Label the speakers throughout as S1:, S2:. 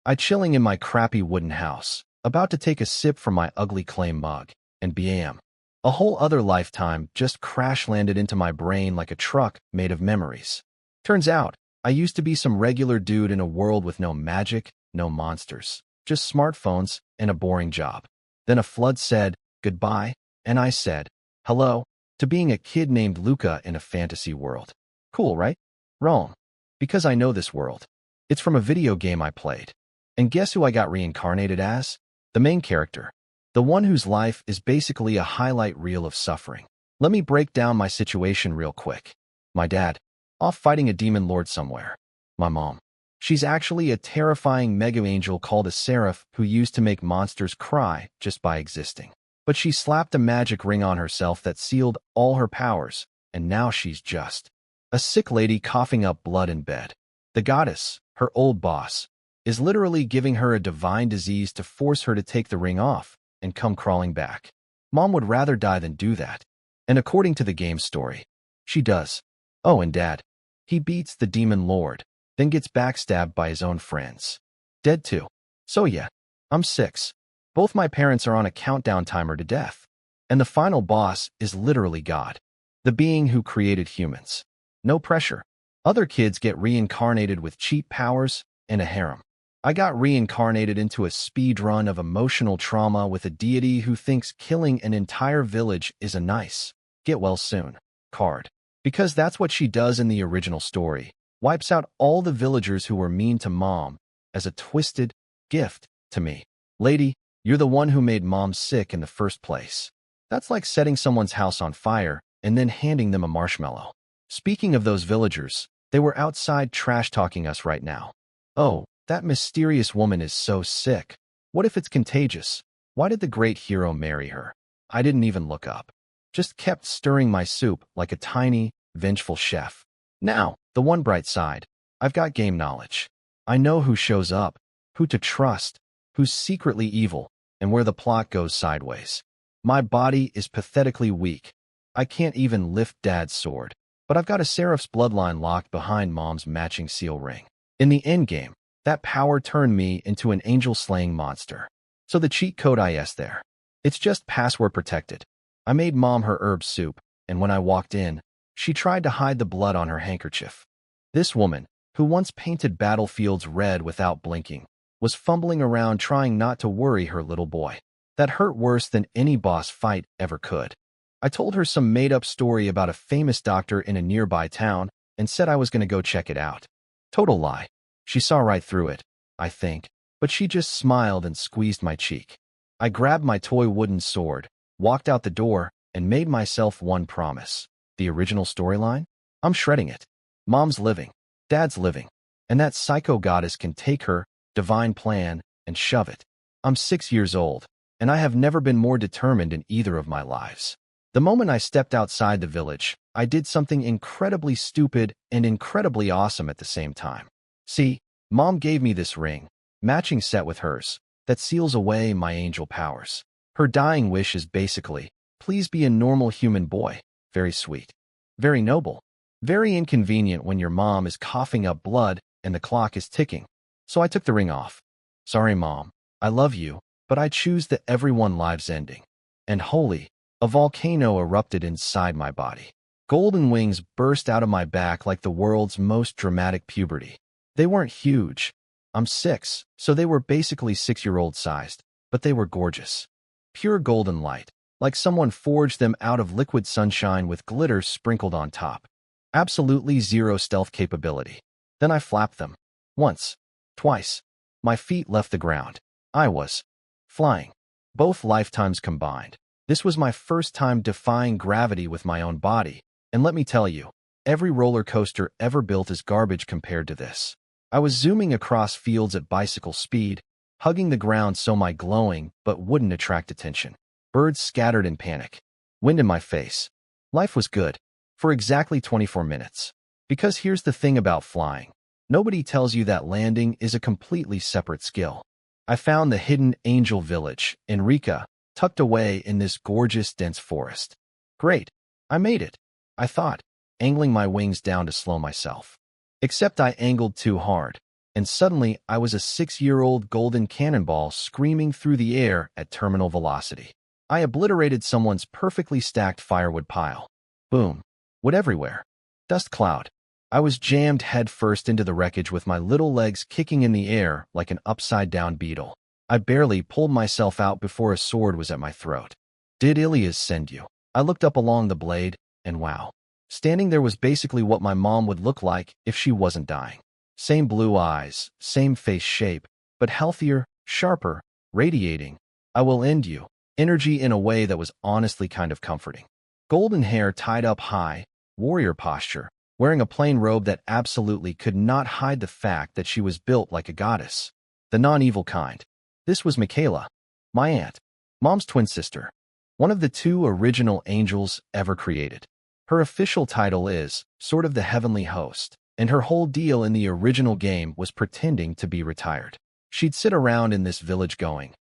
S1: I chilling in my crappy wooden house, about to take a sip from my ugly clay mug, and bam. A whole other lifetime just crash-landed into my brain like a truck made of memories. Turns out, I used to be some regular dude in a world with no magic, no monsters, just smartphones and a boring job. Then a flood said, goodbye, and I said, hello, to being a kid named Luka in a fantasy world. Cool, right? Wrong. Because I know this world. It's from a video game I played. And guess who I got reincarnated as? The main character. The one whose life is basically a highlight reel of suffering. Let me break down my situation real quick. My dad, off fighting a demon lord somewhere. My mom. She's actually a terrifying mega angel called a seraph who used to make monsters cry just by existing. But she slapped a magic ring on herself that sealed all her powers, and now she's just a sick lady coughing up blood in bed. The goddess, her old boss, is literally giving her a divine disease to force her to take the ring off and come crawling back. Mom would rather die than do that. And according to the game story, she does. Oh, and Dad. He beats the demon lord, then gets backstabbed by his own friends. Dead too. So yeah, I'm 6. Both my parents are on a countdown timer to death. And the final boss is literally God, the being who created humans. No pressure. Other kids get reincarnated with cheap powers and a harem. I got reincarnated into a speed run of emotional trauma with a deity who thinks killing an entire village is a nice, get well soon card. Because that's what she does in the original story. Wipes out all the villagers who were mean to Mom as a twisted gift to me. Lady, you're the one who made Mom sick in the first place. That's like setting someone's house on fire and then handing them a marshmallow. Speaking of those villagers, they were outside trash-talking us right now. Oh, that mysterious woman is so sick. What if it's contagious? Why did the great hero marry her? I didn't even look up. Just kept stirring my soup like a tiny, vengeful chef. Now, the one bright side. I've got game knowledge. I know who shows up, who to trust, who's secretly evil, and where the plot goes sideways. My body is pathetically weak. I can't even lift Dad's sword. But I've got a Seraph's bloodline locked behind Mom's matching seal ring. In the endgame, that power turned me into an angel-slaying monster. So the cheat code is there. It's just password protected. I made Mom her herb soup, and when I walked in, she tried to hide the blood on her handkerchief. This woman, who once painted battlefields red without blinking, was fumbling around trying not to worry her little boy. That hurt worse than any boss fight ever could. I told her some made-up story about a famous doctor in a nearby town and said I was going to go check it out. Total lie. She saw right through it, I think, but she just smiled and squeezed my cheek. I grabbed my toy wooden sword, walked out the door, and made myself one promise. The original storyline? I'm shredding it. Mom's living. Dad's living. And that psycho goddess can take her divine plan and shove it. I'm 6 years old, and I have never been more determined in either of my lives. The moment I stepped outside the village, I did something incredibly stupid and incredibly awesome at the same time. See, Mom gave me this ring, matching set with hers, that seals away my angel powers. Her dying wish is basically, please be a normal human boy. Very sweet. Very noble. Very inconvenient when your mom is coughing up blood and the clock is ticking. So I took the ring off. Sorry, Mom. I love you, but I choose the everyone lives ending. And holy, a volcano erupted inside my body. Golden wings burst out of my back like the world's most dramatic puberty. They weren't huge. I'm 6, so they were basically 6-year-old sized, but they were gorgeous. Pure golden light, like someone forged them out of liquid sunshine with glitter sprinkled on top. Absolutely zero stealth capability. Then I flapped them. Once. Twice. My feet left the ground. I was flying. Both lifetimes combined. This was my first time defying gravity with my own body, and let me tell you, every roller coaster ever built is garbage compared to this. I was zooming across fields at bicycle speed, hugging the ground so my glowing but wouldn't attract attention. Birds scattered in panic. Wind in my face. Life was good. For exactly 24 minutes. Because here's the thing about flying. Nobody tells you that landing is a completely separate skill. I found the hidden angel village, Enrica, tucked away in this gorgeous, dense forest. Great. I made it. I thought, angling my wings down to slow myself. Except I angled too hard. and suddenly I was a 6-year-old golden cannonball screaming through the air at terminal velocity. I obliterated someone's perfectly stacked firewood pile. Boom. Wood everywhere. Dust cloud. I was jammed headfirst into the wreckage with my little legs kicking in the air like an upside-down beetle. I barely pulled myself out before a sword was at my throat. Did Ilias send you? I looked up along the blade, and wow. Standing there was basically what my mom would look like if she wasn't dying. Same blue eyes, same face shape, but healthier, sharper, radiating. I will end you. Energy in a way that was honestly kind of comforting. Golden hair tied up high, warrior posture, wearing a plain robe that absolutely could not hide the fact that she was built like a goddess. The non-evil kind. This was Michaela, my aunt, Mom's twin sister, one of the 2 original angels ever created. Her official title is sort of the heavenly host, and her whole deal in the original game was pretending to be retired. She'd sit around in this village going,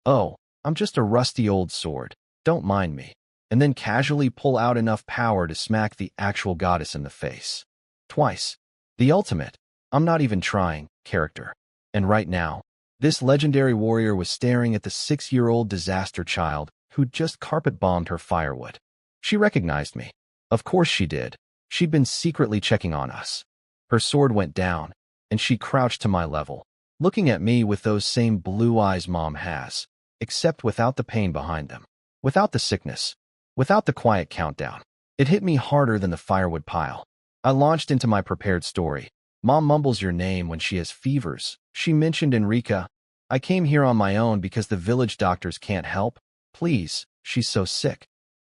S1: "Oh, I'm just a rusty old sword, don't mind me," and then casually pull out enough power to smack the actual goddess in the face. Twice. The ultimate, I'm not even trying, character. And right now, this legendary warrior was staring at the 6-year-old disaster child who'd just carpet-bombed her firewood. She recognized me. Of course she did. She'd been secretly checking on us. Her sword went down, and she crouched to my level, looking at me with those same blue eyes Mom has, except without the pain behind them, without the sickness, without the quiet countdown. It hit me harder than the firewood pile. I launched into my prepared story. Mom mumbles your name when she has fevers. She mentioned Enrica. I came here on my own because the village doctors can't help. Please, she's so sick.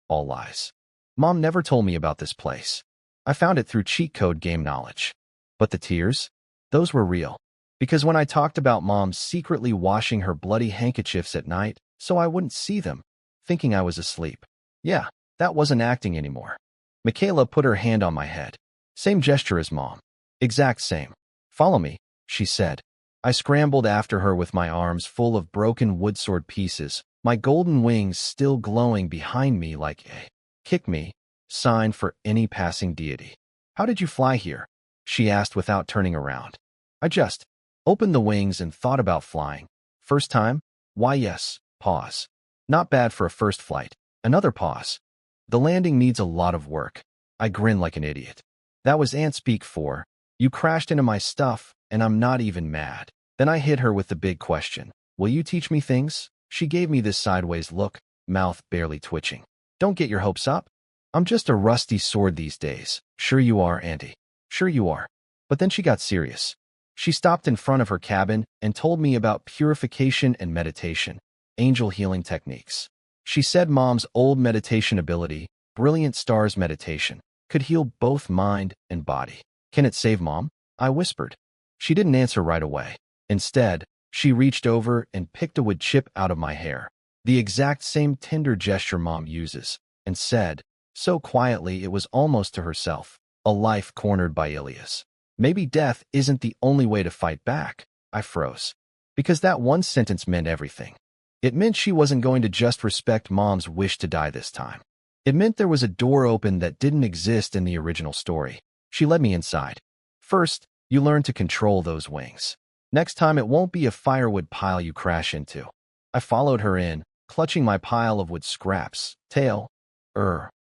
S1: All lies. Mom never told me about this place. I found it through cheat code game knowledge. But the tears? Those were real. Because when I talked about Mom secretly washing her bloody handkerchiefs at night so I wouldn't see them, thinking I was asleep. Yeah, that wasn't acting anymore. Michaela put her hand on my head. Same gesture as Mom. Exact same. Follow me, she said. I scrambled after her with my arms full of broken woodsword pieces, my golden wings still glowing behind me like a "kick me" sign for any passing deity. How did you fly here? She asked without turning around. I just opened the wings and thought about flying. First time? Why yes. Pause. Not bad for a first flight. Another pause. The landing needs a lot of work. I grinned like an idiot. That was Aunt speak for, you crashed into my stuff, and I'm not even mad. Then I hit her with the big question. Will you teach me things? She gave me this sideways look, mouth barely twitching. Don't get your hopes up. I'm just a rusty sword these days. Sure you are, Auntie. Sure you are. But then she got serious. She stopped in front of her cabin and told me about purification and meditation, angel healing techniques. She said Mom's old meditation ability, Brilliant Stars meditation, could heal both mind and body. Can it save Mom? I whispered. She didn't answer right away. Instead, she reached over and picked a wood chip out of my hair, the exact same tender gesture Mom uses, and said, so quietly it was almost to herself, a life cornered by Ilias. Maybe death isn't the only way to fight back. I froze. Because that one sentence meant everything. It meant she wasn't going to just respect Mom's wish to die this time. It meant there was a door open that didn't exist in the original story. She led me inside. First, you learn to control those wings. Next time it won't be a firewood pile you crash into. I followed her in, clutching my pile of wood scraps, tail,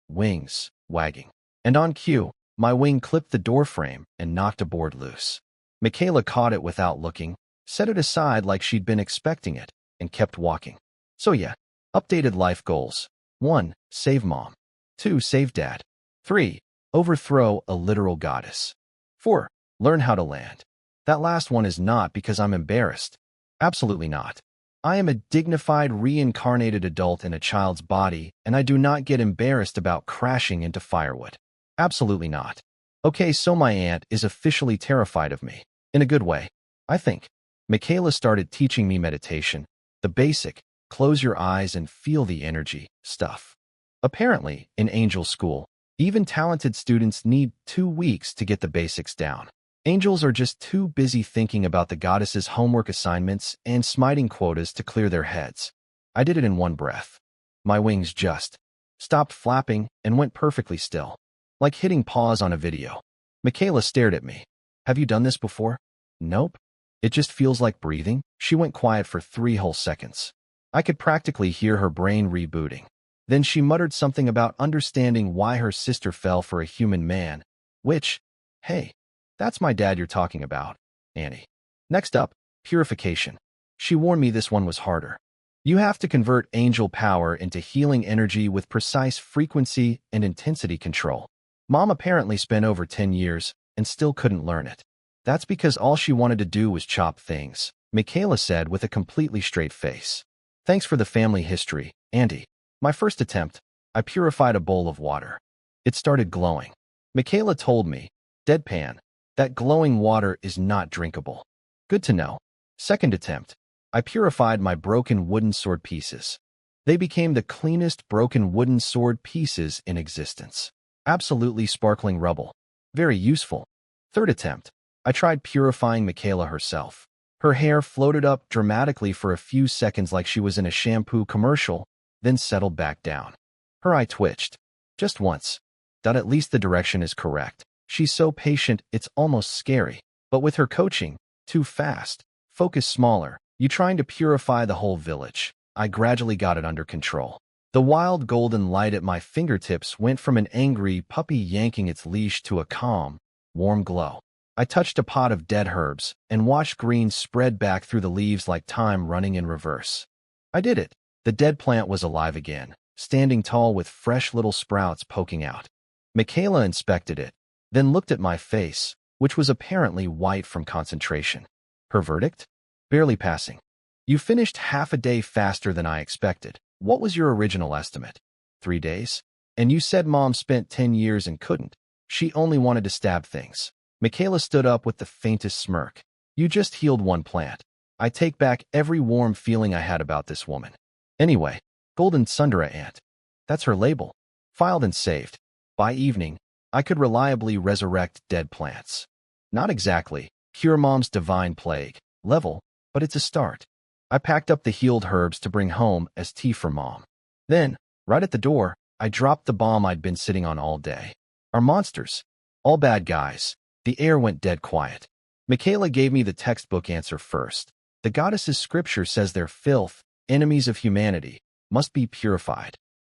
S1: wings, wagging. And on cue, my wing clipped the doorframe and knocked a board loose. Michaela caught it without looking, set it aside like she'd been expecting it, and kept walking. So yeah, updated life goals. 1. Save Mom. 2. Save Dad. 3. Overthrow a literal goddess. 4. Learn how to land. That last one is not because I'm embarrassed. Absolutely not. I am a dignified, reincarnated adult in a child's body, and I do not get embarrassed about crashing into firewood. Absolutely not. Okay, so my aunt is officially terrified of me. In a good way, I think. Michaela started teaching me meditation, the basic, close your eyes and feel the energy, stuff. Apparently, in angel school, even talented students need 2 weeks to get the basics down. Angels are just too busy thinking about the goddess's homework assignments and smiting quotas to clear their heads. I did it in one breath. My wings just stopped flapping and went perfectly still, like hitting pause on a video. Michaela stared at me. Have you done this before? Nope. It just feels like breathing. She went quiet for 3 whole seconds. I could practically hear her brain rebooting. Then she muttered something about understanding why her sister fell for a human man, which, hey, that's my dad you're talking about, Annie. Next up, purification. She warned me this one was harder. You have to convert angel power into healing energy with precise frequency and intensity control. Mom apparently spent over 10 years and still couldn't learn it. That's because all she wanted to do was chop things, Michaela said with a completely straight face. Thanks for the family history, Andy. My first attempt, I purified a bowl of water. It started glowing. Michaela told me, deadpan, that glowing water is not drinkable. Good to know. Second attempt, I purified my broken wooden sword pieces. They became the cleanest broken wooden sword pieces in existence. Absolutely sparkling rubble. Very useful. Third attempt, I tried purifying Michaela herself. Her hair floated up dramatically for a few seconds like she was in a shampoo commercial, then settled back down. Her eye twitched. Just once. At least the direction is correct. She's so patient, it's almost scary. But with her coaching, too fast. Focus smaller. You trying to purify the whole village. I gradually got it under control. The wild golden light at my fingertips went from an angry puppy yanking its leash to a calm, warm glow. I touched a pot of dead herbs and watched green spread back through the leaves like time running in reverse. I did it. The dead plant was alive again, standing tall with fresh little sprouts poking out. Michaela inspected it, then looked at my face, which was apparently white from concentration. Her verdict? Barely passing. You finished half a day faster than I expected. What was your original estimate? 3 days? And you said Mom spent 10 years and couldn't. She only wanted to stab things. Michaela stood up with the faintest smirk. You just healed one plant. I take back every warm feeling I had about this woman. Anyway, Golden Sundara Ant. That's her label. Filed and saved. By evening, I could reliably resurrect dead plants. Not exactly cure Mom's divine plague level, but it's a start. I packed up the healed herbs to bring home as tea for Mom. Then, right at the door, I dropped the bomb I'd been sitting on all day. Our monsters. All bad guys. The air went dead quiet. Michaela gave me the textbook answer first. The goddess's scripture says they're filth, enemies of humanity, must be purified.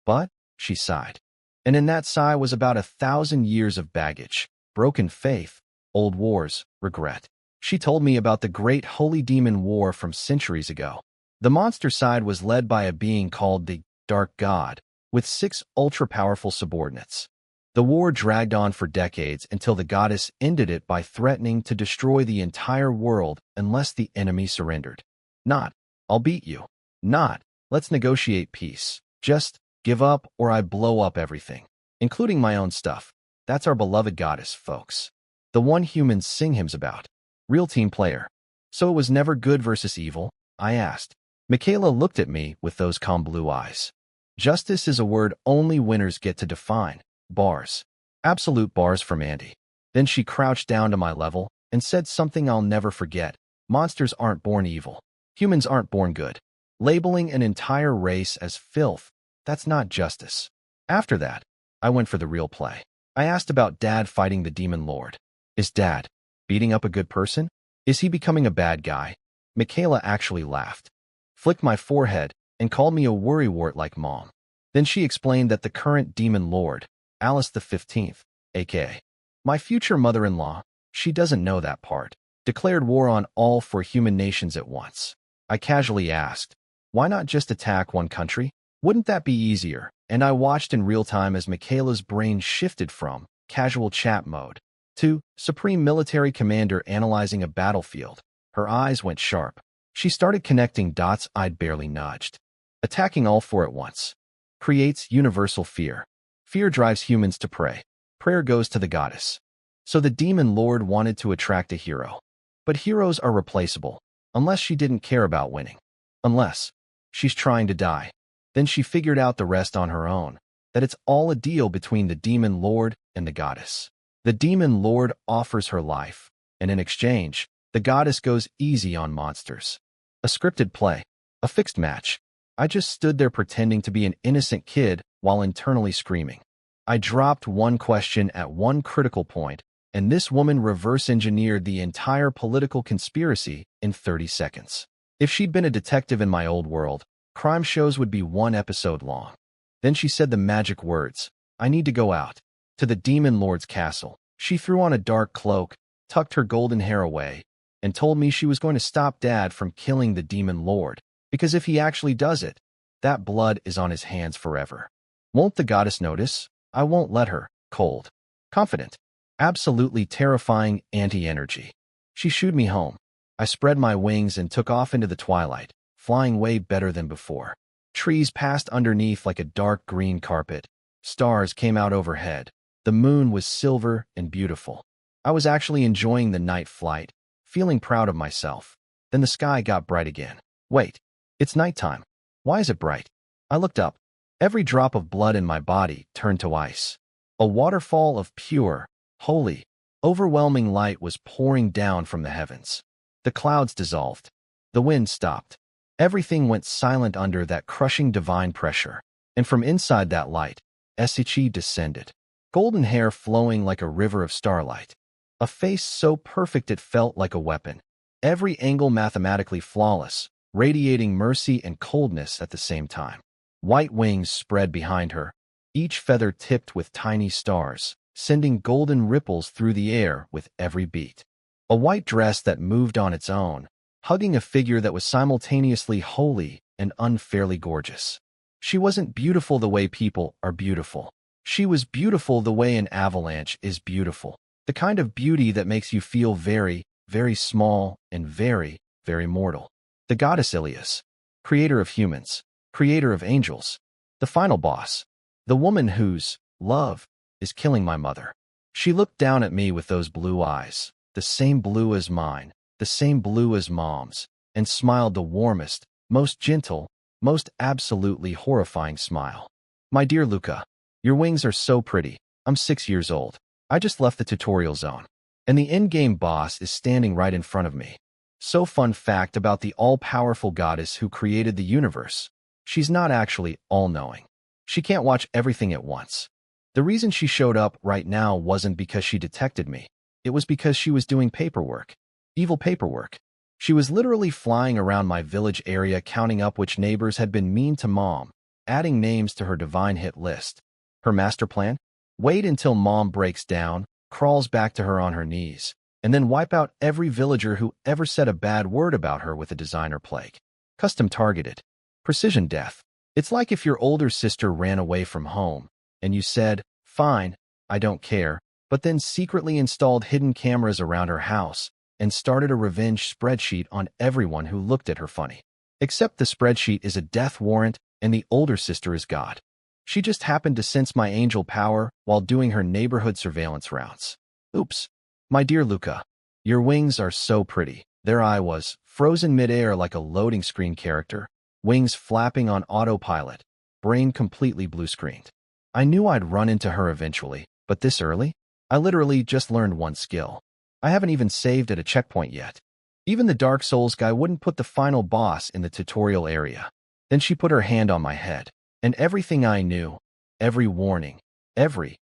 S1: But, she sighed. And in that sigh was about 1,000 years of baggage, broken faith, old wars, regret. She told me about the great holy demon war from centuries ago. The monster side was led by a being called the Dark God, with 6 ultra-powerful subordinates. The war dragged on for decades until the goddess ended it by threatening to destroy the entire world unless the enemy surrendered. Not, I'll beat you. Not, let's negotiate peace. Just, give up or I blow up everything, including my own stuff. That's our beloved goddess, folks. The one humans sing hymns about. Real team player. So it was never good versus evil? I asked. Michaela looked at me with those calm blue eyes. Justice is a word only winners get to define. Bars. Absolute bars from Andy. Then she crouched down to my level and said something I'll never forget. Monsters aren't born evil. Humans aren't born good. Labeling an entire race as filth, that's not justice. After that, I went for the real play. I asked about Dad fighting the Demon Lord. Is Dad beating up a good person? Is he becoming a bad guy? Michaela actually laughed, flicked my forehead, and called me a worrywart like Mom. Then she explained that the current Demon Lord, Alice the 15th, aka my future mother-in-law, she doesn't know that part, declared war on all 4 human nations at once. I casually asked, why not just attack one country? Wouldn't that be easier? And I watched in real time as Michaela's brain shifted from casual chat mode to Supreme Military Commander analyzing a battlefield. Her eyes went sharp. She started connecting dots I'd barely nudged. Attacking all 4 at once creates universal fear. Fear drives humans to pray. Prayer goes to the goddess. So the Demon Lord wanted to attract a hero. But heroes are replaceable, unless she didn't care about winning. Unless she's trying to die. Then she figured out the rest on her own, that it's all a deal between the Demon Lord and the goddess. The Demon Lord offers her life, and in exchange, the goddess goes easy on monsters. A scripted play. A fixed match. I just stood there pretending to be an innocent kid while internally screaming. I dropped one question at one critical point, and this woman reverse-engineered the entire political conspiracy in 30 seconds. If she'd been a detective in my old world, crime shows would be one episode long. Then she said the magic words, "I need to go out to the Demon Lord's castle." She threw on a dark cloak, tucked her golden hair away, and told me she was going to stop Dad from killing the Demon Lord, because if he actually does it, that blood is on his hands forever. Won't the goddess notice? I won't let her. Cold, confident, absolutely terrifying anti-energy. She shooed me home. I spread my wings and took off into the twilight, flying way better than before. Trees passed underneath like a dark green carpet. Stars came out overhead. The moon was silver and beautiful. I was actually enjoying the night flight, feeling proud of myself. Then the sky got bright again. Wait, it's nighttime. Why is it bright? I looked up. Every drop of blood in my body turned to ice. A waterfall of pure, holy, overwhelming light was pouring down from the heavens. The clouds dissolved. The wind stopped. Everything went silent under that crushing divine pressure. And from inside that light, Esichi descended. Golden hair flowing like a river of starlight. A face so perfect it felt like a weapon. Every angle mathematically flawless, radiating mercy and coldness at the same time. White wings spread behind her, each feather tipped with tiny stars, sending golden ripples through the air with every beat. A white dress that moved on its own, hugging a figure that was simultaneously holy and unfairly gorgeous. She wasn't beautiful the way people are beautiful. She was beautiful the way an avalanche is beautiful. The kind of beauty that makes you feel very, very small and very, very mortal. The goddess Ilias, creator of humans, creator of angels, the final boss, the woman whose love is killing my mother. She looked down at me with those blue eyes, the same blue as mine, the same blue as Mom's, and smiled the warmest, most gentle, most absolutely horrifying smile. "My dear Luka, your wings are so pretty. I'm 6 years old. I just left the tutorial zone, and the endgame boss is standing right in front of me. So fun fact about the all-powerful goddess who created the universe. She's not actually all-knowing. She can't watch everything at once. The reason she showed up right now wasn't because she detected me. It was because she was doing paperwork. Evil paperwork. She was literally flying around my village area counting up which neighbors had been mean to Mom, adding names to her divine hit list. Her master plan? Wait until Mom breaks down, crawls back to her on her knees, and then wipe out every villager who ever said a bad word about her with a designer plague. Custom targeted. Precision death. It's like if your older sister ran away from home, and you said, "Fine, I don't care," but then secretly installed hidden cameras around her house and started a revenge spreadsheet on everyone who looked at her funny. Except the spreadsheet is a death warrant and the older sister is God. She just happened to sense my angel power while doing her neighborhood surveillance rounds. Oops. My dear Luka, your wings are so pretty. There I was, frozen midair like a loading screen character, wings flapping on autopilot, brain completely blue-screened. I knew I'd run into her eventually, but this early? I literally just learned one skill. I haven't even saved at a checkpoint yet. Even the Dark Souls guy wouldn't put the final boss in the tutorial area. Then she put her hand on my head, and everything I knew, every warning,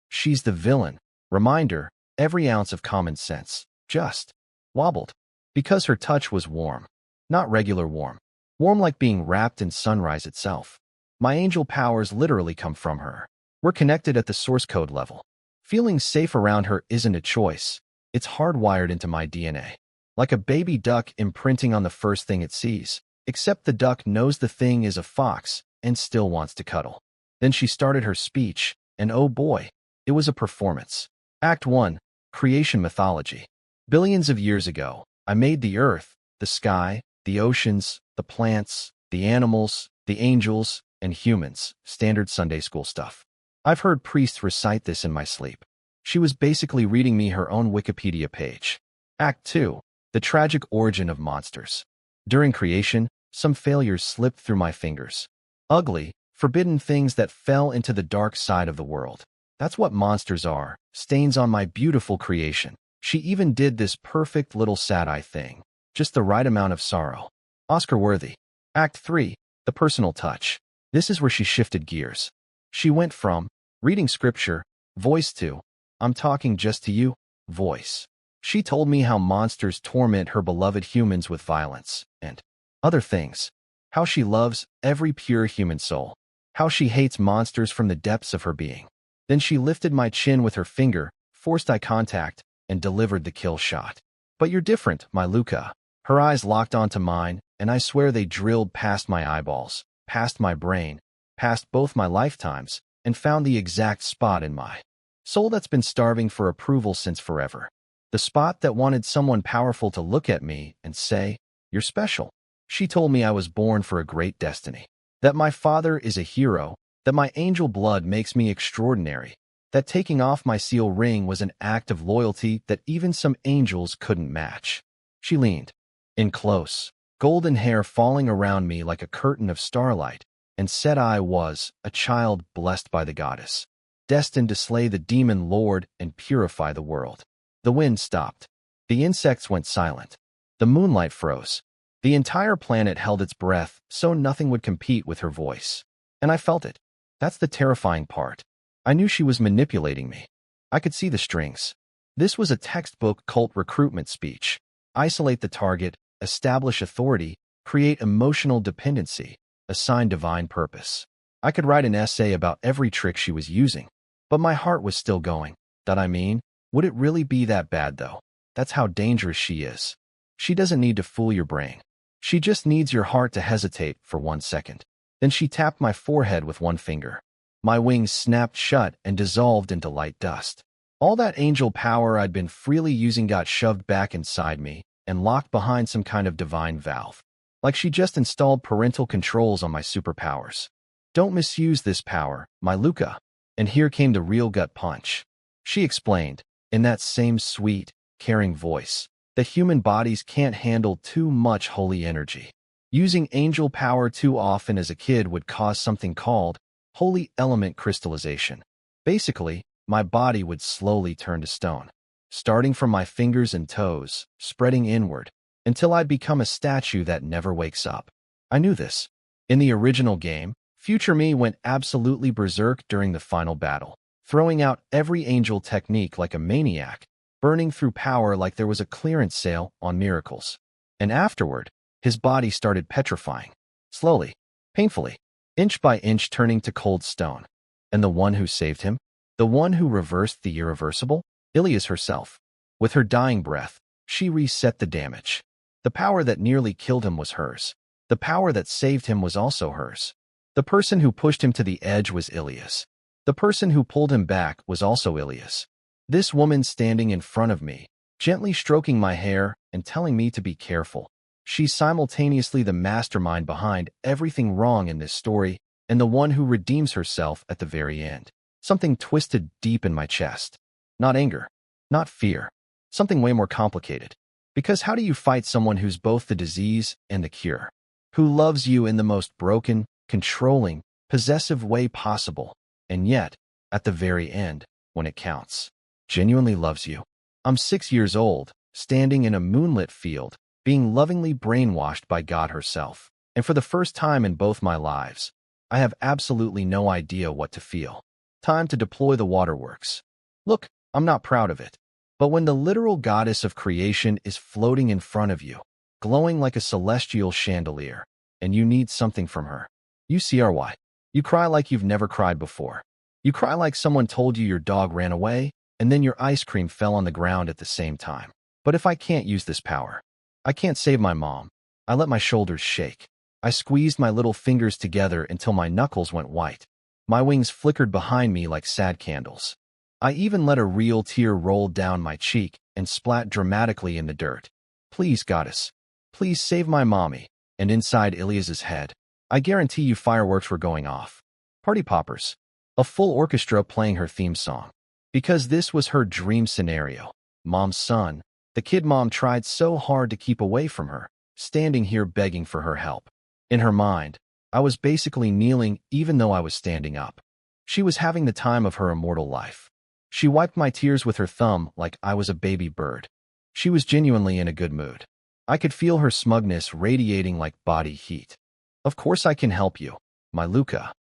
S1: she's the villain, reminder, every ounce of common sense, just wobbled. Because her touch was warm. Not regular warm. Warm like being wrapped in sunrise itself. My angel powers literally come from her. We're connected at the source code level. Feeling safe around her isn't a choice. It's hardwired into my DNA. Like a baby duck imprinting on the first thing it sees. Except the duck knows the thing is a fox and still wants to cuddle. Then she started her speech, and oh boy, it was a performance. Act 1. Creation Mythology. Billions of years ago, I made the earth, the sky, the oceans, the plants, the animals, the angels, and humans. Standard Sunday school stuff. I've heard priests recite this in my sleep. She was basically reading me her own Wikipedia page. Act 2. The tragic origin of monsters. During creation, some failures slipped through my fingers. Ugly, forbidden things that fell into the dark side of the world. That's what monsters are, stains on my beautiful creation. She even did this perfect little sad-eye thing. Just the right amount of sorrow. Oscar-worthy. Act 3. The personal touch. This is where she shifted gears. She went from reading scripture, voice to, "I'm talking just to you." voice. She told me how monsters torment her beloved humans with violence and other things, how she loves every pure human soul, how she hates monsters from the depths of her being. Then she lifted my chin with her finger, forced eye contact, and delivered the kill shot. But you're different, my Luka. Her eyes locked onto mine, and I swear they drilled past my eyeballs, past my brain, past both my lifetimes, and found the exact spot in my soul that's been starving for approval since forever. The spot that wanted someone powerful to look at me and say, "You're special." She told me I was born for a great destiny, that my father is a hero, that my angel blood makes me extraordinary, that taking off my seal ring was an act of loyalty that even some angels couldn't match. She leaned in close, golden hair falling around me like a curtain of starlight, and said I was a child blessed by the goddess, destined to slay the demon lord and purify the world. The wind stopped. The insects went silent. The moonlight froze. The entire planet held its breath so nothing would compete with her voice. And I felt it. That's the terrifying part. I knew she was manipulating me. I could see the strings. This was a textbook cult recruitment speech. Isolate the target, establish authority, create emotional dependency, assign divine purpose. I could write an essay about every trick she was using, but my heart was still going. That I mean, would it really be that bad though? That's how dangerous she is. She doesn't need to fool your brain. She just needs your heart to hesitate for 1 second. Then she tapped my forehead with one finger. My wings snapped shut and dissolved into light dust. All that angel power I'd been freely using got shoved back inside me and locked behind some kind of divine valve. Like she just installed parental controls on my superpowers. Don't misuse this power, my Luka. And here came the real gut punch. She explained, in that same sweet, caring voice, that human bodies can't handle too much holy energy. Using angel power too often as a kid would cause something called holy element crystallization. Basically, my body would slowly turn to stone, starting from my fingers and toes, spreading inward, until I'd become a statue that never wakes up. I knew this. In the original game, future me went absolutely berserk during the final battle, throwing out every angel technique like a maniac, burning through power like there was a clearance sale on miracles. And afterward, his body started petrifying, slowly, painfully, inch by inch turning to cold stone. And the one who saved him? The one who reversed the irreversible? Ilias herself. With her dying breath, she reset the damage. The power that nearly killed him was hers. The power that saved him was also hers. The person who pushed him to the edge was Ilias. The person who pulled him back was also Ilias. This woman standing in front of me, gently stroking my hair and telling me to be careful. She's simultaneously the mastermind behind everything wrong in this story and the one who redeems herself at the very end. Something twisted deep in my chest. Not anger, not fear. Something way more complicated. Because how do you fight someone who's both the disease and the cure? Who loves you in the most broken, controlling, possessive way possible, and yet, at the very end, when it counts, genuinely loves you. I'm 6 years old, standing in a moonlit field, being lovingly brainwashed by God herself. And for the first time in both my lives, I have absolutely no idea what to feel. Time to deploy the waterworks. Look, I'm not proud of it. But when the literal goddess of creation is floating in front of you, glowing like a celestial chandelier, and you need something from her, you CRY. You cry like you've never cried before. You cry like someone told you your dog ran away, and then your ice cream fell on the ground at the same time. But if I can't use this power, I can't save my mom. I let my shoulders shake. I squeezed my little fingers together until my knuckles went white. My wings flickered behind me like sad candles. I even let a real tear roll down my cheek and splat dramatically in the dirt. Please, goddess. Please save my mommy. And inside Ilias's head, I guarantee you fireworks were going off. Party poppers. A full orchestra playing her theme song. Because this was her dream scenario. Mom's son, the kid mom tried so hard to keep away from her, standing here begging for her help. In her mind, I was basically kneeling even though I was standing up. She was having the time of her immortal life. She wiped my tears with her thumb like I was a baby bird. She was genuinely in a good mood. I could feel her smugness radiating like body heat. Of course I can help you, my Luka.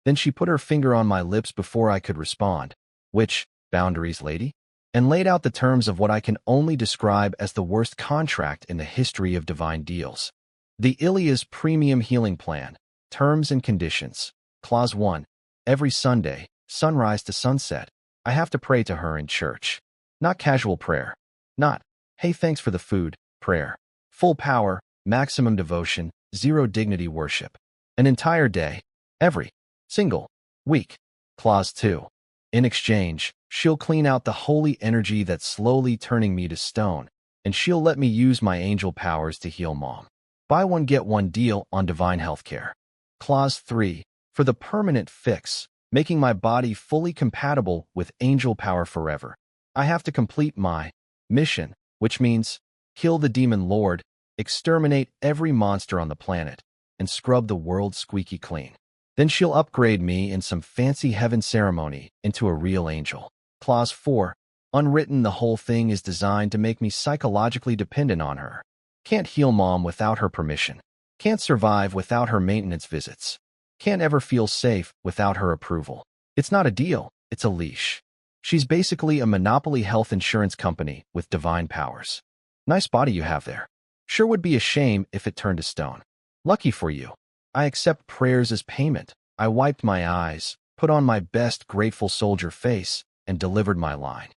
S1: Then she put her finger on my lips before I could respond. Which, boundaries, lady? and laid out the terms of what I can only describe as the worst contract in the history of divine deals. The Ilia's Premium Healing Plan, Terms and Conditions. Clause 1. Every Sunday, sunrise to sunset, I have to pray to her in church. Not casual prayer. Not, hey, thanks for the food, prayer. Full power, maximum devotion, zero dignity worship. An entire day. Every single week. Clause 2. In exchange, she'll clean out the holy energy that's slowly turning me to stone, and she'll let me use my angel powers to heal Mom. Buy one get one deal on divine healthcare. Clause 3. For the permanent fix, making my body fully compatible with angel power forever, I have to complete my mission, which means kill the demon lord, exterminate every monster on the planet, and scrub the world squeaky clean. Then she'll upgrade me in some fancy heaven ceremony into a real angel. Clause 4. Unwritten, the whole thing is designed to make me psychologically dependent on her. Can't heal Mom without her permission. Can't survive without her maintenance visits. Can't ever feel safe without her approval. It's not a deal, it's a leash. She's basically a monopoly health insurance company with divine powers. Nice body you have there. Sure would be a shame if it turned to stone. Lucky for you. I accept prayers as payment. I wiped my eyes, put on my best grateful soldier face, and delivered my line.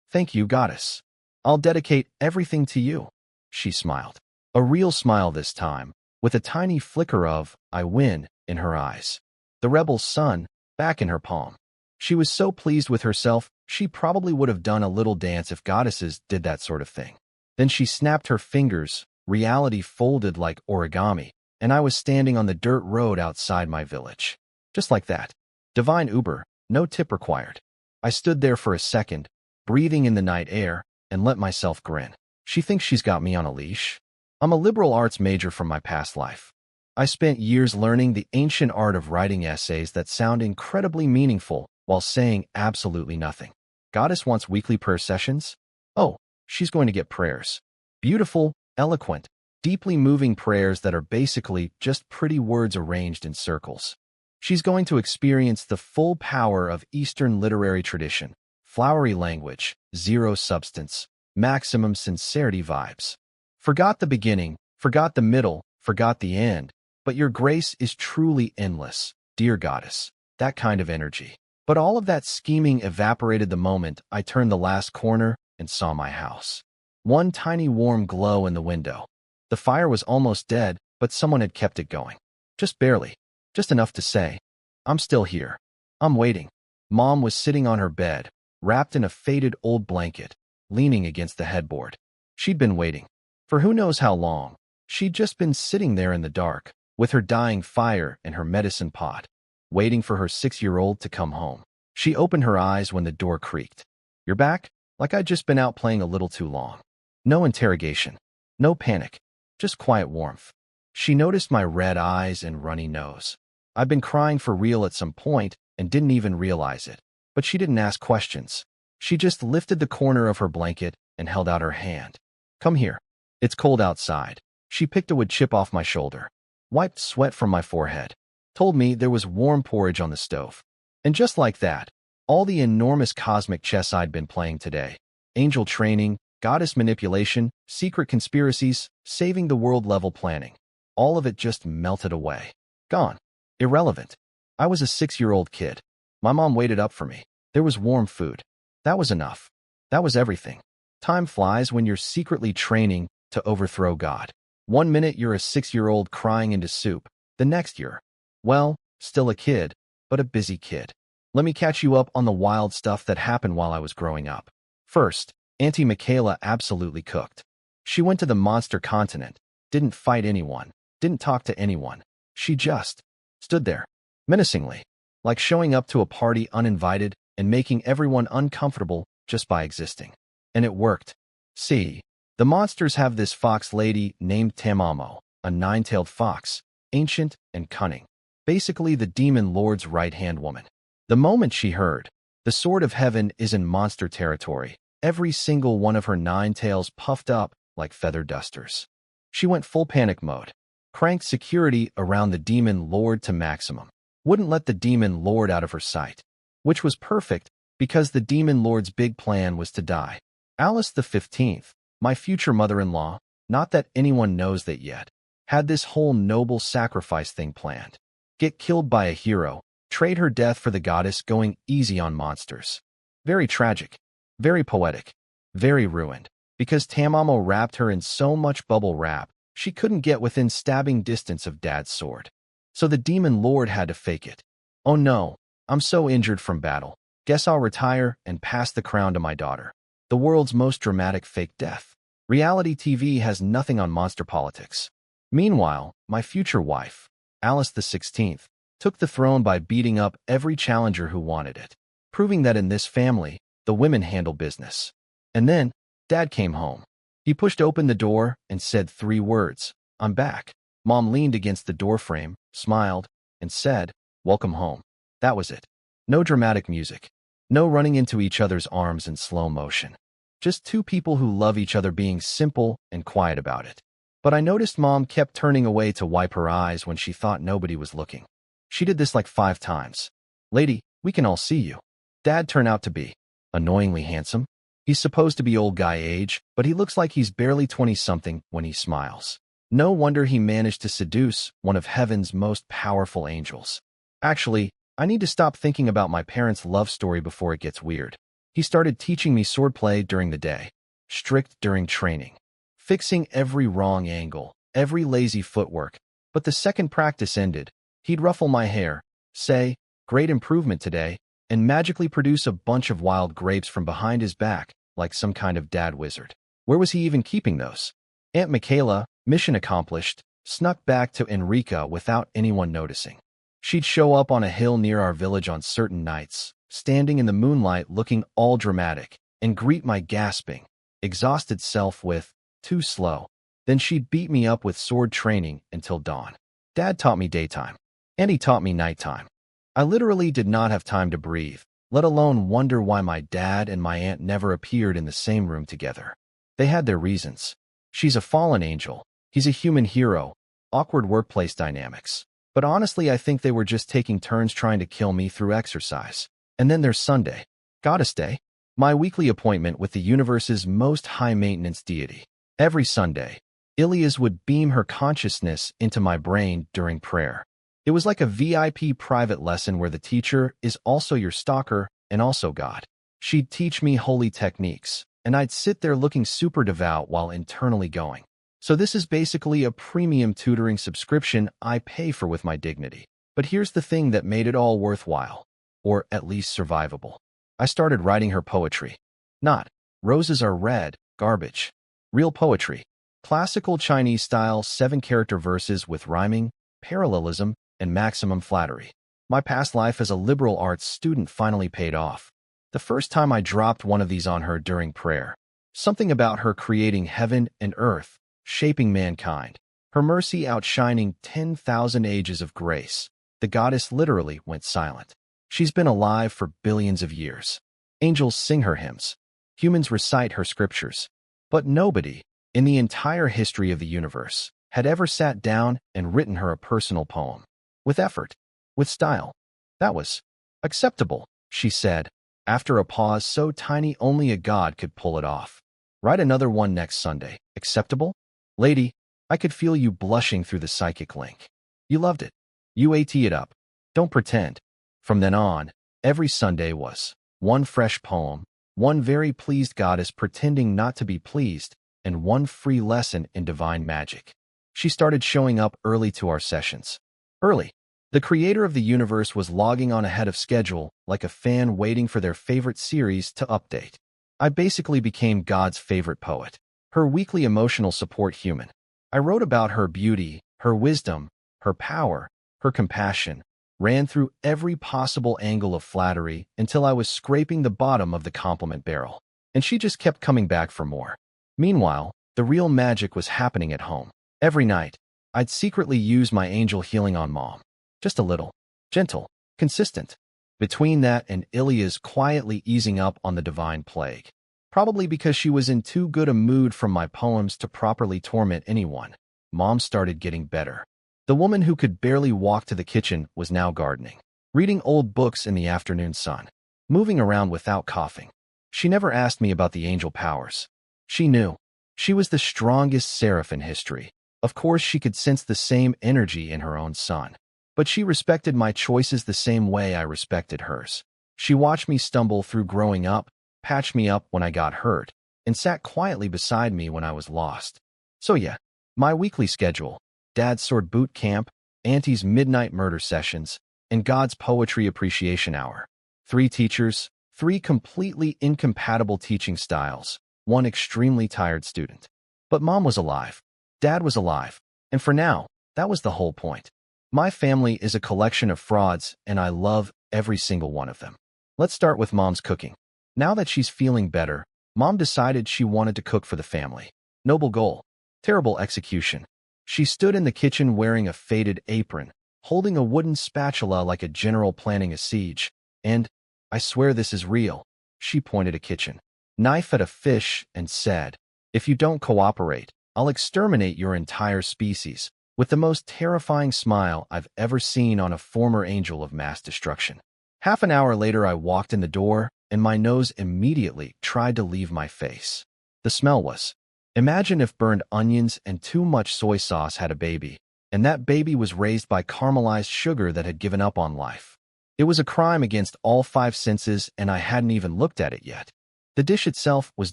S1: Thank you, goddess. I'll dedicate everything to you. She smiled. A real smile this time, with a tiny flicker of, I win, in her eyes. The rebel's sun, back in her palm. She was so pleased with herself, she probably would have done a little dance if goddesses did that sort of thing. Then she snapped her fingers, reality folded like origami, and I was standing on the dirt road outside my village. Just like that. Divine Uber, no tip required. I stood there for a second, breathing in the night air, and let myself grin. She thinks she's got me on a leash. I'm a liberal arts major from my past life. I spent years learning the ancient art of writing essays that sound incredibly meaningful while saying absolutely nothing. Goddess wants weekly prayer sessions? Oh, she's going to get prayers. Beautiful, eloquent, deeply moving prayers that are basically just pretty words arranged in circles. She's going to experience the full power of Eastern literary tradition, flowery language, zero substance, maximum sincerity vibes. Forgot the beginning, forgot the middle, forgot the end, but your grace is truly endless, dear goddess, that kind of energy. But all of that scheming evaporated the moment I turned the last corner and saw my house. One tiny warm glow in the window. The fire was almost dead, but someone had kept it going. Just barely. Just enough to say, I'm still here. I'm waiting. Mom was sitting on her bed, wrapped in a faded old blanket, leaning against the headboard. She'd been waiting. For who knows how long. She'd just been sitting there in the dark, with her dying fire and her medicine pot, waiting for her 6-year-old to come home. She opened her eyes when the door creaked. You're back? Like I'd just been out playing a little too long. No interrogation. No panic. Just quiet warmth. She noticed my red eyes and runny nose. I'd been crying for real at some point and didn't even realize it. But she didn't ask questions. She just lifted the corner of her blanket and held out her hand. Come here. It's cold outside. She picked a wood chip off my shoulder, wiped sweat from my forehead, told me there was warm porridge on the stove. And just like that, all the enormous cosmic chess I'd been playing today, angel training, goddess manipulation, secret conspiracies, saving the world level planning, all of it just melted away. Gone. Irrelevant. I was a 6-year-old kid. My mom waited up for me. There was warm food. That was enough. That was everything. Time flies when you're secretly training to overthrow God. One minute you're a 6-year-old crying into soup. The next you're, well, still a kid, but a busy kid. Let me catch you up on the wild stuff that happened while I was growing up. First, Auntie Michaela absolutely cooked. She went to the monster continent, didn't fight anyone, didn't talk to anyone. She just stood there, menacingly, like showing up to a party uninvited and making everyone uncomfortable just by existing. And it worked. See, the monsters have this fox lady named Tamamo, a 9-tailed fox, ancient and cunning. Basically the demon lord's right-hand woman. The moment she heard, the sword of heaven is in monster territory, every single one of her 9 tails puffed up like feather dusters. She went full panic mode, cranked security around the demon lord to maximum, wouldn't let the demon lord out of her sight, which was perfect because the demon lord's big plan was to die. Alice the 15th, my future mother-in-law, not that anyone knows that yet, had this whole noble sacrifice thing planned. Get killed by a hero, trade her death for the goddess going easy on monsters. Very tragic, very poetic, very ruined, because Tamamo wrapped her in so much bubble wrap, she couldn't get within stabbing distance of Dad's sword. So the demon lord had to fake it. Oh no, I'm so injured from battle. Guess I'll retire and pass the crown to my daughter. The world's most dramatic fake death. Reality TV has nothing on monster politics. Meanwhile, my future wife, Alice the 16th, took the throne by beating up every challenger who wanted it, proving that in this family, the women handle business. And then, Dad came home. He pushed open the door and said 3 words, "I'm back." Mom leaned against the doorframe, smiled, and said, "Welcome home." That was it. No dramatic music. No running into each other's arms in slow motion. Just 2 people who love each other being simple and quiet about it. But I noticed Mom kept turning away to wipe her eyes when she thought nobody was looking. She did this like 5 times. "Lady, we can all see you." Dad turned out to be annoyingly handsome. He's supposed to be old guy age, but he looks like he's barely 20-something when he smiles. No wonder he managed to seduce one of heaven's most powerful angels. Actually, I need to stop thinking about my parents' love story before it gets weird. He started teaching me swordplay during the day, strict during training, fixing every wrong angle, every lazy footwork. But the second practice ended, he'd ruffle my hair, say, "Great improvement today," and magically produce a bunch of wild grapes from behind his back, like some kind of dad wizard. Where was he even keeping those? Aunt Michaela, mission accomplished, snuck back to Enrica without anyone noticing. She'd show up on a hill near our village on certain nights, standing in the moonlight looking all dramatic, and greet my gasping, exhausted self with, "Too slow." Then she'd beat me up with sword training until dawn. Dad taught me daytime, and he taught me nighttime. I literally did not have time to breathe, let alone wonder why my dad and my aunt never appeared in the same room together. They had their reasons. She's a fallen angel. He's a human hero. Awkward workplace dynamics. But honestly, I think they were just taking turns trying to kill me through exercise. And then there's Sunday. Goddess Day. My weekly appointment with the universe's most high-maintenance deity. Every Sunday, Ilias would beam her consciousness into my brain during prayer. It was like a VIP private lesson where the teacher is also your stalker and also God. She'd teach me holy techniques, and I'd sit there looking super devout while internally going, "So this is basically a premium tutoring subscription I pay for with my dignity." But here's the thing that made it all worthwhile, or at least survivable. I started writing her poetry. Not "roses are red" garbage. Real poetry. Classical Chinese-style 7-character verses with rhyming, parallelism, and maximum flattery. My past life as a liberal arts student finally paid off. The first time I dropped one of these on her during prayer. Something about her creating heaven and earth, shaping mankind. Her mercy outshining 10,000 ages of grace. The goddess literally went silent. She's been alive for billions of years. Angels sing her hymns. Humans recite her scriptures. But nobody, in the entire history of the universe, had ever sat down and written her a personal poem. With effort, with style. That was acceptable, she said, after a pause so tiny only a god could pull it off. Write another one next Sunday. Acceptable? Lady, I could feel you blushing through the psychic link. You loved it. You ate it up. Don't pretend. From then on, every Sunday was one fresh poem, one very pleased goddess pretending not to be pleased, and one free lesson in divine magic. She started showing up early to our sessions. Early. The creator of the universe was logging on ahead of schedule, like a fan waiting for their favorite series to update. I basically became God's favorite poet, her weekly emotional support human. I wrote about her beauty, her wisdom, her power, her compassion, ran through every possible angle of flattery until I was scraping the bottom of the compliment barrel. And she just kept coming back for more. Meanwhile, the real magic was happening at home. Every night, I'd secretly use my angel healing on Mom. Just a little. Gentle. Consistent. Between that and Ilias quietly easing up on the divine plague. Probably because she was in too good a mood from my poems to properly torment anyone. Mom started getting better. The woman who could barely walk to the kitchen was now gardening, reading old books in the afternoon sun. moving around without coughing. She never asked me about the angel powers. She knew. She was the strongest seraph in history. Of course, she could sense the same energy in her own son. But she respected my choices the same way I respected hers. She watched me stumble through growing up, patched me up when I got hurt, and sat quietly beside me when I was lost. So yeah, my weekly schedule: Dad's sword boot camp, Auntie's midnight murder sessions, and God's poetry appreciation hour. 3 teachers, 3 completely incompatible teaching styles, 1 extremely tired student. But Mom was alive. Dad was alive. And for now, that was the whole point. My family is a collection of frauds, and I love every single one of them. Let's start with Mom's cooking. Now that she's feeling better, Mom decided she wanted to cook for the family. Noble goal. Terrible execution. She stood in the kitchen wearing a faded apron, holding a wooden spatula like a general planning a siege, and, I swear this is real, she pointed a kitchen knife at a fish and said, "If you don't cooperate, I'll exterminate your entire species," with the most terrifying smile I've ever seen on a former angel of mass destruction. Half an hour later, I walked in the door, and my nose immediately tried to leave my face. The smell was, imagine if burned onions and too much soy sauce had a baby, and that baby was raised by caramelized sugar that had given up on life. It was a crime against all 5 senses, and I hadn't even looked at it yet. The dish itself was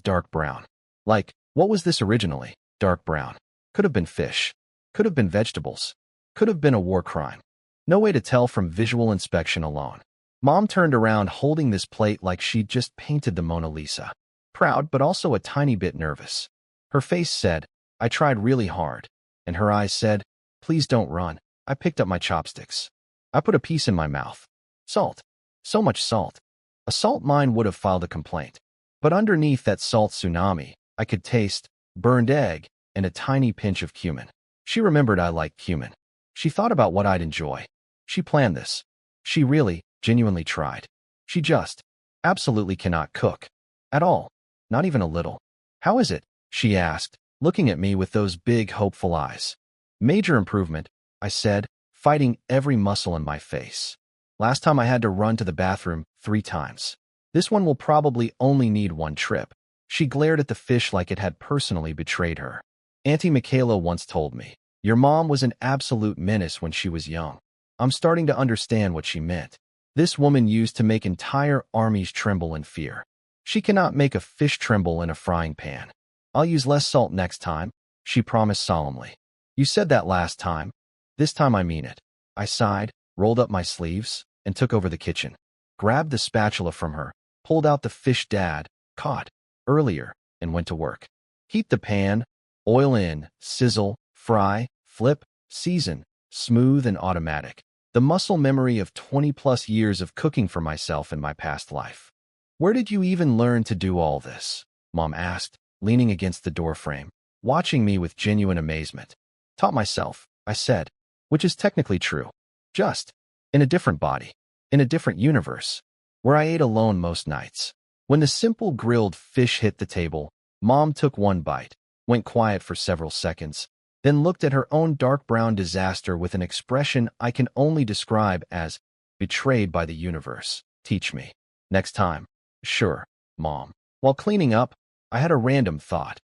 S1: dark brown. Like, what was this originally? Dark brown. Could have been fish. Could have been vegetables. Could have been a war crime. No way to tell from visual inspection alone. Mom turned around holding this plate like she'd just painted the Mona Lisa. Proud, but also a tiny bit nervous. Her face said, "I tried really hard." And her eyes said, "Please don't run." I picked up my chopsticks. I put a piece in my mouth. Salt. So much salt. A salt mine would have filed a complaint. But underneath that salt tsunami, I could taste burned egg and a tiny pinch of cumin. She remembered I liked cumin. She thought about what I'd enjoy. She planned this. She really, genuinely tried. She just absolutely cannot cook. At all. Not even a little. "How is it?" she asked, looking at me with those big, hopeful eyes. "Major improvement," I said, fighting every muscle in my face. "Last time I had to run to the bathroom 3 times. This one will probably only need 1 trip." She glared at the fish like it had personally betrayed her. "Auntie Michaela once told me, your mom was an absolute menace when she was young." I'm starting to understand what she meant. This woman used to make entire armies tremble in fear. She cannot make a fish tremble in a frying pan. "I'll use less salt next time," she promised solemnly. "You said that last time. This time I mean it." I sighed, rolled up my sleeves, and took over the kitchen. Grabbed the spatula from her, pulled out the fish Dad caught earlier, and went to work. Heat the pan, oil in, sizzle, fry, flip, season, smooth and automatic. The muscle memory of 20+ years of cooking for myself in my past life. "Where did you even learn to do all this?" Mom asked, leaning against the doorframe, watching me with genuine amazement. "Taught myself," I said, which is technically true. Just in a different body, in a different universe, where I ate alone most nights. When the simple grilled fish hit the table, Mom took 1 bite, went quiet for several seconds, then looked at her own dark brown disaster with an expression I can only describe as betrayed by the universe. "Teach me. Next time." "Sure, Mom." While cleaning up, I had a random thought.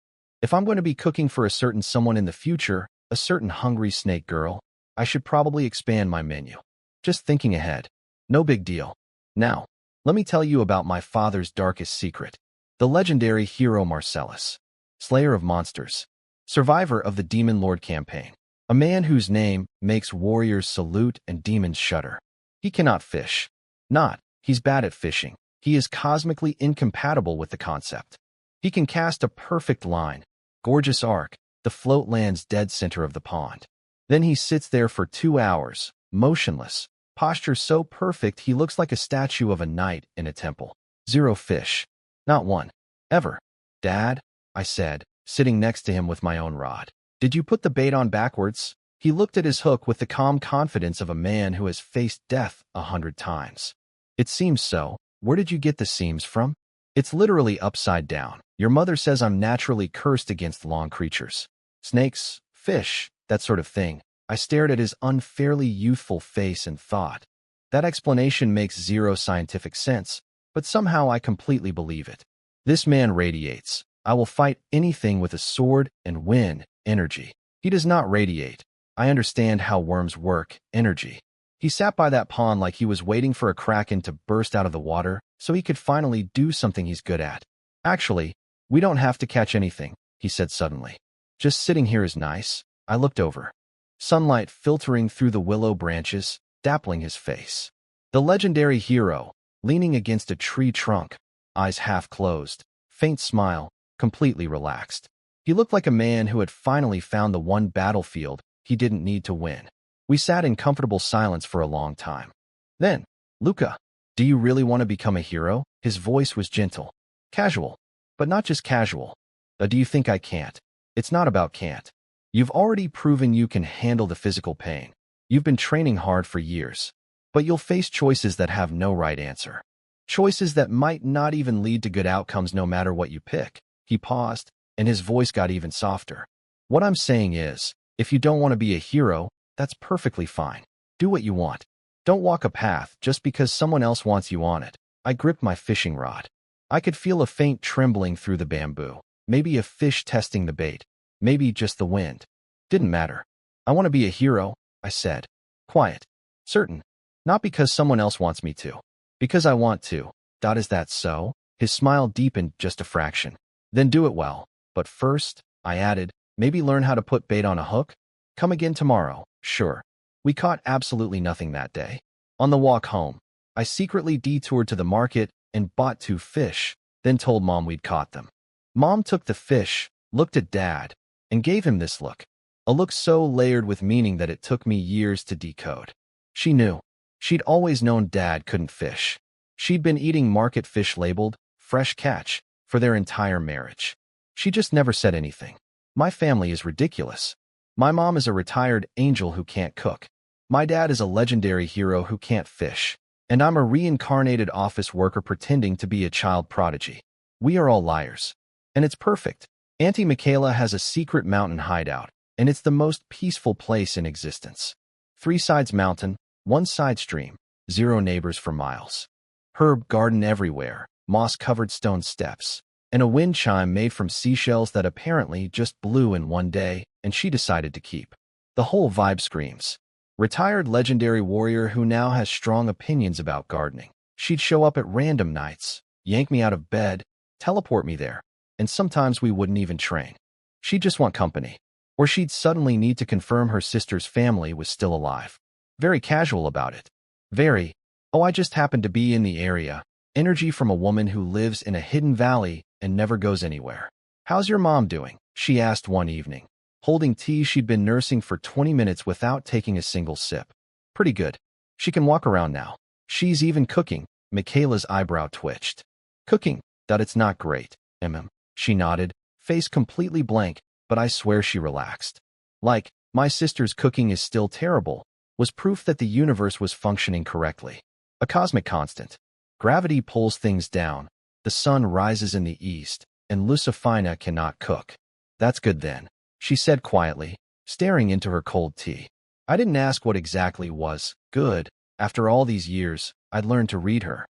S1: If I'm going to be cooking for a certain someone in the future, a certain hungry snake girl, I should probably expand my menu. Just thinking ahead. No big deal. Now, let me tell you about my father's darkest secret. The legendary hero Marcellus. Slayer of monsters. Survivor of the Demon Lord campaign. A man whose name makes warriors salute and demons shudder. He cannot fish. Not, he's bad at fishing. He is cosmically incompatible with the concept. He can cast a perfect line, gorgeous arc, the float lands dead center of the pond. Then he sits there for 2 hours, motionless, posture so perfect he looks like a statue of a knight in a temple. 0 fish. Not 1. Ever. "Dad," I said, sitting next to him with my own rod. "Did you put the bait on backwards?" He looked at his hook with the calm confidence of a man who has faced death 100 times. "It seems so. Where did you get the seams from?" "It's literally upside down. Your mother says I'm naturally cursed against long creatures. Snakes, fish, that sort of thing." I stared at his unfairly youthful face and thought, that explanation makes 0 scientific sense, but somehow I completely believe it. This man radiates. I will fight anything with a sword and win. Energy. He does not radiate. I understand how worms work. Energy. He sat by that pond like he was waiting for a kraken to burst out of the water so he could finally do something he's good at. Actually, we don't have to catch anything, he said suddenly. Just sitting here is nice. I looked over. Sunlight filtering through the willow branches, dappling his face. The legendary hero, leaning against a tree trunk, eyes half closed, faint smile, completely relaxed. He looked like a man who had finally found the one battlefield he didn't need to win. We sat in comfortable silence for a long time. Then, Luka, do you really want to become a hero? His voice was gentle. Casual. But not just casual. Do you think I can't? It's not about can't. You've already proven you can handle the physical pain. You've been training hard for years. But you'll face choices that have no right answer. Choices that might not even lead to good outcomes no matter what you pick. He paused, and his voice got even softer. What I'm saying is, if you don't want to be a hero, that's perfectly fine. Do what you want. Don't walk a path just because someone else wants you on it. I gripped my fishing rod. I could feel a faint trembling through the bamboo. Maybe a fish testing the bait. Maybe just the wind. Didn't matter. I want to be a hero, I said. Quiet. Certain. Not because someone else wants me to. Because I want to. Is that so? His smile deepened just a fraction. Then do it well. But first, I added, maybe learn how to put bait on a hook? Come again tomorrow. Sure. We caught absolutely nothing that day. On the walk home, I secretly detoured to the market and bought 2 fish, then told Mom we'd caught them. Mom took the fish, looked at Dad, and gave him this look. A look so layered with meaning that it took me years to decode. She knew. She'd always known Dad couldn't fish. She'd been eating market fish labeled, fresh catch, for their entire marriage. She just never said anything. My family is ridiculous. My mom is a retired angel who can't cook. My dad is a legendary hero who can't fish. And I'm a reincarnated office worker pretending to be a child prodigy. We are all liars. And it's perfect. Auntie Michaela has a secret mountain hideout, and it's the most peaceful place in existence. 3 sides mountain, 1 side stream, 0 neighbors for miles. Herb garden everywhere, moss-covered stone steps, and a wind chime made from seashells that apparently just blew in one day, and she decided to keep. The whole vibe screams. Retired legendary warrior who now has strong opinions about gardening. She'd show up at random nights, yank me out of bed, teleport me there, and sometimes we wouldn't even train. She'd just want company. Or she'd suddenly need to confirm her sister's family was still alive. Very casual about it. Very, oh, I just happened to be in the area. Energy from a woman who lives in a hidden valley and never goes anywhere. How's your mom doing? She asked one evening, holding tea she'd been nursing for 20 minutes without taking a single sip. Pretty good. She can walk around now. She's even cooking. Michaela's eyebrow twitched. Cooking? It's not great. She nodded, face completely blank, but I swear she relaxed. Like, my sister's cooking is still terrible, was proof that the universe was functioning correctly. A cosmic constant. Gravity pulls things down, the sun rises in the east, and Lucifina cannot cook. That's good then, she said quietly, staring into her cold tea. I didn't ask what exactly was good. After all these years, I'd learned to read her.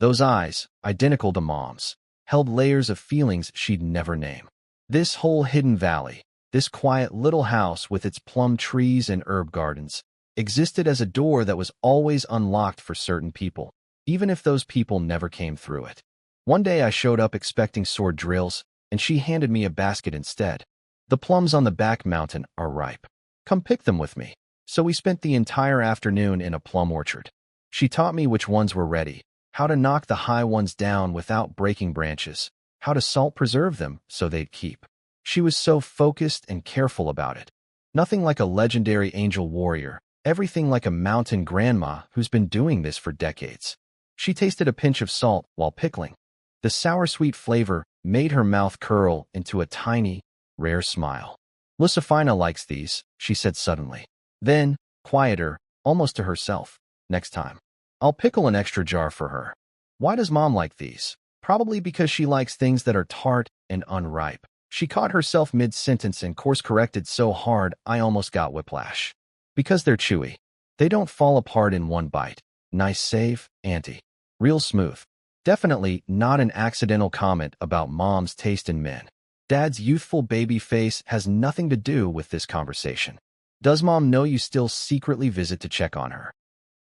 S1: Those eyes, identical to Mom's, held layers of feelings she'd never name. This whole hidden valley, this quiet little house with its plum trees and herb gardens, existed as a door that was always unlocked for certain people, even if those people never came through it. One day I showed up expecting sword drills, and she handed me a basket instead. The plums on the back mountain are ripe. Come pick them with me. So we spent the entire afternoon in a plum orchard. She taught me which ones were ready, how to knock the high ones down without breaking branches, how to salt preserve them so they'd keep. She was so focused and careful about it. Nothing like a legendary angel warrior, everything like a mountain grandma who's been doing this for decades. She tasted a pinch of salt while pickling. The sour-sweet flavor made her mouth curl into a tiny, rare smile. Lucifina likes these, she said suddenly. Then, quieter, almost to herself, next time, I'll pickle an extra jar for her. Why does Mom like these? Probably because she likes things that are tart and unripe. She caught herself mid-sentence and course-corrected so hard I almost got whiplash. Because they're chewy. They don't fall apart in one bite. Nice save, Auntie. Real smooth. Definitely not an accidental comment about mom's taste in men. Dad's youthful baby face has nothing to do with this conversation. Does mom know you still secretly visit to check on her?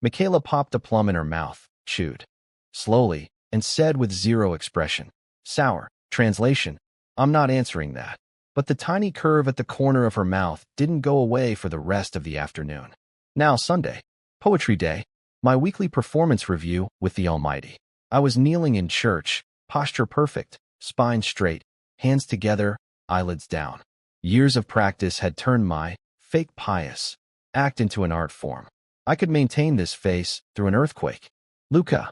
S1: Michaela popped a plum in her mouth, chewed slowly, and said with zero expression, sour. Translation, I'm not answering that. But the tiny curve at the corner of her mouth didn't go away for the rest of the afternoon. Now Sunday, Poetry Day, my weekly performance review with the Almighty. I was kneeling in church, posture perfect, spine straight, hands together, eyelids down. Years of practice had turned my fake pious act into an art form. I could maintain this face through an earthquake. Luka,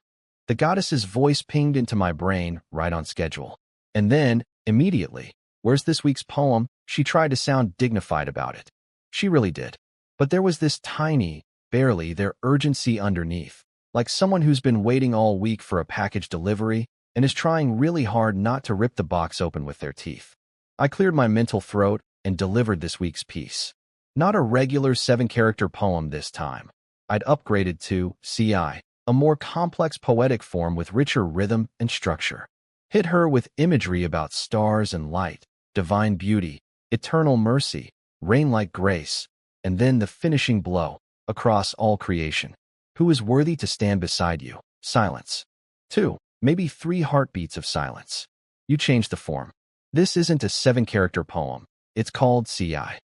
S1: the goddess's voice pinged into my brain right on schedule. And then, immediately, where's this week's poem? She tried to sound dignified about it. She really did. But there was this tiny, barely there urgency underneath, like someone who's been waiting all week for a package delivery and is trying really hard not to rip the box open with their teeth. I cleared my mental throat and delivered this week's piece. Not a regular 7-character poem this time. I'd upgraded to CI, a more complex poetic form with richer rhythm and structure. Hit her with imagery about stars and light, divine beauty, eternal mercy, rain-like grace, and then the finishing blow, across all creation. Who is worthy to stand beside you? Silence. 2, maybe 3 heartbeats of silence. You changed the form. This isn't a 7-character poem. It's called CI.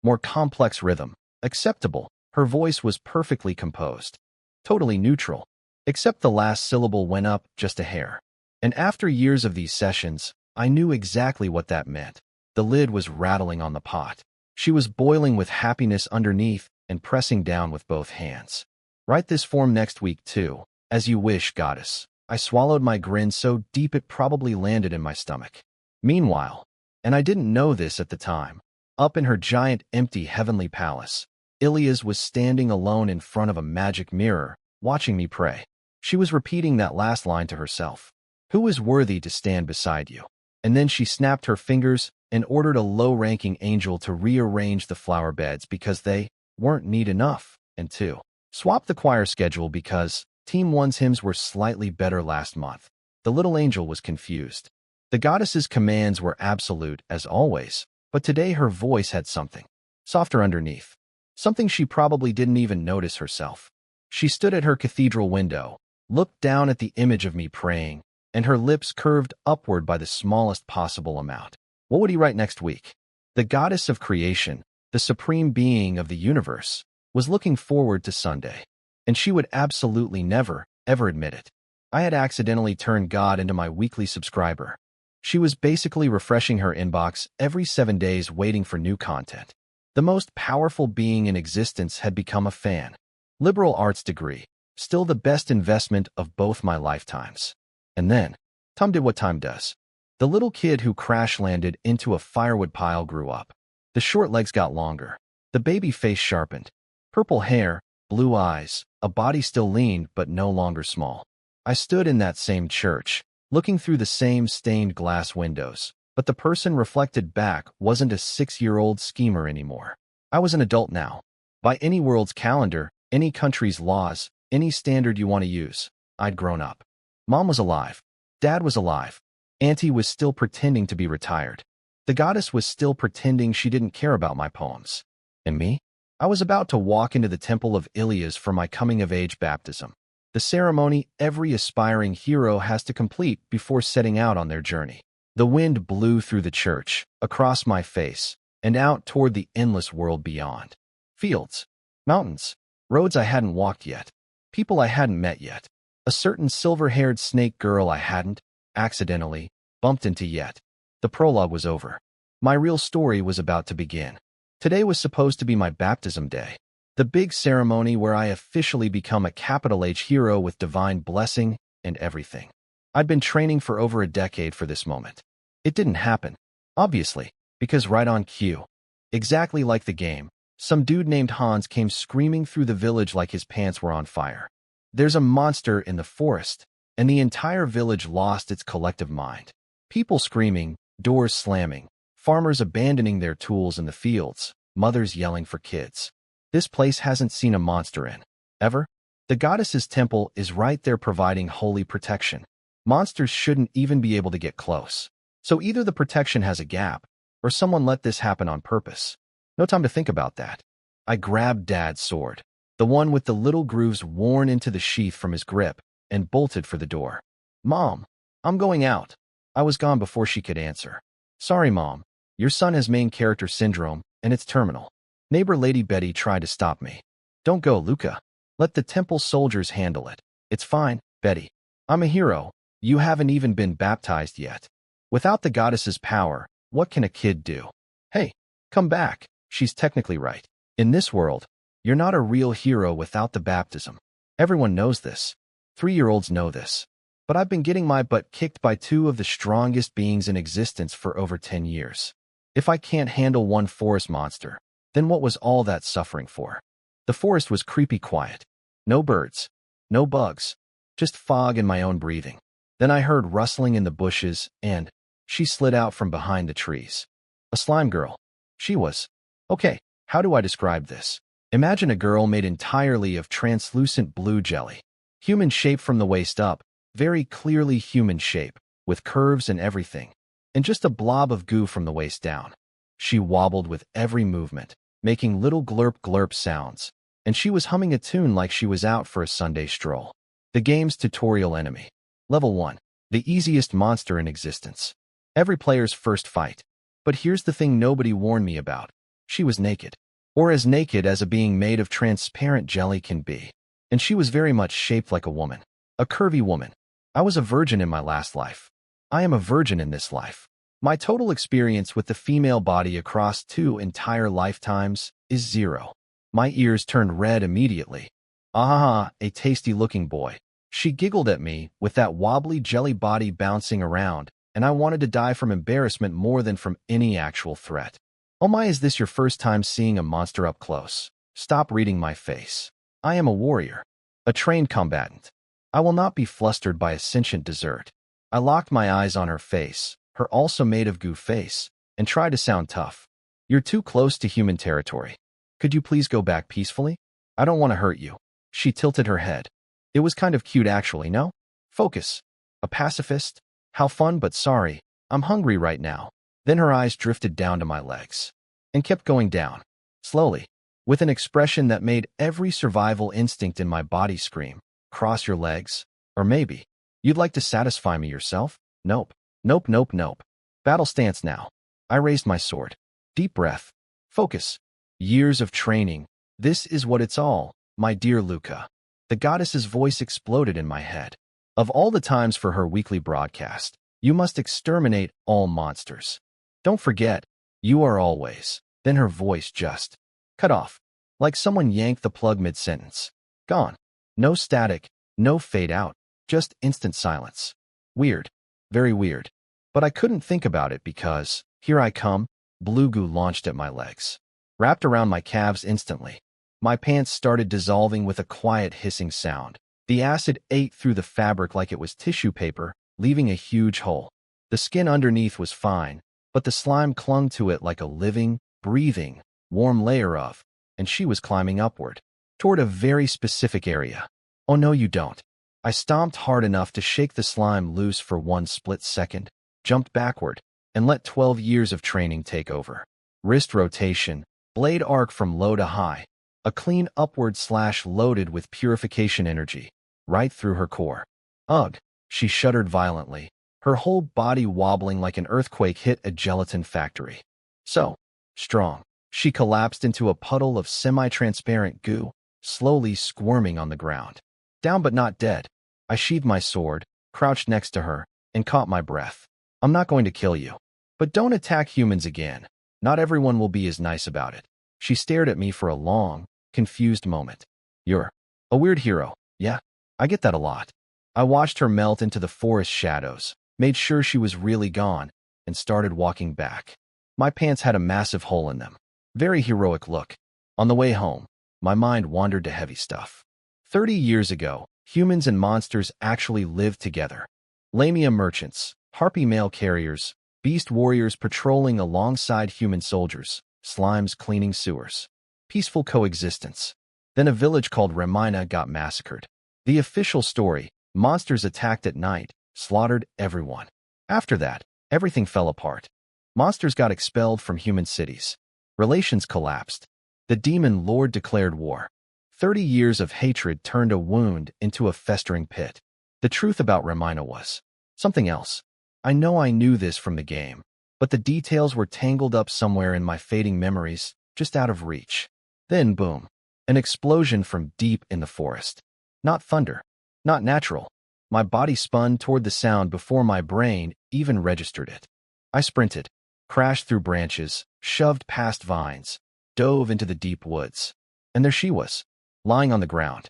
S1: More complex rhythm. Acceptable. Her voice was perfectly composed. Totally neutral. Except the last syllable went up just a hair. And after years of these sessions, I knew exactly what that meant. The lid was rattling on the pot. She was boiling with happiness underneath and pressing down with both hands. Write this form next week too. As you wish, goddess. I swallowed my grin so deep it probably landed in my stomach. Meanwhile, and I didn't know this at the time, up in her giant empty heavenly palace, Ilias was standing alone in front of a magic mirror, watching me pray. She was repeating that last line to herself. Who is worthy to stand beside you? And then she snapped her fingers and ordered a low-ranking angel to rearrange the flower beds because they weren't neat enough, and to swap the choir schedule because Team 1's hymns were slightly better last month. The little angel was confused. The goddess's commands were absolute, as always, but today her voice had something softer underneath, something she probably didn't even notice herself. She stood at her cathedral window, looked down at the image of me praying, and her lips curved upward by the smallest possible amount. What would he write next week? The goddess of creation, the supreme being of the universe, was looking forward to Sunday, and she would absolutely never, ever admit it. I had accidentally turned God into my weekly subscriber. She was basically refreshing her inbox every 7 days waiting for new content. The most powerful being in existence had become a fan. Liberal arts degree, still the best investment of both my lifetimes. And then, Tom did what time does. The little kid who crash-landed into a firewood pile grew up. The short legs got longer. The baby face sharpened. Purple hair, blue eyes, a body still lean but no longer small. I stood in that same church, looking through the same stained glass windows, but the person reflected back wasn't a 6-year-old schemer anymore. I was an adult now. By any world's calendar, any country's laws, any standard you want to use, I'd grown up. Mom was alive. Dad was alive. Auntie was still pretending to be retired. The goddess was still pretending she didn't care about my poems. And me? I was about to walk into the temple of Ilias for my coming-of-age baptism, the ceremony every aspiring hero has to complete before setting out on their journey. The wind blew through the church, across my face, and out toward the endless world beyond. Fields, mountains, roads I hadn't walked yet, people I hadn't met yet, a certain silver-haired snake girl I hadn't, accidentally, bumped into yet. The prologue was over. My real story was about to begin. Today was supposed to be my baptism day, the big ceremony where I officially become a capital H hero with divine blessing and everything. I'd been training for over a decade for this moment. It didn't happen, obviously, because right on cue, exactly like the game, some dude named Hans came screaming through the village like his pants were on fire. There's a monster in the forest, and the entire village lost its collective mind. People screaming, doors slamming, farmers abandoning their tools in the fields, mothers yelling for kids. This place hasn't seen a monster in ever. The goddess's temple is right there providing holy protection. Monsters shouldn't even be able to get close. So either the protection has a gap, or someone let this happen on purpose. No time to think about that. I grabbed Dad's sword, the one with the little grooves worn into the sheath from his grip, and bolted for the door. Mom, I'm going out. I was gone before she could answer. Sorry, Mom. Your son has main character syndrome, and it's terminal. Neighbor Lady Betty tried to stop me. Don't go, Luka. Let the temple soldiers handle it. It's fine, Betty. I'm a hero. You haven't even been baptized yet. Without the goddess's power, what can a kid do? Hey, come back. She's technically right. In this world, you're not a real hero without the baptism. Everyone knows this. 3-year-olds know this. But I've been getting my butt kicked by 2 of the strongest beings in existence for over 10 years. If I can't handle one forest monster, then what was all that suffering for? The forest was creepy quiet. No birds. No bugs. Just fog and my own breathing. Then I heard rustling in the bushes, and she slid out from behind the trees. A slime girl. She was. Okay, how do I describe this? Imagine a girl made entirely of translucent blue jelly. Human shape from the waist up, very clearly human shape, with curves and everything. And just a blob of goo from the waist down. She wobbled with every movement, making little glurp-glurp sounds, and she was humming a tune like she was out for a Sunday stroll. The game's tutorial enemy. Level 1. The easiest monster in existence. Every player's first fight. But here's the thing nobody warned me about. She was naked. Or as naked as a being made of transparent jelly can be. And she was very much shaped like a woman. A curvy woman. I was a virgin in my last life. I am a virgin in this life. My total experience with the female body across 2 entire lifetimes is 0. My ears turned red immediately. Ah, a tasty-looking boy. She giggled at me with that wobbly jelly body bouncing around, and I wanted to die from embarrassment more than from any actual threat. Oh my, is this your first time seeing a monster up close? Stop reading my face. I am a warrior. A trained combatant. I will not be flustered by a sentient dessert. I locked my eyes on her face, her also made of goo face, and tried to sound tough. You're too close to human territory. Could you please go back peacefully? I don't want to hurt you. She tilted her head. It was kind of cute actually, no? Focus. A pacifist? How fun, but sorry. I'm hungry right now. Then her eyes drifted down to my legs. And kept going down. Slowly. With an expression that made every survival instinct in my body scream. Cross your legs? Or maybe. You'd like to satisfy me yourself? Nope. Nope, nope, nope. Battle stance now. I raised my sword. Deep breath. Focus. Years of training. This is what it's all, my dear Luka. The goddess's voice exploded in my head. Of all the times for her weekly broadcast, you must exterminate all monsters. Don't forget, you are always. Then her voice just cut off, like someone yanked the plug mid-sentence. Gone. No static, no fade out, just instant silence. Weird. Very weird. But I couldn't think about it because, here I come, blue goo launched at my legs. Wrapped around my calves instantly. My pants started dissolving with a quiet hissing sound. The acid ate through the fabric like it was tissue paper, leaving a huge hole. The skin underneath was fine, but the slime clung to it like a living, breathing, warm layer of, and she was climbing upward, toward a very specific area. Oh no, you don't. I stomped hard enough to shake the slime loose for one split second, jumped backward, and let 12 years of training take over. Wrist rotation, blade arc from low to high, a clean upward slash loaded with purification energy, right through her core. Ugh, she shuddered violently, her whole body wobbling like an earthquake hit a gelatin factory. So strong. She collapsed into a puddle of semi-transparent goo, slowly squirming on the ground. Down but not dead. I sheathed my sword, crouched next to her, and caught my breath. I'm not going to kill you. But don't attack humans again. Not everyone will be as nice about it. She stared at me for a long, confused moment. You're a weird hero. Yeah, I get that a lot. I watched her melt into the forest shadows, made sure she was really gone, and started walking back. My pants had a massive hole in them. Very heroic look. On the way home, my mind wandered to heavy stuff. 30 years ago, humans and monsters actually lived together. Lamia merchants, harpy mail carriers, beast warriors patrolling alongside human soldiers, slimes cleaning sewers. Peaceful coexistence. Then a village called Remina got massacred. The official story, monsters attacked at night, slaughtered everyone. After that, everything fell apart. Monsters got expelled from human cities. Relations collapsed. The demon lord declared war. 30 years of hatred turned a wound into a festering pit. The truth about Ramina was something else. I know I knew this from the game, but the details were tangled up somewhere in my fading memories, just out of reach. Then, boom, an explosion from deep in the forest. Not thunder, not natural. My body spun toward the sound before my brain even registered it. I sprinted, crashed through branches, shoved past vines, dove into the deep woods. And there she was, lying on the ground,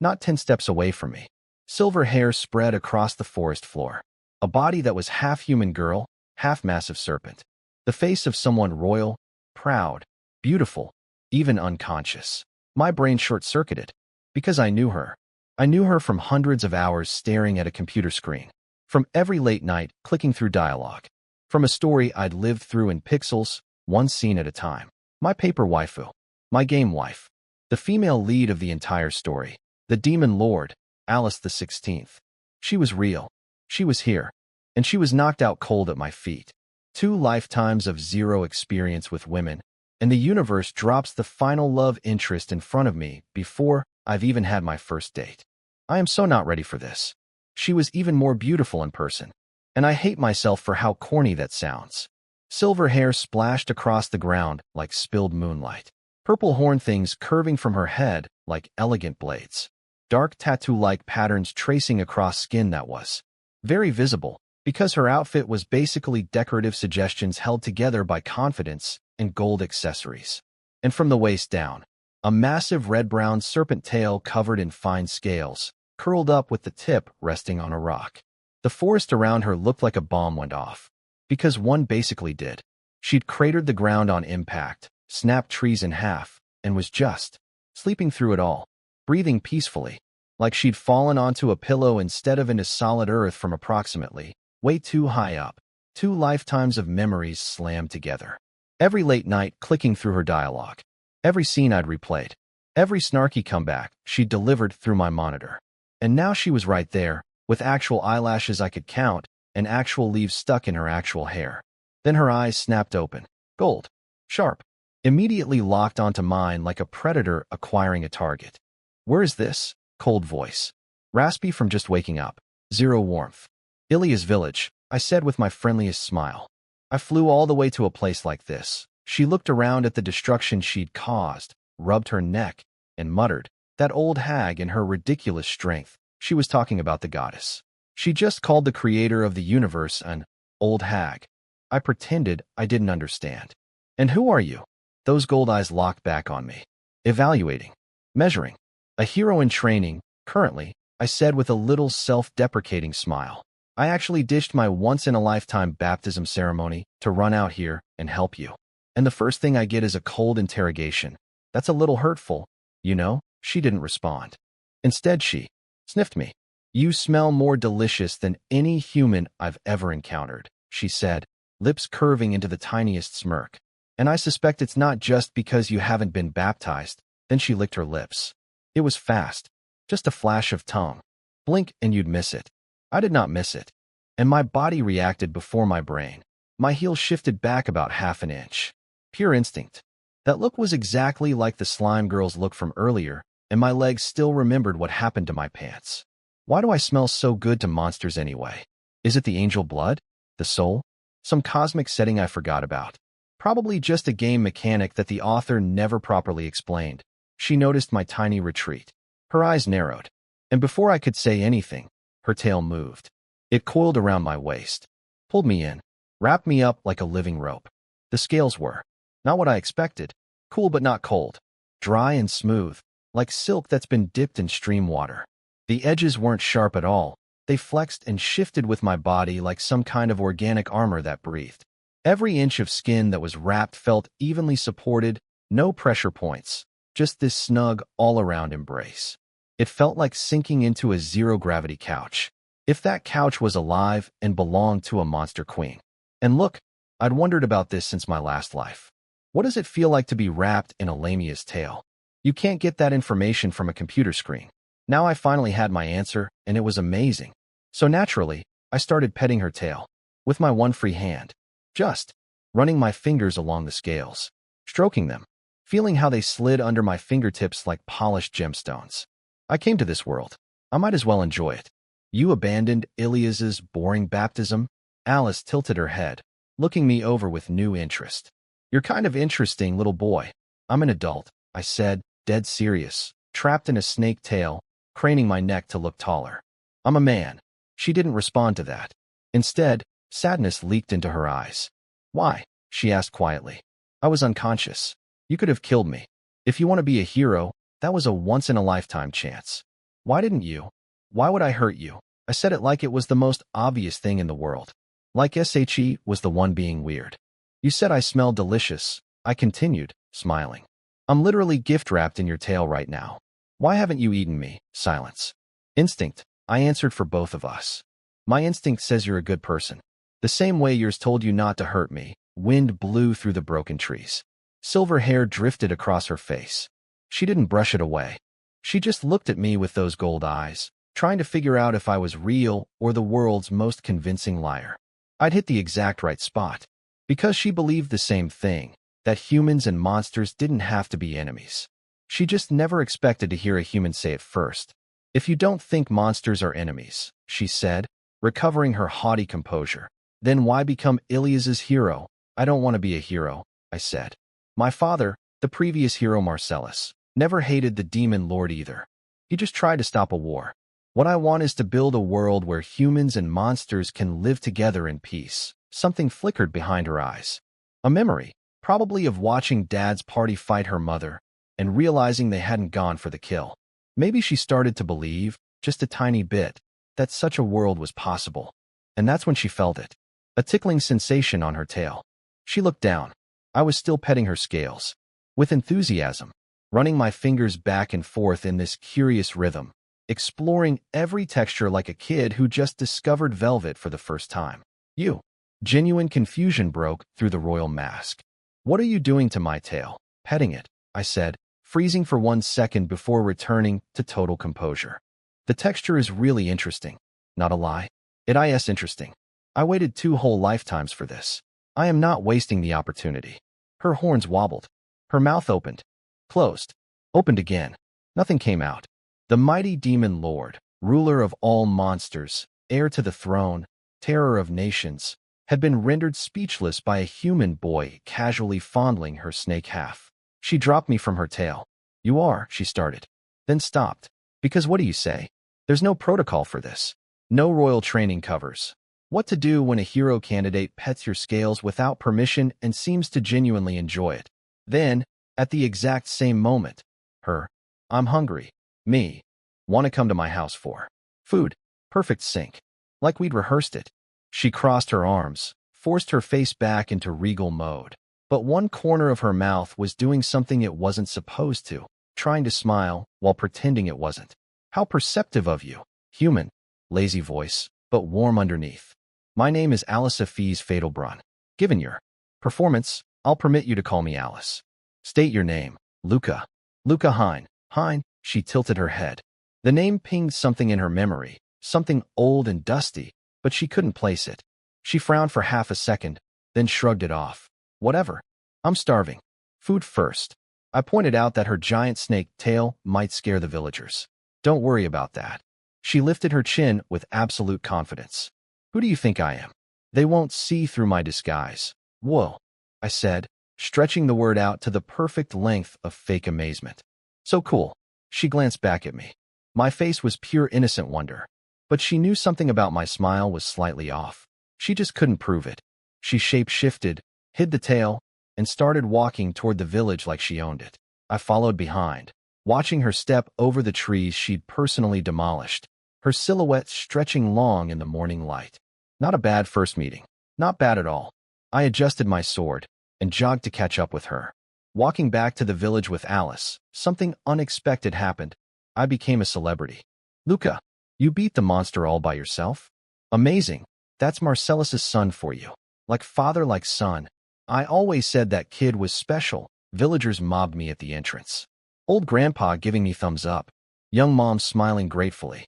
S1: not 10 steps away from me. Silver hair spread across the forest floor. A body that was half human girl, half massive serpent. The face of someone royal, proud, beautiful, even unconscious. My brain short-circuited, because I knew her. I knew her from hundreds of hours staring at a computer screen, from every late night clicking through dialogue, from a story I'd lived through in pixels, one scene at a time. My paper waifu. My game wife. The female lead of the entire story. The demon lord, Alice the 16th. She was real. She was here. And she was knocked out cold at my feet. 2 lifetimes of zero experience with women, and the universe drops the final love interest in front of me before I've even had my first date. I am so not ready for this. She was even more beautiful in person, and I hate myself for how corny that sounds. Silver hair splashed across the ground like spilled moonlight. Purple horn things curving from her head like elegant blades. Dark tattoo-like patterns tracing across skin that was very visible, because her outfit was basically decorative suggestions held together by confidence and gold accessories. And from the waist down, a massive red-brown serpent tail covered in fine scales, curled up with the tip resting on a rock. The forest around her looked like a bomb went off. Because one basically did. She'd cratered the ground on impact, snapped trees in half, and was just sleeping through it all, breathing peacefully, like she'd fallen onto a pillow instead of into solid earth from approximately way too high up. 2 lifetimes of memories slammed together. Every late night clicking through her dialogue. Every scene I'd replayed. Every snarky comeback she'd delivered through my monitor. And now she was right there, with actual eyelashes I could count, and actual leaves stuck in her actual hair. Then her eyes snapped open. Gold. Sharp. Immediately locked onto mine like a predator acquiring a target. Where is this? Cold voice. Raspy from just waking up. Zero warmth. Ilia's village, I said with my friendliest smile. I flew all the way to a place like this. She looked around at the destruction she'd caused, rubbed her neck, and muttered, that old hag in her ridiculous strength. She was talking about the goddess. She just called the creator of the universe an old hag. I pretended I didn't understand. And who are you? Those gold eyes locked back on me. Evaluating. Measuring. A hero in training, currently, I said with a little self-deprecating smile. I actually ditched my once-in-a-lifetime baptism ceremony to run out here and help you. And the first thing I get is a cold interrogation. That's a little hurtful, you know? She didn't respond. Instead, she sniffed me. You smell more delicious than any human I've ever encountered, she said, lips curving into the tiniest smirk. And I suspect it's not just because you haven't been baptized. Then she licked her lips. It was fast. Just a flash of tongue. Blink and you'd miss it. I did not miss it. And my body reacted before my brain. My heel shifted back about half an inch. Pure instinct. That look was exactly like the slime girl's look from earlier, and my legs still remembered what happened to my pants. Why do I smell so good to monsters anyway? Is it the angel blood? The soul? Some cosmic setting I forgot about? Probably just a game mechanic that the author never properly explained. She noticed my tiny retreat. Her eyes narrowed. And before I could say anything, her tail moved. It coiled around my waist, pulled me in, wrapped me up like a living rope. The scales were not what I expected, cool but not cold, dry and smooth, like silk that's been dipped in stream water. The edges weren't sharp at all. They flexed and shifted with my body like some kind of organic armor that breathed. Every inch of skin that was wrapped felt evenly supported, no pressure points, just this snug all-around embrace. It felt like sinking into a zero-gravity couch. If that couch was alive and belonged to a monster queen. And look, I'd wondered about this since my last life. What does it feel like to be wrapped in a lamia's tail? You can't get that information from a computer screen. Now I finally had my answer, and it was amazing. So naturally, I started petting her tail with my one free hand, just running my fingers along the scales, stroking them, feeling how they slid under my fingertips like polished gemstones. I came to this world. I might as well enjoy it. You abandoned Ilias's boring baptism? Alice tilted her head, looking me over with new interest. You're kind of interesting, little boy. I'm an adult, I said, dead serious, trapped in a snake tail, craning my neck to look taller. I'm a man. She didn't respond to that. Instead, sadness leaked into her eyes. Why? She asked quietly. I was unconscious. You could have killed me. If you want to be a hero, that was a once-in-a-lifetime chance. Why didn't you? Why would I hurt you? I said it like it was the most obvious thing in the world. Like SHE was the one being weird. You said I smelled delicious, I continued, smiling. I'm literally gift-wrapped in your tail right now. Why haven't you eaten me? Silence. Instinct, I answered for both of us. My instinct says you're a good person. The same way yours told you not to hurt me. Wind blew through the broken trees. Silver hair drifted across her face. She didn't brush it away. She just looked at me with those gold eyes, trying to figure out if I was real or the world's most convincing liar. I'd hit the exact right spot. Because she believed the same thing, that humans and monsters didn't have to be enemies. She just never expected to hear a human say it first. If you don't think monsters are enemies, she said, recovering her haughty composure, then why become Ilias's hero? I don't want to be a hero, I said. My father, the previous hero Marcellus, never hated the demon lord either. He just tried to stop a war. What I want is to build a world where humans and monsters can live together in peace. Something flickered behind her eyes. A memory, probably of watching Dad's party fight her mother, and realizing they hadn't gone for the kill. Maybe she started to believe, just a tiny bit, that such a world was possible. And that's when she felt it. A tickling sensation on her tail. She looked down. I was still petting her scales. With enthusiasm, running my fingers back and forth in this curious rhythm, exploring every texture like a kid who just discovered velvet for the first time. You. Genuine confusion broke through the royal mask. What are you doing to my tail? Petting it, I said, freezing for 1 second before returning to total composure. The texture is really interesting. Not a lie. It is interesting. I waited 2 whole lifetimes for this. I am not wasting the opportunity. Her horns wobbled. Her mouth opened. Closed. Opened again. Nothing came out. The mighty demon lord, ruler of all monsters, heir to the throne, terror of nations, had been rendered speechless by a human boy casually fondling her snake half. She dropped me from her tail. You are, she started. Then stopped. Because what do you say? There's no protocol for this. No royal training covers. What to do when a hero candidate pets your scales without permission and seems to genuinely enjoy it. Then, at the exact same moment, her, I'm hungry. Me, want to come to my house for food. Perfect sync. Like we'd rehearsed it. She crossed her arms, forced her face back into regal mode. But one corner of her mouth was doing something it wasn't supposed to, trying to smile while pretending it wasn't. How perceptive of you. Human. Lazy voice, but warm underneath. My name is Alice Fes Fatalbrun. Given your performance, I'll permit you to call me Alice. State your name. Luka. Luka Hine. Hine, she tilted her head. The name pinged something in her memory, something old and dusty, but she couldn't place it. She frowned for half a second, then shrugged it off. Whatever. I'm starving. Food first. I pointed out that her giant snake tail might scare the villagers. Don't worry about that. She lifted her chin with absolute confidence. Who do you think I am? They won't see through my disguise. Whoa, I said, stretching the word out to the perfect length of fake amazement. So cool. She glanced back at me. My face was pure innocent wonder. But she knew something about my smile was slightly off. She just couldn't prove it. She shape-shifted, hid the tail, and started walking toward the village like she owned it. I followed behind, watching her step over the trees she'd personally demolished, her silhouette stretching long in the morning light. Not a bad first meeting. Not bad at all. I adjusted my sword and jogged to catch up with her. Walking back to the village with Alice, something unexpected happened. I became a celebrity. Luka, you beat the monster all by yourself? Amazing. That's Marcellus's son for you. Like father, like son. I always said that kid was special. Villagers mobbed me at the entrance. Old grandpa giving me thumbs up. Young mom smiling gratefully.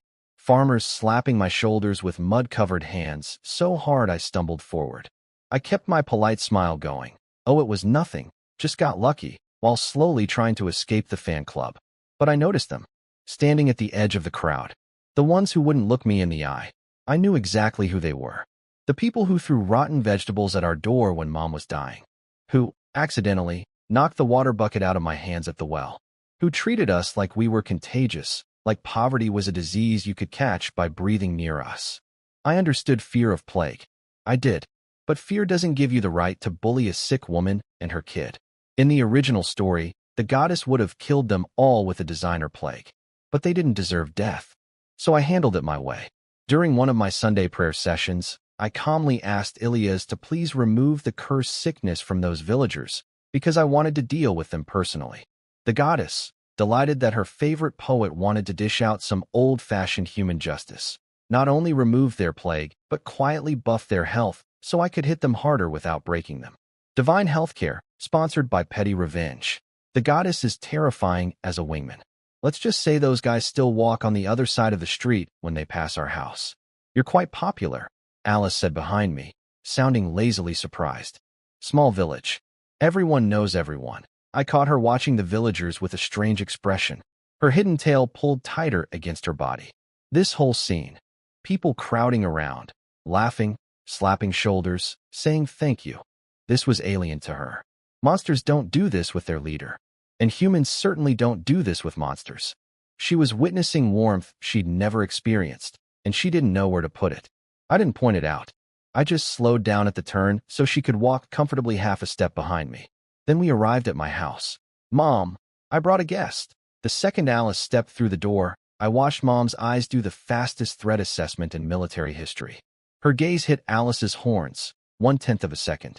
S1: farmers slapping my shoulders with mud-covered hands so hard I stumbled forward. I kept my polite smile going. Oh, it was nothing, just got lucky, while slowly trying to escape the fan club. But I noticed them, standing at the edge of the crowd. The ones who wouldn't look me in the eye. I knew exactly who they were. The people who threw rotten vegetables at our door when Mom was dying. Who, accidentally, knocked the water bucket out of my hands at the well. Who treated us like we were contagious, like poverty was a disease you could catch by breathing near us. I understood fear of plague. I did. But fear doesn't give you the right to bully a sick woman and her kid. In the original story, the goddess would have killed them all with a designer plague. But they didn't deserve death. So I handled it my way. During one of my Sunday prayer sessions, I calmly asked Ilias to please remove the cursed sickness from those villagers, because I wanted to deal with them personally. The goddess, delighted that her favorite poet wanted to dish out some old-fashioned human justice, not only removed their plague, but quietly buffed their health so I could hit them harder without breaking them. Divine Healthcare, sponsored by Petty Revenge. The goddess is terrifying as a wingman. Let's just say those guys still walk on the other side of the street when they pass our house. You're quite popular, Alice said behind me, sounding lazily surprised. Small village. Everyone knows everyone. I caught her watching the villagers with a strange expression, her hidden tail pulled tighter against her body. This whole scene. People crowding around, laughing, slapping shoulders, saying thank you. This was alien to her. Monsters don't do this with their leader. And humans certainly don't do this with monsters. She was witnessing warmth she'd never experienced, and she didn't know where to put it. I didn't point it out. I just slowed down at the turn so she could walk comfortably half a step behind me. Then we arrived at my house. Mom, I brought a guest. The second Alice stepped through the door, I watched Mom's eyes do the fastest threat assessment in military history. Her gaze hit Alice's horns, 1/10 of a second.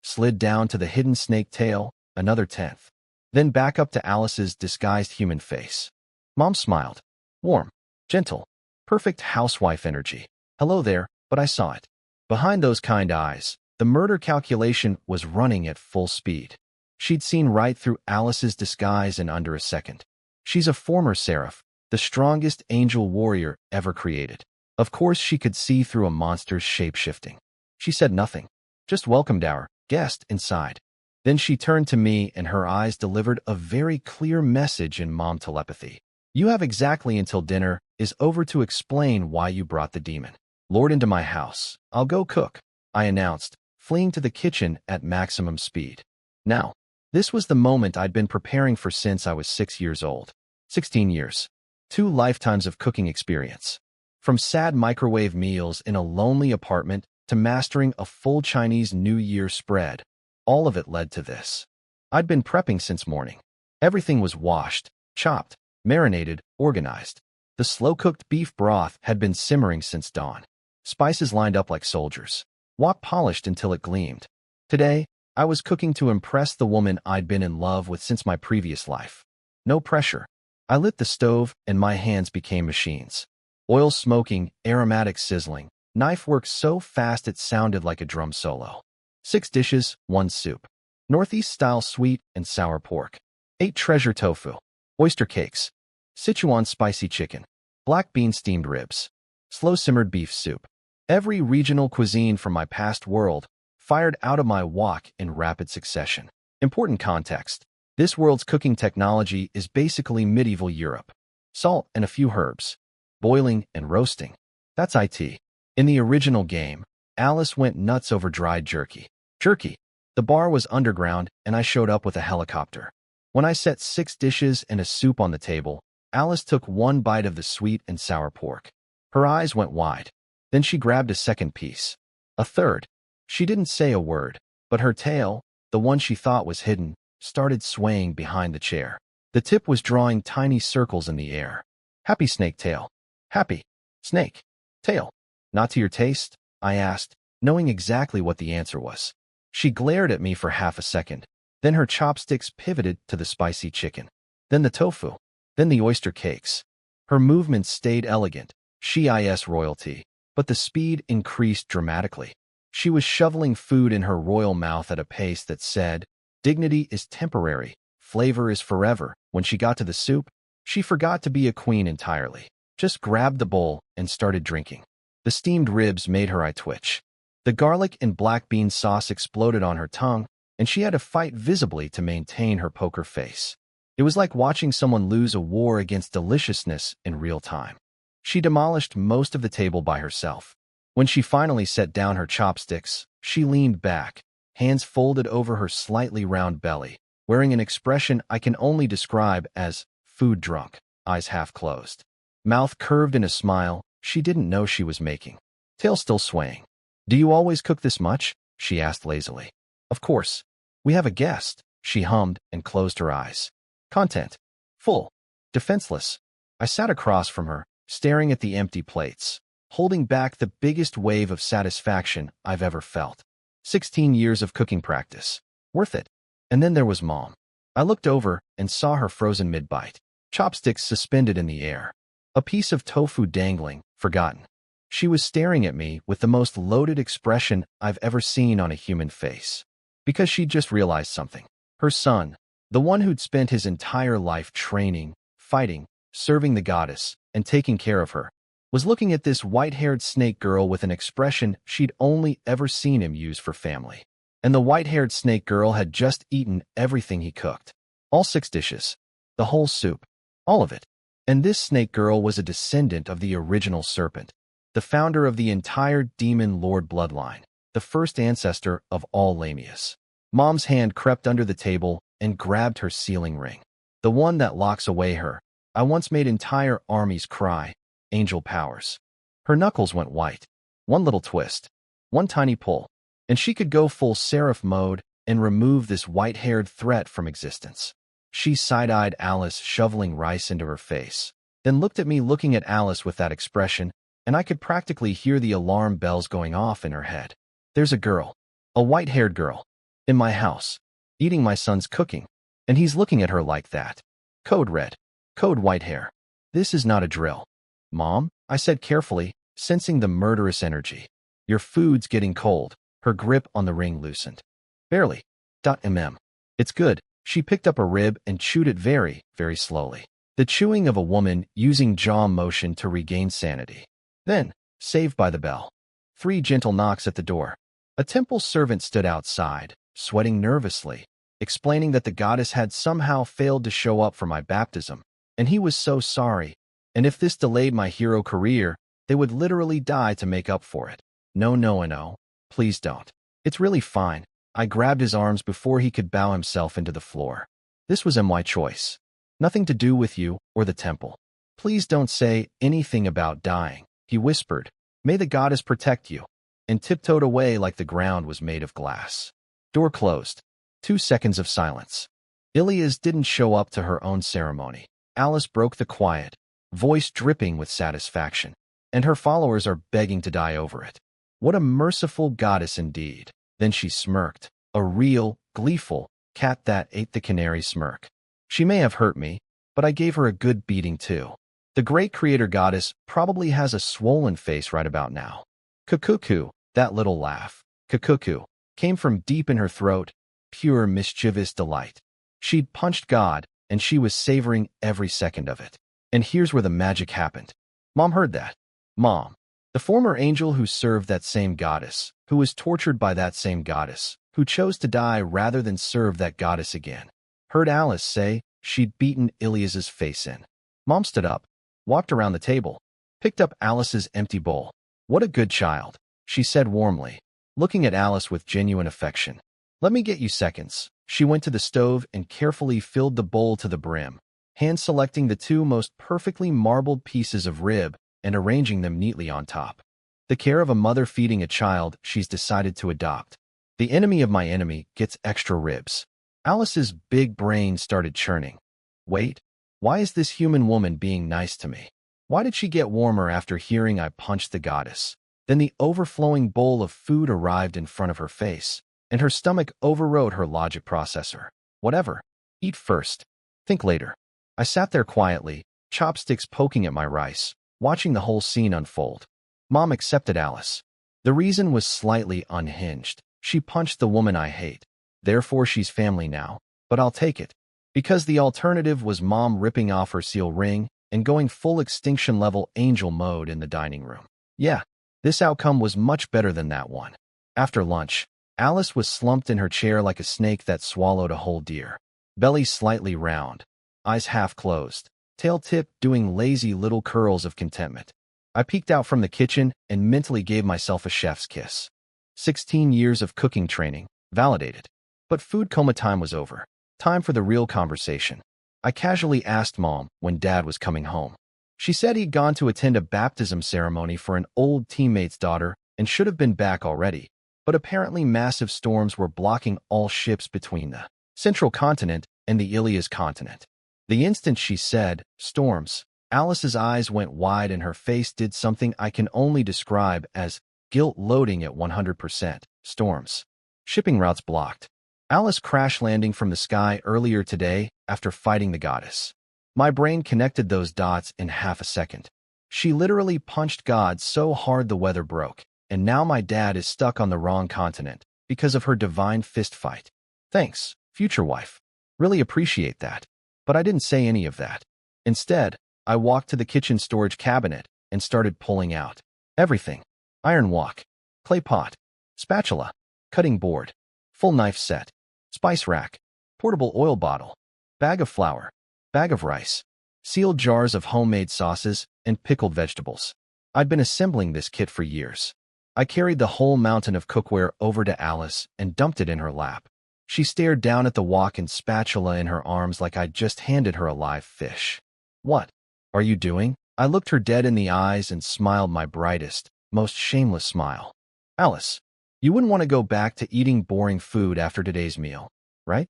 S1: Slid down to the hidden snake tail, another 10th. Then back up to Alice's disguised human face. Mom smiled. Warm, gentle, perfect housewife energy. Hello there, but I saw it. Behind those kind eyes, the murder calculation was running at full speed. She'd seen right through Alice's disguise in under a second. She's a former seraph, the strongest angel warrior ever created. Of course she could see through a monster's shape-shifting. She said nothing, just welcomed our guest inside. Then she turned to me and her eyes delivered a very clear message in mom telepathy. You have exactly until dinner is over to explain why you brought the demon lord into my house. I'll go cook, I announced, fleeing to the kitchen at maximum speed. Now, this was the moment I'd been preparing for since I was 6 years old. 16 years. 2 lifetimes of cooking experience. From sad microwave meals in a lonely apartment to mastering a full Chinese New Year spread, all of it led to this. I'd been prepping since morning. Everything was washed, chopped, marinated, organized. The slow-cooked beef broth had been simmering since dawn. Spices lined up like soldiers. Wok polished until it gleamed. Today, I was cooking to impress the woman I'd been in love with since my previous life. No pressure. I lit the stove and my hands became machines. Oil smoking, aromatic sizzling, knife work so fast it sounded like a drum solo. 6 dishes, 1 soup. Northeast-style sweet and sour pork. 8 treasure tofu. Oyster cakes. Sichuan spicy chicken. Black bean steamed ribs. Slow-simmered beef soup. Every regional cuisine from my past world fired out of my wok in rapid succession. Important context. This world's cooking technology is basically medieval Europe. Salt and a few herbs. Boiling and roasting. That's IT. In the original game, Alice went nuts over dried jerky. Jerky. The bar was underground, and I showed up with a helicopter. When I set 6 dishes and a soup on the table, Alice took 1 bite of the sweet and sour pork. Her eyes went wide. Then she grabbed a second piece. A third. She didn't say a word, but her tail, the one she thought was hidden, started swaying behind the chair. The tip was drawing tiny circles in the air. Happy snake tail. Happy. Snake. Tail. Not to your taste? I asked, knowing exactly what the answer was. She glared at me for half a second. Then her chopsticks pivoted to the spicy chicken. Then the tofu. Then the oyster cakes. Her movements stayed elegant. She is royalty. But the speed increased dramatically. She was shoveling food in her royal mouth at a pace that said, dignity is temporary, flavor is forever. When she got to the soup, she forgot to be a queen entirely. just grabbed the bowl and started drinking. The steamed ribs made her eye twitch. The garlic and black bean sauce exploded on her tongue, and she had to fight visibly to maintain her poker face. It was like watching someone lose a war against deliciousness in real time. She demolished most of the table by herself. When she finally set down her chopsticks, she leaned back, hands folded over her slightly round belly, wearing an expression I can only describe as food drunk, eyes half closed. Mouth curved in a smile she didn't know she was making. Tail still swaying. "Do you always cook this much?" she asked lazily. "Of course. We have a guest," she hummed and closed her eyes. Content. Full. Defenseless. I sat across from her, staring at the empty plates, holding back the biggest wave of satisfaction I've ever felt. 16 years of cooking practice. Worth it. And then there was Mom. I looked over and saw her frozen mid-bite, chopsticks suspended in the air, a piece of tofu dangling, forgotten. She was staring at me with the most loaded expression I've ever seen on a human face. Because she'd just realized something. Her son, the one who'd spent his entire life training, fighting, serving the goddess, and taking care of her, was looking at this white-haired snake girl with an expression she'd only ever seen him use for family. And the white-haired snake girl had just eaten everything he cooked. All 6 dishes. The whole soup. All of it. And this snake girl was a descendant of the original serpent, the founder of the entire demon lord bloodline, the first ancestor of all Lamias. Mom's hand crept under the table and grabbed her sealing ring. The one that locks away her. I once made entire armies cry. Angel powers. Her knuckles went white. One little twist. One tiny pull. And she could go full seraph mode and remove this white-haired threat from existence. She side-eyed Alice, shoveling rice into her face, then looked at me, looking at Alice with that expression, and I could practically hear the alarm bells going off in her head. There's a girl, a white-haired girl, in my house, eating my son's cooking, and he's looking at her like that. Code red. Code white hair. This is not a drill. "Mom," I said carefully, sensing the murderous energy. "Your food's getting cold." Her grip on the ring loosened. "Barely. It's good." She picked up a rib and chewed it very, very slowly. The chewing of a woman using jaw motion to regain sanity. Then, saved by the bell. 3 gentle knocks at the door. A temple servant stood outside, sweating nervously, explaining that the goddess had somehow failed to show up for my baptism, and he was so sorry, and if this delayed my hero career, they would literally die to make up for it. No, please don't. It's really fine. I grabbed his arms before he could bow himself into the floor. This was my choice. Nothing to do with you or the temple. Please don't say anything about dying, he whispered. May the goddess protect you, and tiptoed away like the ground was made of glass. Door closed. 2 seconds of silence. Ilias didn't show up to her own ceremony. Alice broke the quiet, voice dripping with satisfaction, and her followers are begging to die over it. What a merciful goddess indeed. Then she smirked, a real, gleeful, cat that ate the canary smirk. She may have hurt me, but I gave her a good beating too. The great creator goddess probably has a swollen face right about now. Kukuku, that little laugh, kukuku, came from deep in her throat, pure mischievous delight. She'd punched God, and she was savoring every second of it. And here's where the magic happened. Mom heard that. Mom, the former angel who served that same goddess, who was tortured by that same goddess, who chose to die rather than serve that goddess again, heard Alice say she'd beaten Ilias's face in. Mom stood up, walked around the table, picked up Alice's empty bowl. "What a good child," she said warmly, looking at Alice with genuine affection. "Let me get you seconds." She went to the stove and carefully filled the bowl to the brim, hand-selecting the 2 most perfectly marbled pieces of rib and arranging them neatly on top. The care of a mother feeding a child she's decided to adopt. The enemy of my enemy gets extra ribs. Alice's big brain started churning. Wait, why is this human woman being nice to me? Why did she get warmer after hearing I punched the goddess? Then the overflowing bowl of food arrived in front of her face, and her stomach overrode her logic processor. Whatever. Eat first. Think later. I sat there quietly, chopsticks poking at my rice, watching the whole scene unfold. Mom accepted Alice. The reason was slightly unhinged. She punched the woman I hate. Therefore she's family now, but I'll take it. Because the alternative was Mom ripping off her seal ring and going full extinction-level angel mode in the dining room. Yeah, this outcome was much better than that one. After lunch, Alice was slumped in her chair like a snake that swallowed a whole deer. Belly slightly round, eyes half closed, tail tip doing lazy little curls of contentment. I peeked out from the kitchen and mentally gave myself a chef's kiss. 16 years of cooking training, validated. But food coma time was over. Time for the real conversation. I casually asked Mom when Dad was coming home. She said he'd gone to attend a baptism ceremony for an old teammate's daughter and should have been back already, but apparently massive storms were blocking all ships between the central continent and the Ilias continent. The instant she said, storms, Alice's eyes went wide and her face did something I can only describe as guilt loading at 100%. Storms. Shipping routes blocked. Alice crash landing from the sky earlier today after fighting the goddess. My brain connected those dots in half a second. She literally punched God so hard the weather broke, and now my dad is stuck on the wrong continent because of her divine fist fight. Thanks, future wife. Really appreciate that. But I didn't say any of that. Instead, I walked to the kitchen storage cabinet and started pulling out everything. Iron wok, clay pot, spatula, cutting board, full knife set, spice rack, portable oil bottle, bag of flour, bag of rice, sealed jars of homemade sauces, and pickled vegetables. I'd been assembling this kit for years. I carried the whole mountain of cookware over to Alice and dumped it in her lap. She stared down at the wok and spatula in her arms like I'd just handed her a live fish. What are you doing? I looked her dead in the eyes and smiled my brightest, most shameless smile. Alice, you wouldn't want to go back to eating boring food after today's meal, right?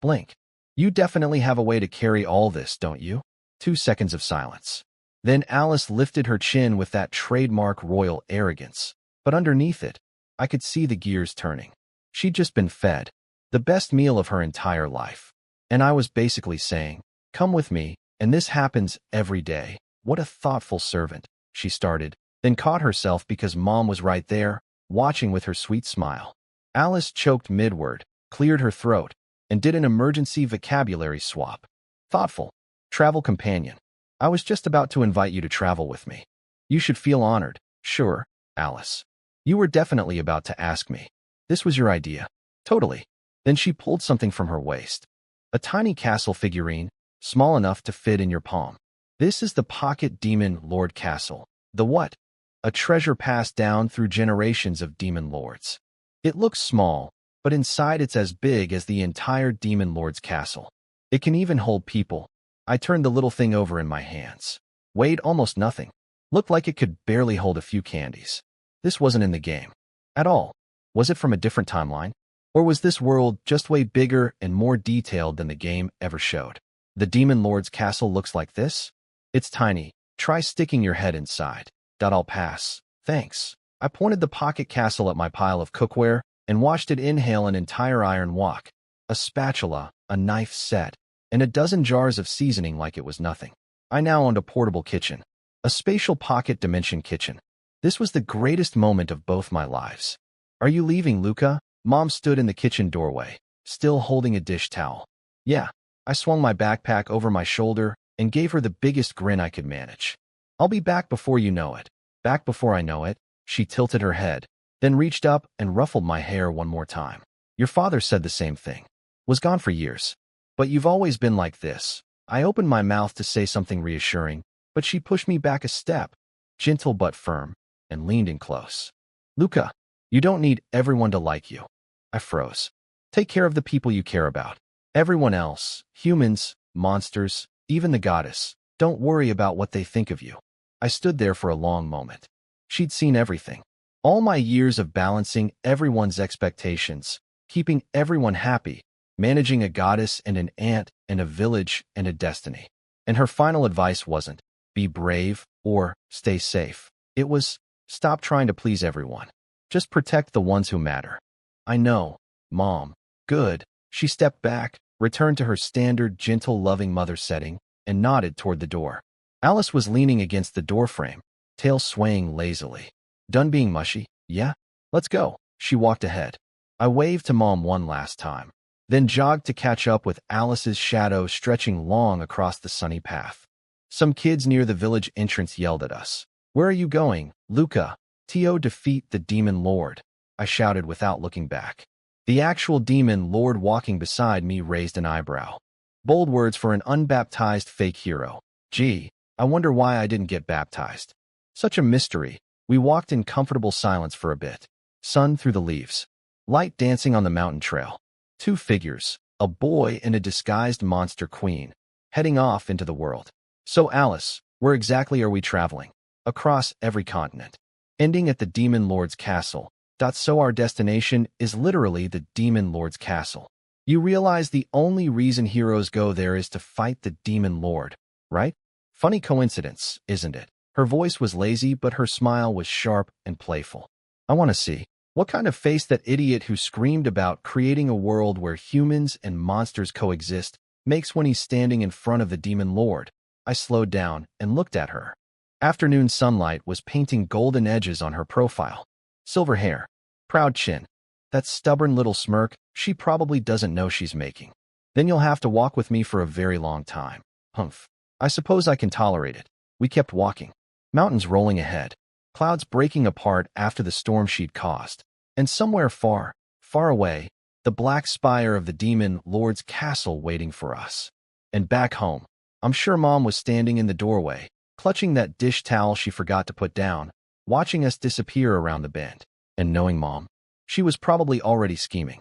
S1: Blink. You definitely have a way to carry all this, don't you? 2 seconds of silence. Then Alice lifted her chin with that trademark royal arrogance. But underneath it, I could see the gears turning. She'd just been fed the best meal of her entire life. And I was basically saying, come with me, and this happens every day. What a thoughtful servant, she started, then caught herself because Mom was right there, watching with her sweet smile. Alice choked midword, cleared her throat, and did an emergency vocabulary swap. Thoughtful. Travel companion. I was just about to invite you to travel with me. You should feel honored. Sure, Alice. You were definitely about to ask me. This was your idea. Totally. Then she pulled something from her waist. A tiny castle figurine, small enough to fit in your palm. This is the Pocket Demon Lord Castle. The what? A treasure passed down through generations of demon lords. It looks small, but inside it's as big as the entire demon lord's castle. It can even hold people. I turned the little thing over in my hands. Weighed almost nothing. Looked like it could barely hold a few candies. This wasn't in the game. At all. Was it from a different timeline? Or was this world just way bigger and more detailed than the game ever showed? The demon lord's castle looks like this? It's tiny. Try sticking your head inside. I'll pass. Thanks. I pointed the pocket castle at my pile of cookware and watched it inhale an entire iron wok, a spatula, a knife set, and a dozen jars of seasoning like it was nothing. I now owned a portable kitchen, a spatial pocket dimension kitchen. This was the greatest moment of both my lives. Are you leaving, Luka? Mom stood in the kitchen doorway, still holding a dish towel. Yeah. I swung my backpack over my shoulder and gave her the biggest grin I could manage. I'll be back before you know it. Back before I know it. She tilted her head, then reached up and ruffled my hair one more time. Your father said the same thing. Was gone for years. But you've always been like this. I opened my mouth to say something reassuring, but she pushed me back a step, gentle but firm, and leaned in close. Luka, you don't need everyone to like you. I froze. Take care of the people you care about. Everyone else, humans, monsters, even the goddess, don't worry about what they think of you. I stood there for a long moment. She'd seen everything. All my years of balancing everyone's expectations, keeping everyone happy, managing a goddess and an ant and a village and a destiny. And her final advice wasn't, be brave or stay safe. It was, stop trying to please everyone. Just protect the ones who matter. I know, Mom. Good. She stepped back, returned to her standard, gentle, loving mother setting, and nodded toward the door. Alice was leaning against the doorframe, tail swaying lazily. Done being mushy? Yeah? Let's go. She walked ahead. I waved to Mom one last time, then jogged to catch up with Alice's shadow stretching long across the sunny path. Some kids near the village entrance yelled at us. "Where are you going, Luka? To defeat the demon lord," I shouted without looking back. The actual demon lord walking beside me raised an eyebrow. Bold words for an unbaptized fake hero. Gee, I wonder why I didn't get baptized. Such a mystery. We walked in comfortable silence for a bit. Sun through the leaves. Light dancing on the mountain trail. Two figures, a boy and a disguised monster queen, heading off into the world. So Alice, where exactly are we traveling? Across every continent. Ending at the demon lord's castle. So our destination is literally the demon lord's castle. You realize the only reason heroes go there is to fight the demon lord, right? Funny coincidence, isn't it? Her voice was lazy, but her smile was sharp and playful. I want to see what kind of face that idiot who screamed about creating a world where humans and monsters coexist makes when he's standing in front of the demon lord. I slowed down and looked at her. Afternoon sunlight was painting golden edges on her profile. Silver hair, proud chin, that stubborn little smirk she probably doesn't know she's making. Then you'll have to walk with me for a very long time. Humph. I suppose I can tolerate it. We kept walking. Mountains rolling ahead. Clouds breaking apart after the storm she'd caused. And somewhere far, far away, the black spire of the demon lord's castle waiting for us. And back home, I'm sure Mom was standing in the doorway, clutching that dish towel she forgot to put down, watching us disappear around the bend. And knowing Mom, she was probably already scheming.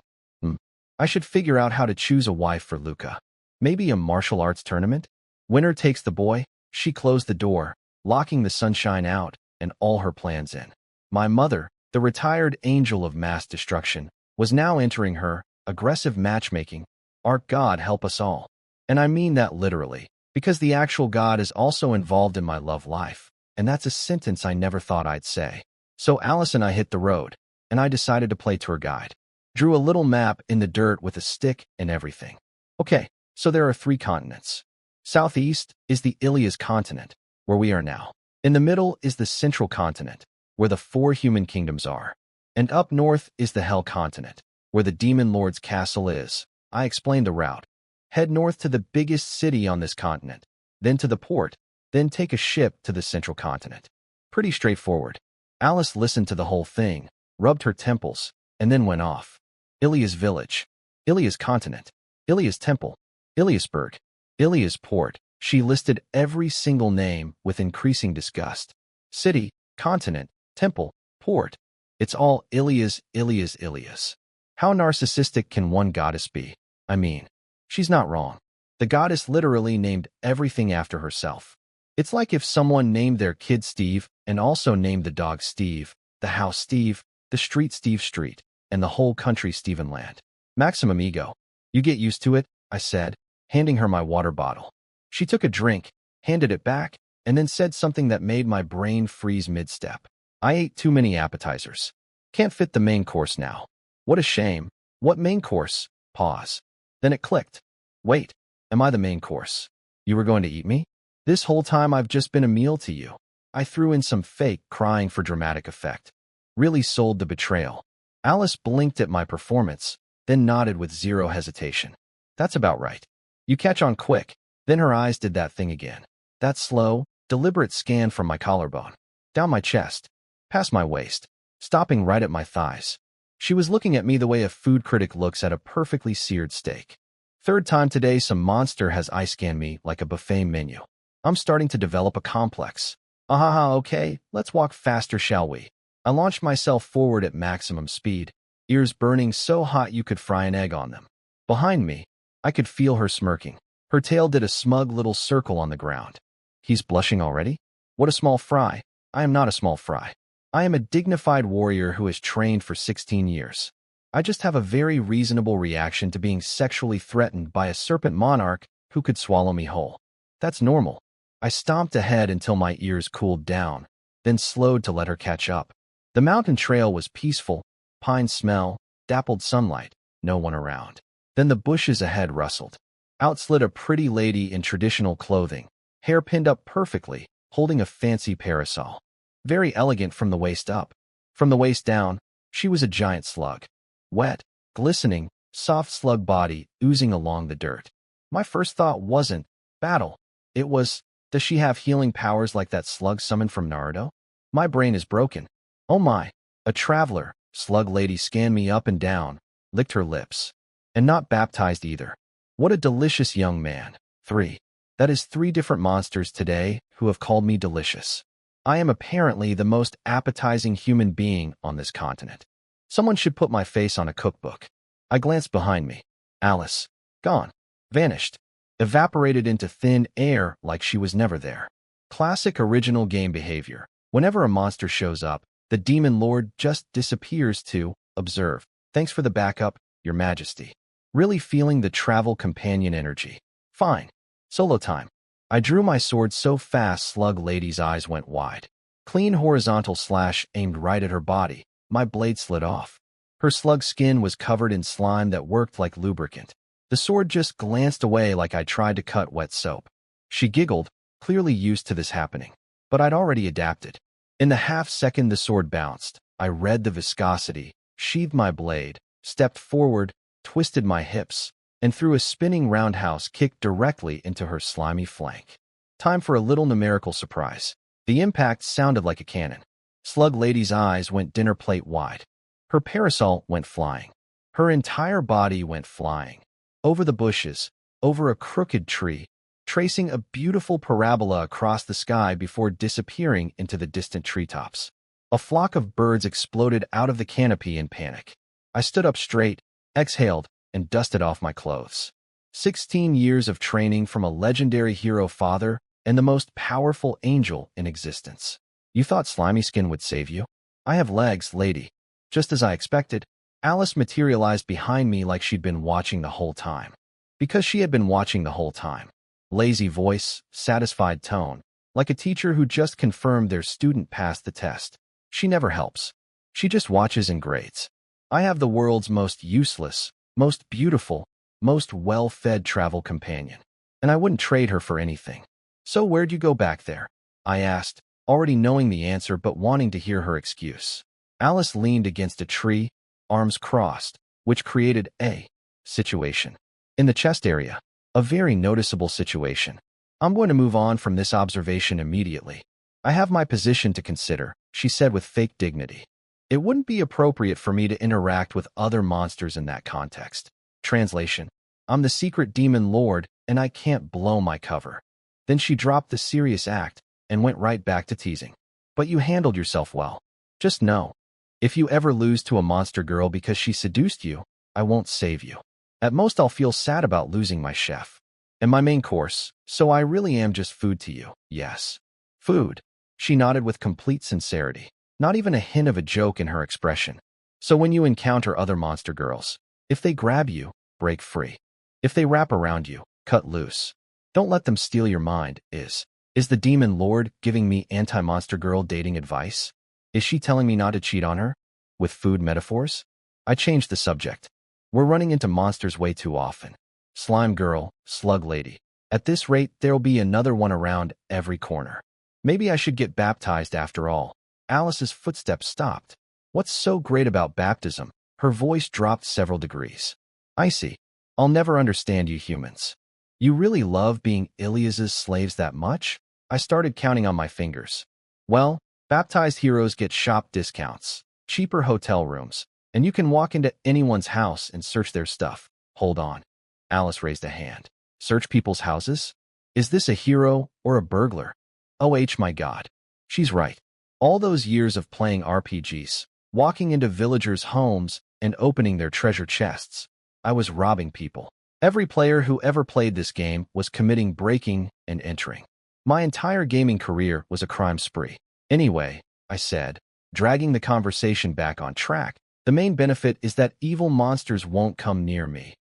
S1: I should figure out how to choose a wife for Luka. Maybe a martial arts tournament? Winner takes the boy. She closed the door, locking the sunshine out and all her plans in. My mother, the retired angel of mass destruction, was now entering her aggressive matchmaking. Our God help us all. And I mean that literally, because the actual God is also involved in my love life. And that's a sentence I never thought I'd say. So Alice and I hit the road, and I decided to play tour guide. Drew a little map in the dirt with a stick and everything. Okay, so there are 3 continents. Southeast is the Ilias continent, where we are now. In the middle is the central continent, where the 4 human kingdoms are. And up north is the Hell continent, where the demon lord's castle is. I explained the route. Head north to the biggest city on this continent, then to the port, then take a ship to the central continent. Pretty straightforward. Alice listened to the whole thing, rubbed her temples, and then went off. Ilias village, Ilias continent, Ilias temple, Iliasburg, Ilias port. She listed every single name with increasing disgust. City, continent, temple, port. It's all Ilias, Ilias, Ilias. How narcissistic can one goddess be? I mean, she's not wrong. The goddess literally named everything after herself. It's like if someone named their kid Steve and also named the dog Steve, the house Steve, the street Steve Street, and the whole country Stevenland. Maximum ego. You get used to it, I said, handing her my water bottle. She took a drink, handed it back, and then said something that made my brain freeze mid-step. I ate too many appetizers. Can't fit the main course now. What a shame. What main course? Pause. Then it clicked. Wait, am I the main course? You were going to eat me? This whole time I've just been a meal to you. I threw in some fake crying for dramatic effect. Really sold the betrayal. Alice blinked at my performance, then nodded with zero hesitation. That's about right. You catch on quick. Then her eyes did that thing again. That slow, deliberate scan from my collarbone, down my chest, past my waist, stopping right at my thighs. She was looking at me the way a food critic looks at a perfectly seared steak. Third time today some monster has eye-scanned me like a buffet menu. I'm starting to develop a complex. Okay, let's walk faster, shall we? I launched myself forward at maximum speed, ears burning so hot you could fry an egg on them. Behind me, I could feel her smirking. Her tail did a smug little circle on the ground. He's blushing already? What a small fry. I am not a small fry. I am a dignified warrior who has trained for 16 years. I just have a very reasonable reaction to being sexually threatened by a serpent monarch who could swallow me whole. That's normal. I stomped ahead until my ears cooled down, then slowed to let her catch up. The mountain trail was peaceful, pine smell, dappled sunlight, no one around. Then the bushes ahead rustled. Out slid a pretty lady in traditional clothing, hair pinned up perfectly, holding a fancy parasol. Very elegant from the waist up. From the waist down, she was a giant slug. Wet, glistening, soft slug body oozing along the dirt. My first thought wasn't battle. It was, Does she have healing powers like that slug summoned from Naruto? My brain is broken. Oh my. A traveler, slug lady scanned me up and down, licked her lips. And not baptized either. What a delicious young man. 3. That is 3 different monsters today who have called me delicious. I am apparently the most appetizing human being on this continent. Someone should put my face on a cookbook. I glanced behind me. Alice. Gone. Vanished. Evaporated into thin air like she was never there. Classic original game behavior. Whenever a monster shows up, the demon lord just disappears to observe. Thanks for the backup, Your Majesty. Really feeling the travel companion energy. Fine. Solo time. I drew my sword so fast slug lady's eyes went wide. Clean horizontal slash aimed right at her body. My blade slid off. Her slug skin was covered in slime that worked like lubricant. The sword just glanced away like I tried to cut wet soap. She giggled, clearly used to this happening. But I'd already adapted. In the half-second the sword bounced. I read the viscosity, sheathed my blade, stepped forward, twisted my hips, and threw a spinning roundhouse kick directly into her slimy flank. Time for a little numerical surprise. The impact sounded like a cannon. Slug lady's eyes went dinner plate wide. Her parasol went flying. Her entire body went flying. Over the bushes, over a crooked tree, tracing a beautiful parabola across the sky before disappearing into the distant treetops. A flock of birds exploded out of the canopy in panic. I stood up straight, exhaled, and dusted off my clothes. 16 years of training from a legendary hero father and the most powerful angel in existence. You thought slimy skin would save you? I have legs, lady. Just as I expected, Alice materialized behind me like she'd been watching the whole time. Because she had been watching the whole time. Lazy voice, satisfied tone, like a teacher who just confirmed their student passed the test. She never helps. She just watches and grades. I have the world's most useless, most beautiful, most well-fed travel companion. And I wouldn't trade her for anything. So where'd you go back there? I asked, already knowing the answer but wanting to hear her excuse. Alice leaned against a tree, arms crossed, which created a situation. In the chest area. A very noticeable situation. I'm going to move on from this observation immediately. I have my position to consider, she said with fake dignity. It wouldn't be appropriate for me to interact with other monsters in that context. Translation. I'm the secret demon lord, and I can't blow my cover. Then she dropped the serious act and went right back to teasing. But you handled yourself well. Just know, if you ever lose to a monster girl because she seduced you, I won't save you. At most I'll feel sad about losing my chef. And my main course, so I really am just food to you, yes. Food. She nodded with complete sincerity. Not even a hint of a joke in her expression. So when you encounter other monster girls, if they grab you, break free. If they wrap around you, cut loose. Don't let them steal your mind. Is the demon lord giving me anti-monster girl dating advice? Is she telling me not to cheat on her? With food metaphors? I changed the subject. We're running into monsters way too often. Slime girl, slug lady. At this rate, there'll be another one around every corner. Maybe I should get baptized after all. Alice's footsteps stopped. What's so great about baptism? Her voice dropped several degrees. I see. I'll never understand you humans. You really love being Ilias's slaves that much? I started counting on my fingers. Well, baptized heroes get shop discounts, cheaper hotel rooms, and you can walk into anyone's house and search their stuff. Hold on. Alice raised a hand. Search people's houses? Is this a hero or a burglar? Oh my god. She's right. All those years of playing RPGs, walking into villagers' homes and opening their treasure chests, I was robbing people. Every player who ever played this game was committing breaking and entering. My entire gaming career was a crime spree. Anyway, I said, dragging the conversation back on track, the main benefit is that evil monsters won't come near me.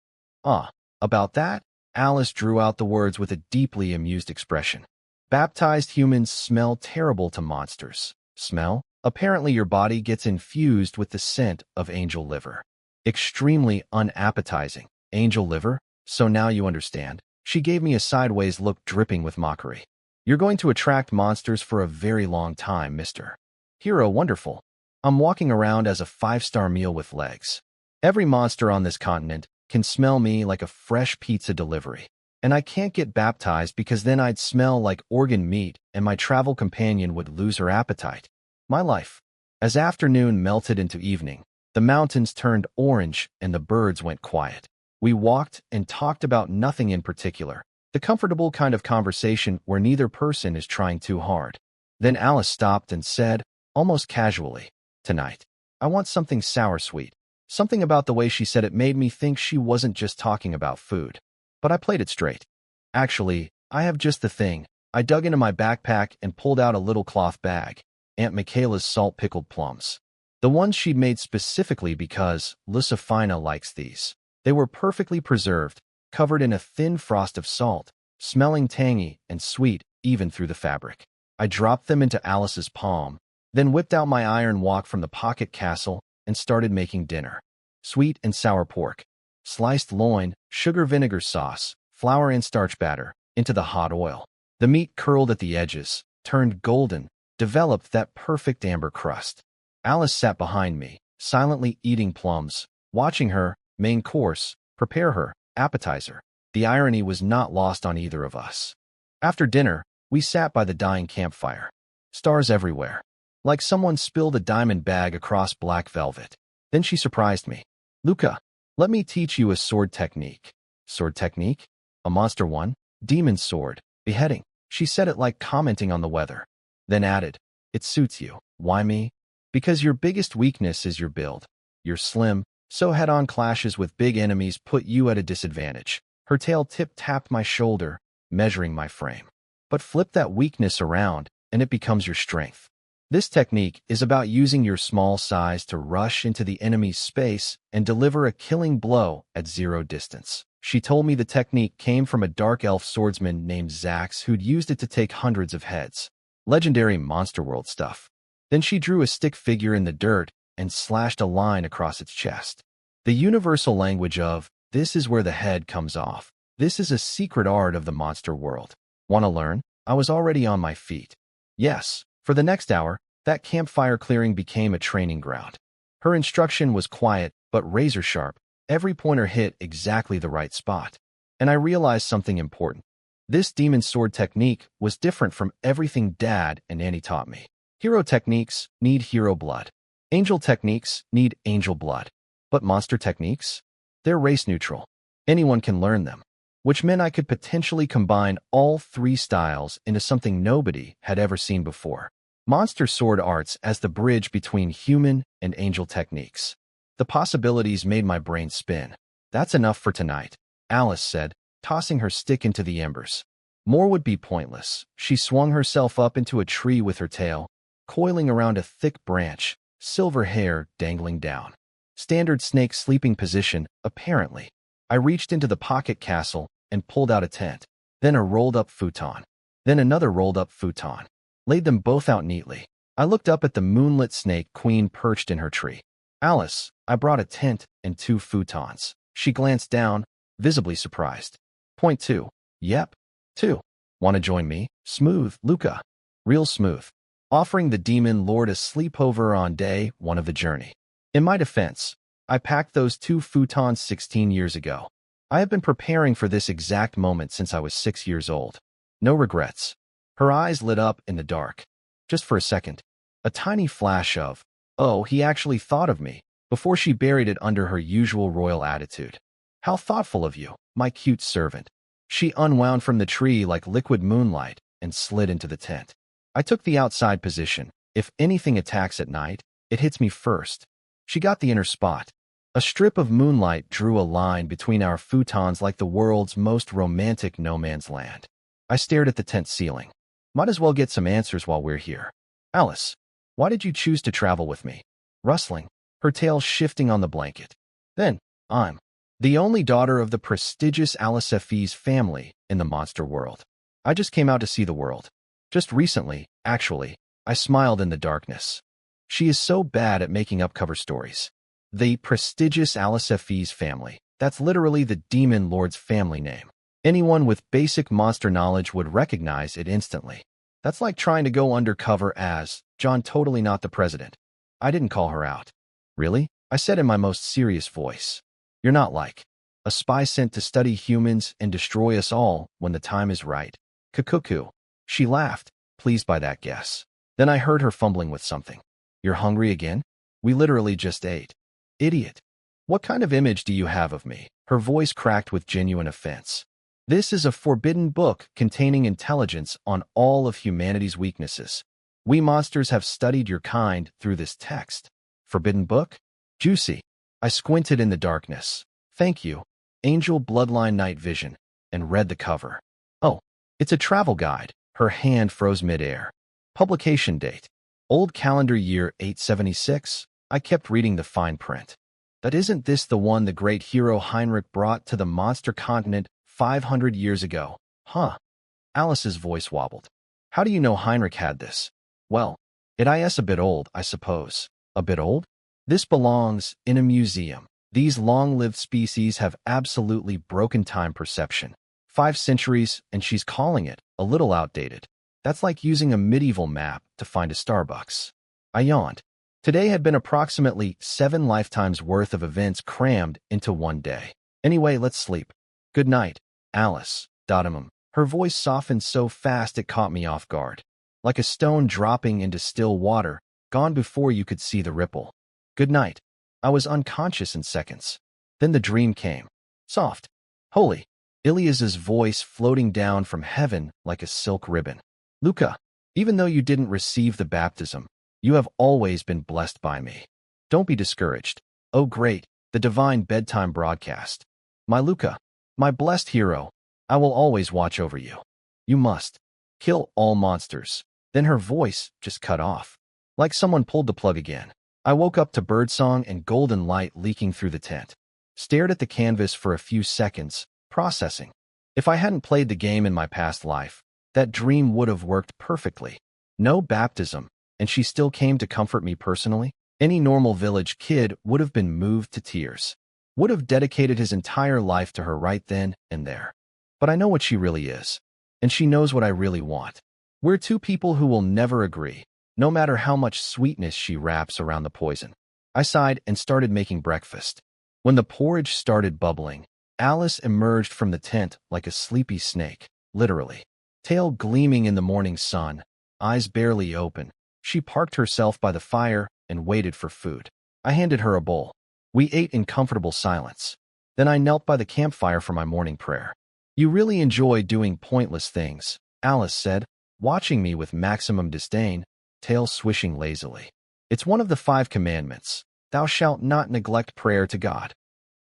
S1: About that? Alice drew out the words with a deeply amused expression. Baptized humans smell terrible to monsters. Smell? Apparently your body gets infused with the scent of angel liver. Extremely unappetizing. Angel liver? So now you understand. She gave me a sideways look dripping with mockery. You're going to attract monsters for a very long time, Mr. Hero Wonderful. I'm walking around as a 5-star meal with legs. Every monster on this continent can smell me like a fresh pizza delivery. And I can't get baptized because then I'd smell like organ meat and my travel companion would lose her appetite. My life. As afternoon melted into evening, the mountains turned orange and the birds went quiet. We walked and talked about nothing in particular, the comfortable kind of conversation where neither person is trying too hard. Then Alice stopped and said, almost casually, "Tonight, I want something sour-sweet." Something about the way she said it made me think she wasn't just talking about food. But I played it straight. "Actually, I have just the thing." I dug into my backpack and pulled out a little cloth bag. Aunt Michaela's salt-pickled plums. The ones she'd made specifically because Lucifina likes these. They were perfectly preserved, covered in a thin frost of salt, smelling tangy and sweet even through the fabric. I dropped them into Alice's palm, then whipped out my iron wok from the pocket castle and started making dinner. Sweet and sour pork, sliced loin, sugar vinegar sauce, flour and starch batter, into the hot oil. The meat curled at the edges, turned golden, developed that perfect amber crust. Alice sat behind me, silently eating plums, watching her, main course, prepare her appetizer. The irony was not lost on either of us. After dinner, we sat by the dying campfire. Stars everywhere. Like someone spilled a diamond bag across black velvet. Then she surprised me. "Luka, let me teach you a sword technique." "Sword technique?" "A monster one. Demon sword. Beheading." She said it like commenting on the weather. Then added, "It suits you." "Why me?" "Because your biggest weakness is your build. You're slim, so head-on clashes with big enemies put you at a disadvantage." Her tail tip-tapped my shoulder, measuring my frame. "But flip that weakness around, and it becomes your strength. This technique is about using your small size to rush into the enemy's space and deliver a killing blow at zero distance." She told me the technique came from a dark elf swordsman named Zax who'd used it to take hundreds of heads. Legendary Monster World stuff. Then she drew a stick figure in the dirt and slashed a line across its chest. The universal language of, "This is where the head comes off. This is a secret art of the monster world. Want to learn?" I was already on my feet. Yes. For the next hour, that campfire clearing became a training ground. Her instruction was quiet but razor-sharp. Every pointer hit exactly the right spot. And I realized something important. This demon sword technique was different from everything Dad and Annie taught me. Hero techniques need hero blood. Angel techniques need angel blood. But monster techniques? They're race-neutral. Anyone can learn them. Which meant I could potentially combine all three styles into something nobody had ever seen before. Monster sword arts as the bridge between human and angel techniques. The possibilities made my brain spin. "That's enough for tonight," Alice said, tossing her stick into the embers. More would be pointless. She swung herself up into a tree with her tail, coiling around a thick branch, silver hair dangling down. Standard snake sleeping position, apparently. I reached into the pocket castle and pulled out a tent, then a rolled-up futon, then another rolled-up futon. Laid them both out neatly. I looked up at the moonlit snake queen perched in her tree. "Alice, I brought a tent and 2 futons." She glanced down, visibly surprised. Point 2. "Yep. 2. Want to join me?" "Smooth, Luka." "Real smooth." Offering the demon lord a sleepover on day 1 of the journey. In my defense, I packed those 2 futons 16 years ago. I have been preparing for this exact moment since I was 6 years old. No regrets. Her eyes lit up in the dark. Just for a second. A tiny flash of, "Oh, he actually thought of me," before she buried it under her usual royal attitude. "How thoughtful of you, my cute servant." She unwound from the tree like liquid moonlight and slid into the tent. I took the outside position. If anything attacks at night, it hits me first. She got the inner spot. A strip of moonlight drew a line between our futons like the world's most romantic no-man's land. I stared at the tent ceiling. Might as well get some answers while we're here. "Alice, why did you choose to travel with me?" Rustling, her tail shifting on the blanket. "Then, I'm the only daughter of the prestigious Alice F's family in the monster world. I just came out to see the world. Just recently, actually." I smiled in the darkness. She is so bad at making up cover stories. The prestigious Alice F's family. That's literally the demon lord's family name. Anyone with basic monster knowledge would recognize it instantly. That's like trying to go undercover as John, totally not the president. I didn't call her out. "Really?" I said in my most serious voice. "You're not like A spy sent to study humans and destroy us all when the time is right. Kukuku. She laughed, pleased by that guess. Then I heard her fumbling with something. You're hungry again? We literally just ate. Idiot. What kind of image do you have of me? Her voice cracked with genuine offense. This is a forbidden book containing intelligence on all of humanity's weaknesses. We monsters have studied your kind through this text. Forbidden book? Juicy. I squinted in the darkness. Thank you. Angel Bloodline Night Vision, and read the cover. Oh, it's a travel guide. Her hand froze midair. Publication date. Old calendar year 876. I kept reading the fine print. But isn't this the one the great hero Heinrich brought to the monster continent 500 years ago? Huh? Alice's voice wobbled. How do you know Heinrich had this? Well, it is a bit old, I suppose. A bit old? This belongs in a museum. These long-lived species have absolutely broken time perception. 5 centuries, and she's calling it a little outdated. That's like using a medieval map to find a Starbucks. I yawned. Today had been approximately 7 lifetimes worth of events crammed into one day. Anyway, let's sleep. Good night, Alice. Dottimum. Her voice softened so fast it caught me off guard. Like a stone dropping into still water, gone before you could see the ripple. Good night. I was unconscious in seconds. Then the dream came. Soft. Holy. Ilias's voice floating down from heaven like a silk ribbon. Luka, even though you didn't receive the baptism, you have always been blessed by me. Don't be discouraged. Oh great, the divine bedtime broadcast. My Luka, my blessed hero, I will always watch over you. You must kill all monsters. Then her voice just cut off. Like someone pulled the plug again. I woke up to birdsong and golden light leaking through the tent. Stared at the canvas for a few seconds, processing. If I hadn't played the game in my past life, that dream would have worked perfectly. No baptism, and she still came to comfort me personally. Any normal village kid would have been moved to tears. Would have dedicated his entire life to her right then and there. But I know what she really is, and she knows what I really want. We're 2 people who will never agree, no matter how much sweetness she wraps around the poison. I sighed and started making breakfast. When the porridge started bubbling, Alice emerged from the tent like a sleepy snake, literally. Tail gleaming in the morning sun, eyes barely open. She parked herself by the fire and waited for food. I handed her a bowl. We ate in comfortable silence. Then I knelt by the campfire for my morning prayer. You really enjoy doing pointless things, Alice said, watching me with maximum disdain, tail swishing lazily. It's one of the 5 commandments. Thou shalt not neglect prayer to God.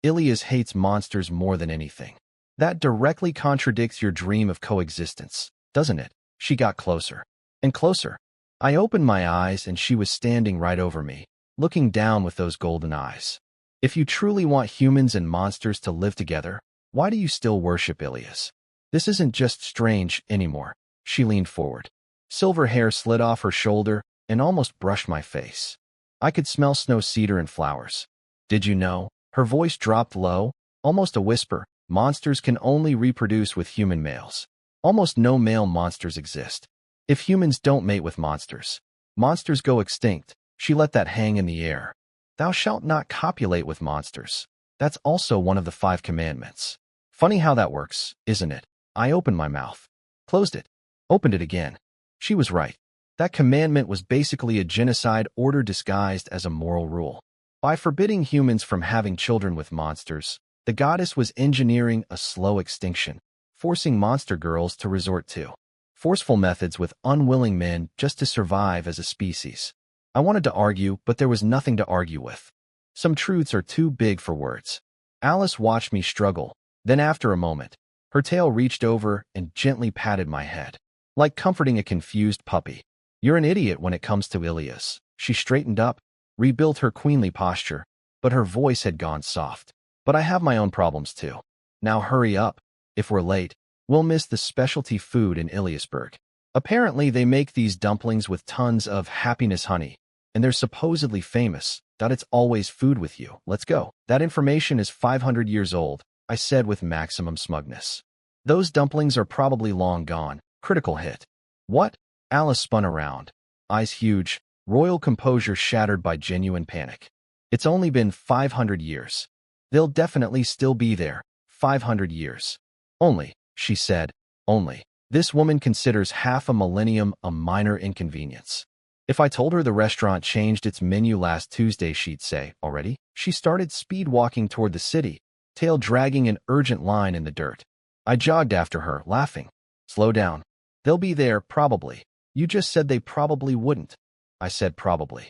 S1: Ilias hates monsters more than anything. That directly contradicts your dream of coexistence, doesn't it? She got closer and closer. I opened my eyes and she was standing right over me, looking down with those golden eyes. If you truly want humans and monsters to live together, why do you still worship Ilias? This isn't just strange anymore. She leaned forward. Silver hair slid off her shoulder and almost brushed my face. I could smell snow cedar and flowers. Did you know? Her voice dropped low, almost a whisper. Monsters can only reproduce with human males. Almost no male monsters exist. If humans don't mate with monsters, monsters go extinct. She let that hang in the air. Thou shalt not copulate with monsters. That's also one of the 5 commandments. Funny how that works, isn't it? I opened my mouth, closed it, opened it again. She was right. That commandment was basically a genocide order disguised as a moral rule. By forbidding humans from having children with monsters, the goddess was engineering a slow extinction, forcing monster girls to resort to forceful methods with unwilling men just to survive as a species. I wanted to argue, but there was nothing to argue with. Some truths are too big for words. Alice watched me struggle. Then after a moment, her tail reached over and gently patted my head, like comforting a confused puppy. You're an idiot when it comes to Ilias. She straightened up, rebuilt her queenly posture, but her voice had gone soft. But I have my own problems too. Now hurry up. If we're late, we'll miss the specialty food in Iliasburg. Apparently they make these dumplings with tons of happiness honey, and they're supposedly famous. It's always food with you. Let's go. That information is 500 years old, I said with maximum smugness. Those dumplings are probably long gone. Critical hit. What? Alice spun around, eyes huge, royal composure shattered by genuine panic. It's only been 500 years. They'll definitely still be there. 500 years. Only, she said, only. This woman considers half a millennium a minor inconvenience. If I told her the restaurant changed its menu last Tuesday, she'd say, already? She started speed walking toward the city, tail dragging an urgent line in the dirt. I jogged after her, laughing. Slow down. They'll be there, probably. You just said they probably wouldn't. I said probably.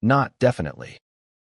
S1: Not definitely.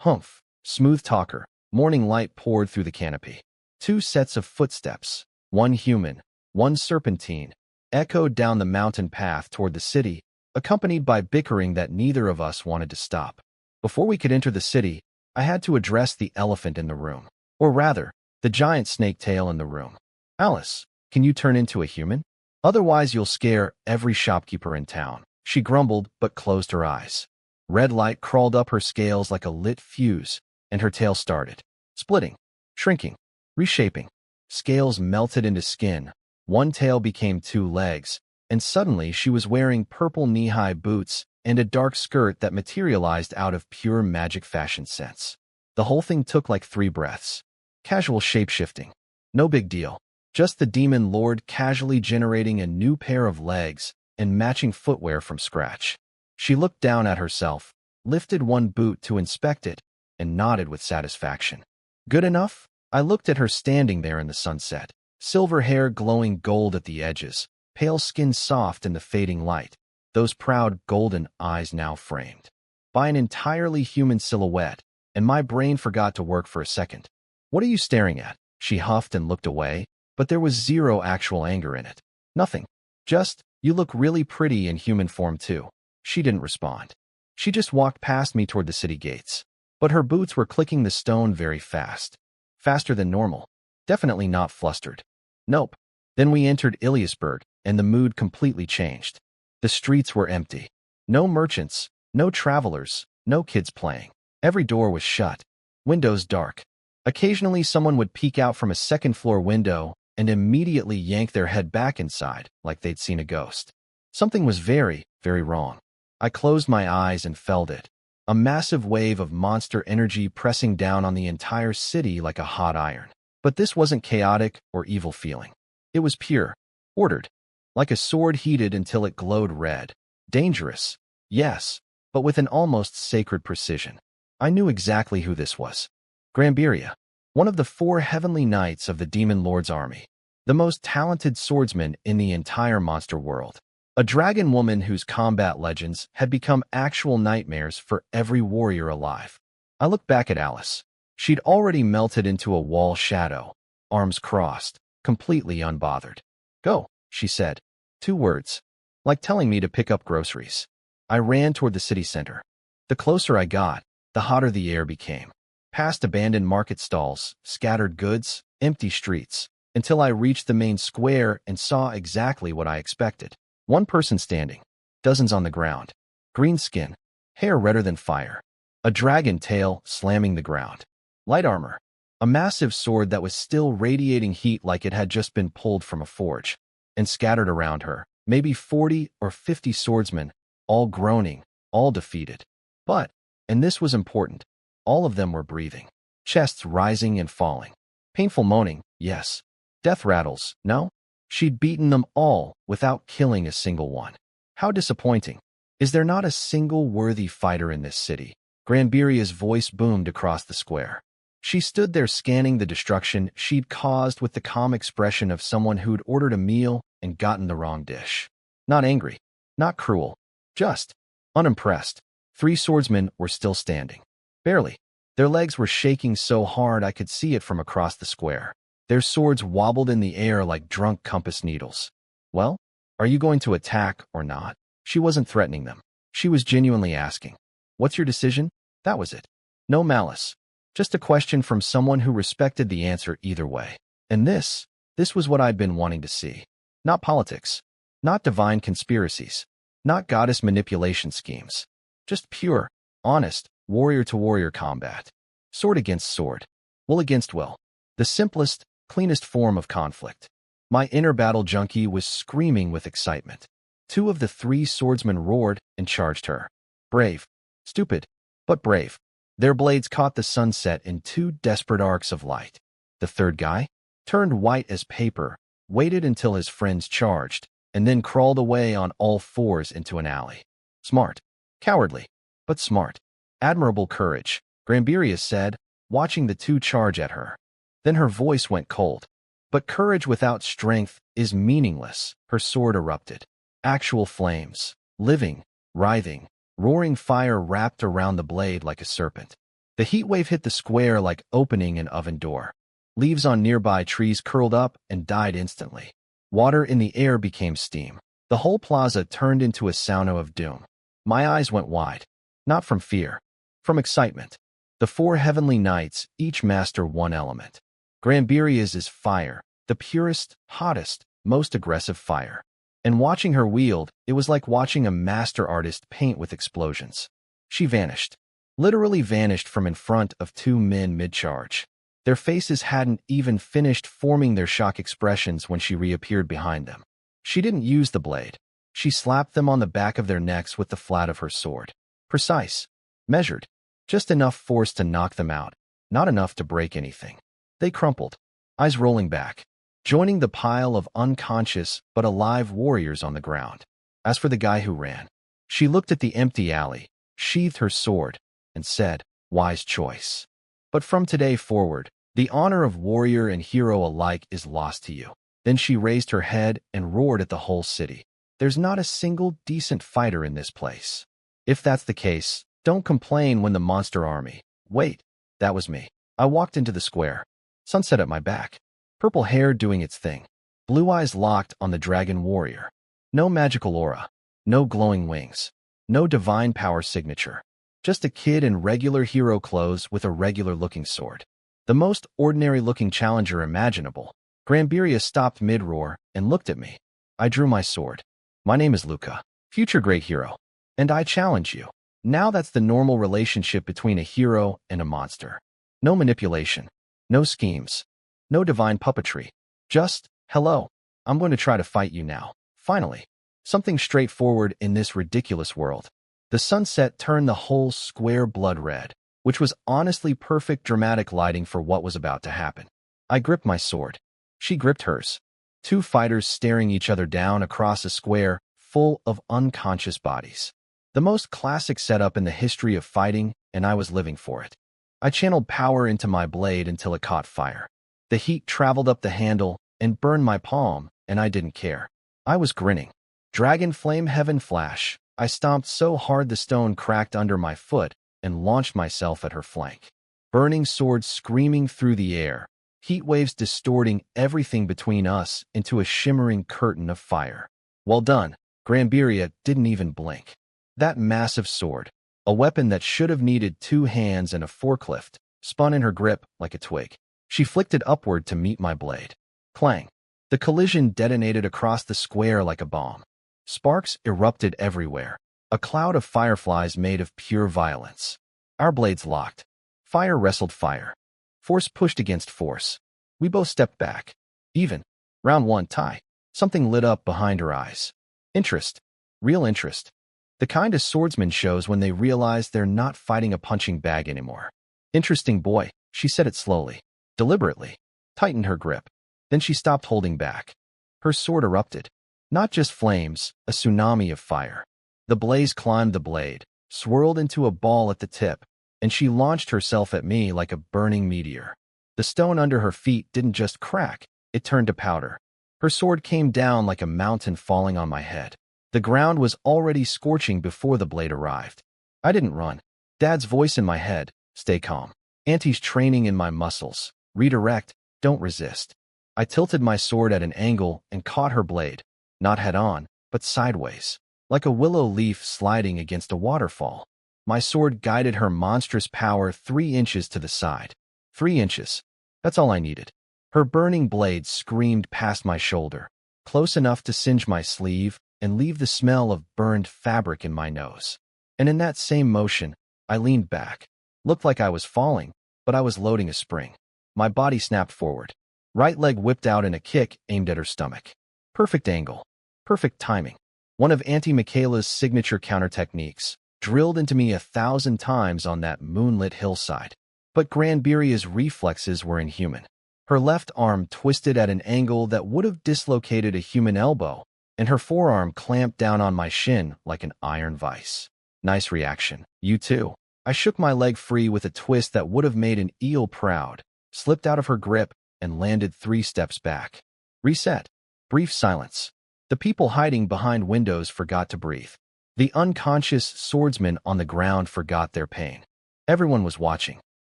S1: Humph. Smooth talker. Morning light poured through the canopy. 2 sets of footsteps, one human, one serpentine, echoed down the mountain path toward the city, accompanied by bickering that neither of us wanted to stop. Before we could enter the city, I had to address the elephant in the room. Or rather, the giant snake tail in the room. Alice, can you turn into a human? Otherwise you'll scare every shopkeeper in town. She grumbled, but closed her eyes. Red light crawled up her scales like a lit fuse, and her tail started. Splitting, shrinking, reshaping. Scales melted into skin. One tail became 2 legs, and suddenly she was wearing purple knee-high boots and a dark skirt that materialized out of pure magic fashion sense. The whole thing took like 3 breaths. Casual shape-shifting. No big deal. Just the demon lord casually generating a new pair of legs and matching footwear from scratch. She looked down at herself, lifted one boot to inspect it, and nodded with satisfaction. Good enough? I looked at her standing there in the sunset. Silver hair glowing gold at the edges, pale skin soft in the fading light, those proud golden eyes now framed by an entirely human silhouette, and my brain forgot to work for a second. What are you staring at? She huffed and looked away, but there was zero actual anger in it. Nothing. Just, you look really pretty in human form too. She didn't respond. She just walked past me toward the city gates. But her boots were clicking the stone very fast. Faster than normal. Definitely not flustered. Nope. Then we entered Iliasburg, and the mood completely changed. The streets were empty. No merchants, no travelers, no kids playing. Every door was shut. Windows dark. Occasionally someone would peek out from a second-floor window and immediately yank their head back inside, like they'd seen a ghost. Something was very, very wrong. I closed my eyes and felt it. A massive wave of monster energy pressing down on the entire city like a hot iron. But this wasn't chaotic or evil feeling. It was pure, ordered, like a sword heated until it glowed red. Dangerous, yes, but with an almost sacred precision. I knew exactly who this was. Grambiria, one of the 4 heavenly knights of the Demon Lord's army. The most talented swordsman in the entire monster world. A dragon woman whose combat legends had become actual nightmares for every warrior alive. I looked back at Alice. She'd already melted into a wall shadow, arms crossed, completely unbothered. Go, she said. 2 words. Like telling me to pick up groceries. I ran toward the city center. The closer I got, the hotter the air became. Past abandoned market stalls, scattered goods, empty streets, until I reached the main square and saw exactly what I expected. 1 person standing, dozens on the ground, green skin, hair redder than fire, a dragon tail slamming the ground, light armor, a massive sword that was still radiating heat like it had just been pulled from a forge, and scattered around her, maybe 40 or 50 swordsmen, all groaning, all defeated. But, and this was important, all of them were breathing, chests rising and falling, painful moaning, yes, death rattles, no? She'd beaten them all without killing a single one. How disappointing. Is there not a single worthy fighter in this city? Granbiria's voice boomed across the square. She stood there scanning the destruction she'd caused with the calm expression of someone who'd ordered a meal and gotten the wrong dish. Not angry, not cruel, just unimpressed. 3 swordsmen were still standing. Barely. Their legs were shaking so hard I could see it from across the square. Their swords wobbled in the air like drunk compass needles. Well, are you going to attack or not? She wasn't threatening them. She was genuinely asking. What's your decision? That was it. No malice. Just a question from someone who respected the answer either way. And this was what I'd been wanting to see. Not politics. Not divine conspiracies. Not goddess manipulation schemes. Just pure, honest, warrior-to-warrior combat. Sword against sword. Will against will. The simplest, cleanest form of conflict. My inner battle junkie was screaming with excitement. 2 of the 3 swordsmen roared and charged her. Brave. Stupid, but brave. Their blades caught the sunset in 2 desperate arcs of light. The 3rd guy? turned white as paper, waited until his friends charged, and then crawled away on all fours into an alley. Smart. Cowardly. But smart. Admirable courage, Grambiria said, watching the two charge at her. Then her voice went cold. But courage without strength is meaningless, her sword erupted. Actual flames. Living, writhing, roaring fire wrapped around the blade like a serpent. The heat wave hit the square like opening an oven door. Leaves on nearby trees curled up and died instantly. Water in the air became steam. The whole plaza turned into a sauna of doom. My eyes went wide. Not from fear. From excitement. The four heavenly knights each master one element. Grambiria's is fire, the purest, hottest, most aggressive fire. And watching her wield, it was like watching a master artist paint with explosions. She vanished. Literally vanished from in front of two men mid-charge. Their faces hadn't even finished forming their shock expressions when she reappeared behind them. She didn't use the blade. She slapped them on the back of their necks with the flat of her sword. Precise. Measured. Just enough force to knock them out. Not enough to break anything. They crumpled. Eyes rolling back. Joining the pile of unconscious but alive warriors on the ground. As for the guy who ran, she looked at the empty alley, sheathed her sword, and said, "Wise choice. But from today forward, the honor of warrior and hero alike is lost to you." Then she raised her head and roared at the whole city. "There's not a single decent fighter in this place. If that's the case, don't complain when the monster army—" Wait, that was me. I walked into the square. Sunset at my back. Purple hair doing its thing. Blue eyes locked on the dragon warrior. No magical aura. No glowing wings. No divine power signature. Just a kid in regular hero clothes with a regular-looking sword. The most ordinary-looking challenger imaginable. Grambiria stopped mid-roar and looked at me. I drew my sword. "My name is Luka, future great hero. And I challenge you." Now that's the normal relationship between a hero and a monster. No manipulation. No schemes. No divine puppetry. Just, "Hello, I'm going to try to fight you now." Finally. Something straightforward in this ridiculous world. The sunset turned the whole square blood red, which was honestly perfect dramatic lighting for what was about to happen. I gripped my sword. She gripped hers. Two fighters staring each other down across a square full of unconscious bodies. The most classic setup in the history of fighting, and I was living for it. I channeled power into my blade until it caught fire. The heat traveled up the handle and burned my palm, and I didn't care. I was grinning. Dragon flame heaven flash. I stomped so hard the stone cracked under my foot and launched myself at her flank. Burning sword screaming through the air, heat waves distorting everything between us into a shimmering curtain of fire. Well done, Grambiria didn't even blink. That massive sword, a weapon that should have needed two hands and a forklift, spun in her grip like a twig. She flicked it upward to meet my blade. Clang. The collision detonated across the square like a bomb. Sparks erupted everywhere. A cloud of fireflies made of pure violence. Our blades locked. Fire wrestled fire. Force pushed against force. We both stepped back. Even. Round one tie. Something lit up behind her eyes. Interest. Real interest. The kind a swordsman shows when they realize they're not fighting a punching bag anymore. "Interesting boy," she said it slowly, deliberately, tightened her grip. Then she stopped holding back. Her sword erupted. Not just flames, a tsunami of fire. The blaze climbed the blade, swirled into a ball at the tip, and she launched herself at me like a burning meteor. The stone under her feet didn't just crack, it turned to powder. Her sword came down like a mountain falling on my head. The ground was already scorching before the blade arrived. I didn't run. Dad's voice in my head, "Stay calm." Auntie's training in my muscles, "Redirect, don't resist." I tilted my sword at an angle and caught her blade, not head-on, but sideways, like a willow leaf sliding against a waterfall. My sword guided her monstrous power 3 inches to the side. 3 inches. That's all I needed. Her burning blade screamed past my shoulder, close enough to singe my sleeve and leave the smell of burned fabric in my nose. And in that same motion, I leaned back. Looked like I was falling, but I was loading a spring. My body snapped forward. Right leg whipped out in a kick aimed at her stomach. Perfect angle. Perfect timing. One of Auntie Michaela's signature counter techniques, drilled into me 1,000 times on that moonlit hillside. But Granbiria's reflexes were inhuman. Her left arm twisted at an angle that would have dislocated a human elbow, and her forearm clamped down on my shin like an iron vise. Nice reaction. You too. I shook my leg free with a twist that would have made an eel proud, slipped out of her grip, and landed 3 steps back. Reset. Brief silence. The people hiding behind windows forgot to breathe. The unconscious swordsman on the ground forgot their pain. Everyone was watching.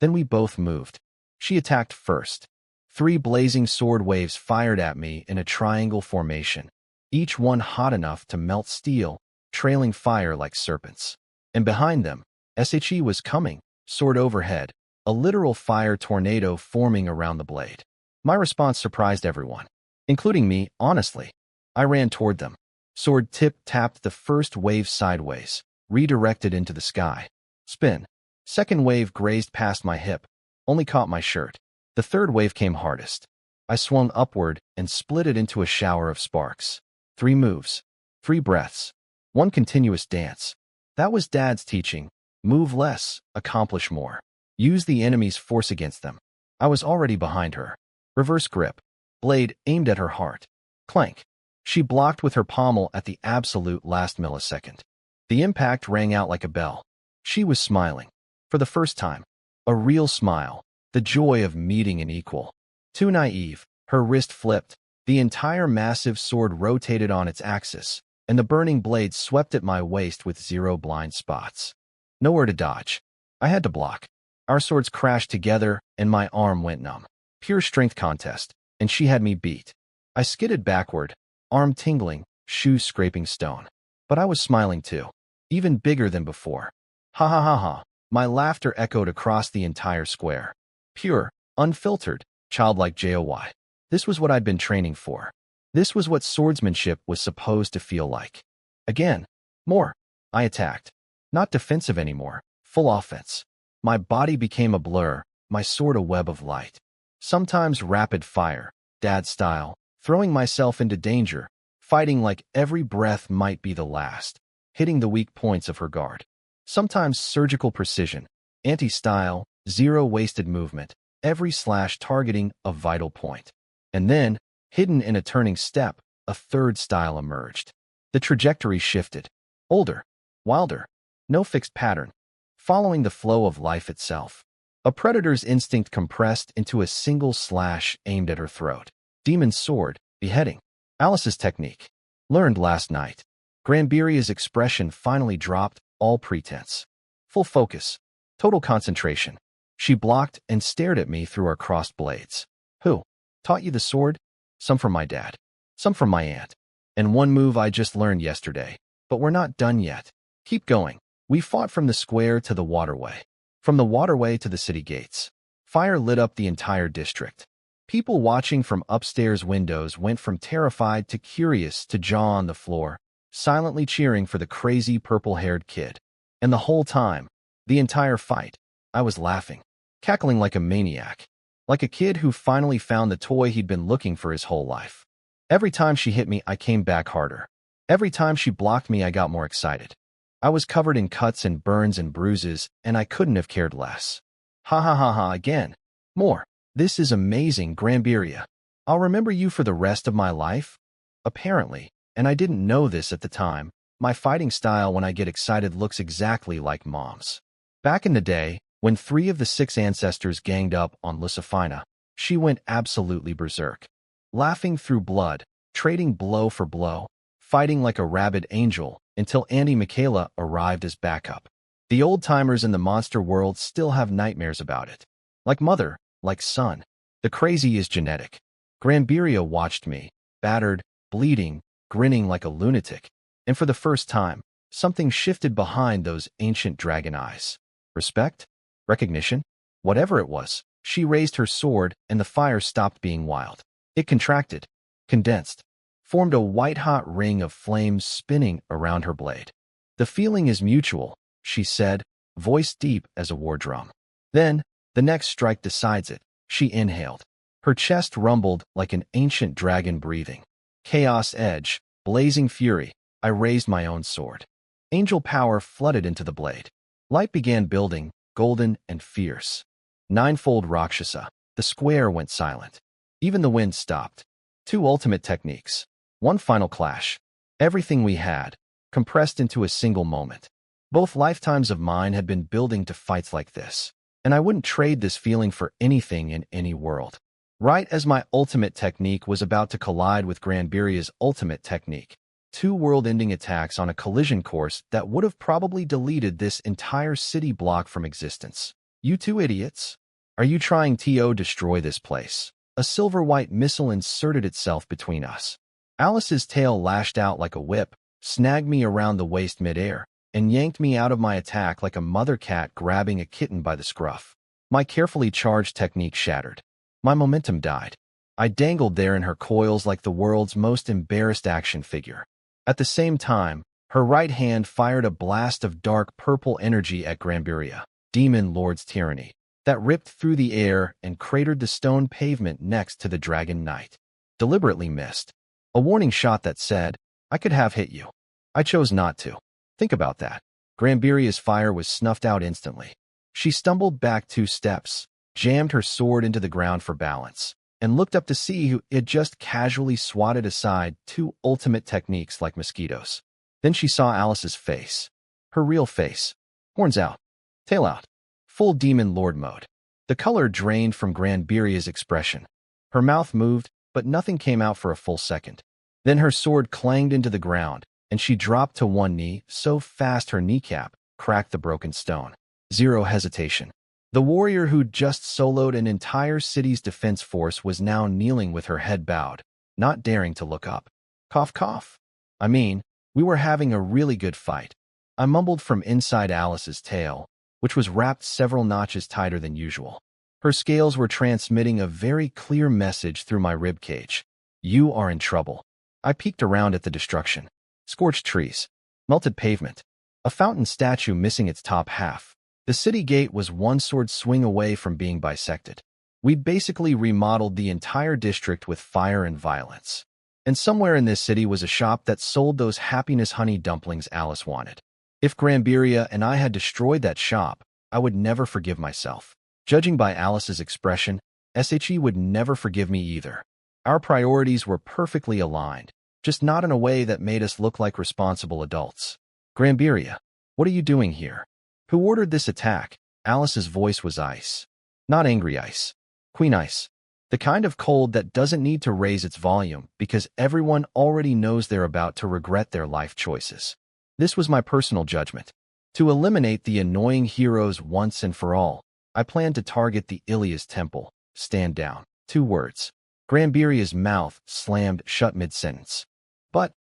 S1: Then we both moved. She attacked first. 3 blazing sword waves fired at me in a triangle formation, each one hot enough to melt steel, trailing fire like serpents. And behind them, SHE was coming, sword overhead, a literal fire tornado forming around the blade. My response surprised everyone, including me, honestly. I ran toward them. Sword tip tapped the first wave sideways, redirected into the sky. Spin. Second wave grazed past my hip, only caught my shirt. The third wave came hardest. I swung upward and split it into a shower of sparks. 3 moves. 3 breaths. 1 continuous dance. That was Dad's teaching. Move less, accomplish more. Use the enemy's force against them. I was already behind her. Reverse grip. Blade aimed at her heart. Clank. She blocked with her pommel at the absolute last millisecond. The impact rang out like a bell. She was smiling. For the first time. A real smile. The joy of meeting an equal. Too naive. Her wrist flipped. The entire massive sword rotated on its axis, and the burning blade swept at my waist with 0 blind spots. Nowhere to dodge. I had to block. Our swords crashed together, and my arm went numb. Pure strength contest, and she had me beat. I skidded backward, arm tingling, shoes scraping stone. But I was smiling too, even bigger than before. Ha ha ha ha. My laughter echoed across the entire square. Pure, unfiltered, childlike joy. This was what I'd been training for. This was what swordsmanship was supposed to feel like. Again. More. I attacked. Not defensive anymore, full offense. My body became a blur, my sword a web of light. Sometimes rapid fire, Dad style, throwing myself into danger, fighting like every breath might be the last, hitting the weak points of her guard. Sometimes surgical precision, anti-style, 0 wasted movement, every slash targeting a vital point. And then, hidden in a turning step, a third style emerged. The trajectory shifted. Older, wilder, no fixed pattern, following the flow of life itself. A predator's instinct compressed into a single slash aimed at her throat. Demon's sword, beheading. Alice's technique. Learned last night. Granbiria's expression finally dropped, all pretense. Full focus. Total concentration. She blocked and stared at me through our crossed blades. Who taught you the sword? Some from my dad. Some from my aunt. And 1 move I just learned yesterday. But we're not done yet. Keep going. We fought from the square to the waterway. From the waterway to the city gates. Fire lit up the entire district. People watching from upstairs windows went from terrified to curious to jaw on the floor, silently cheering for the crazy purple-haired kid. And the whole time, the entire fight, I was laughing, cackling like a maniac, like a kid who finally found the toy he'd been looking for his whole life. Every time she hit me, I came back harder. Every time she blocked me, I got more excited. I was covered in cuts and burns and bruises, and I couldn't have cared less. Ha ha ha ha again. More. This is amazing, Granbiria. I'll remember you for the rest of my life? Apparently, and I didn't know this at the time, my fighting style when I get excited looks exactly like Mom's. Back in the day, when 3 of the 6 ancestors ganged up on Lucifina, she went absolutely berserk. Laughing through blood, trading blow for blow, fighting like a rabid angel, until Auntie Michaela arrived as backup. The old-timers in the monster world still have nightmares about it. Like mother, like son. The crazy is genetic. Granbiria watched me, battered, bleeding, grinning like a lunatic, and for the first time, something shifted behind those ancient dragon eyes. Respect? Recognition? Whatever it was, she raised her sword and the fire stopped being wild. It contracted, condensed, formed a white-hot ring of flames spinning around her blade. The feeling is mutual, she said, voice deep as a war drum. Then, the next strike decides it. She inhaled. Her chest rumbled like an ancient dragon breathing. Chaos edge, blazing fury. I raised my own sword. Angel power flooded into the blade. Light began building, golden and fierce. Ninefold Rakshasa. The square went silent. Even the wind stopped. Two ultimate techniques. One final clash. Everything we had, compressed into a single moment. Both lifetimes of mine had been building to fights like this, and I wouldn't trade this feeling for anything in any world. Right as my ultimate technique was about to collide with Granbiria's ultimate technique, two world-ending attacks on a collision course that would have probably deleted this entire city block from existence. You two idiots. Are you trying to destroy this place? A silver-white missile inserted itself between us. Alice's tail lashed out like a whip, snagged me around the waist midair, and yanked me out of my attack like a mother cat grabbing a kitten by the scruff. My carefully charged technique shattered. My momentum died. I dangled there in her coils like the world's most embarrassed action figure. At the same time, her right hand fired a blast of dark purple energy at Granbiria, Demon Lord's tyranny, that ripped through the air and cratered the stone pavement next to the Dragon Knight. Deliberately missed. A warning shot that said, I could have hit you. I chose not to. Think about that. Granbiria's fire was snuffed out instantly. She stumbled back 2 steps, jammed her sword into the ground for balance, and looked up to see who had just casually swatted aside 2 ultimate techniques like mosquitoes. Then she saw Alice's face. Her real face. Horns out. Tail out. Full Demon Lord mode. The color drained from Granbiria's expression. Her mouth moved, but nothing came out for a full second. Then her sword clanged into the ground, and she dropped to one knee so fast her kneecap cracked the broken stone. Zero hesitation. The warrior who'd just soloed an entire city's defense force was now kneeling with her head bowed, not daring to look up. Cough, cough. I mean, we were having a really good fight. I mumbled from inside Alice's tail, which was wrapped several notches tighter than usual. Her scales were transmitting a very clear message through my ribcage. You are in trouble. I peeked around at the destruction. Scorched trees. Melted pavement. A fountain statue missing its top half. The city gate was one sword swing away from being bisected. We'd basically remodeled the entire district with fire and violence. And somewhere in this city was a shop that sold those happiness honey dumplings Alice wanted. If Granbiria and I had destroyed that shop, I would never forgive myself. Judging by Alice's expression, SHE would never forgive me either. Our priorities were perfectly aligned, just not in a way that made us look like responsible adults. Granbiria, what are you doing here? Who ordered this attack? Alice's voice was ice. Not angry ice. Queen ice. The kind of cold that doesn't need to raise its volume because everyone already knows they're about to regret their life choices. This was my personal judgment. To eliminate the annoying heroes once and for all, I planned to target the Ilia's temple. Stand down. 2 words. Granbiria's mouth slammed shut mid-sentence. But,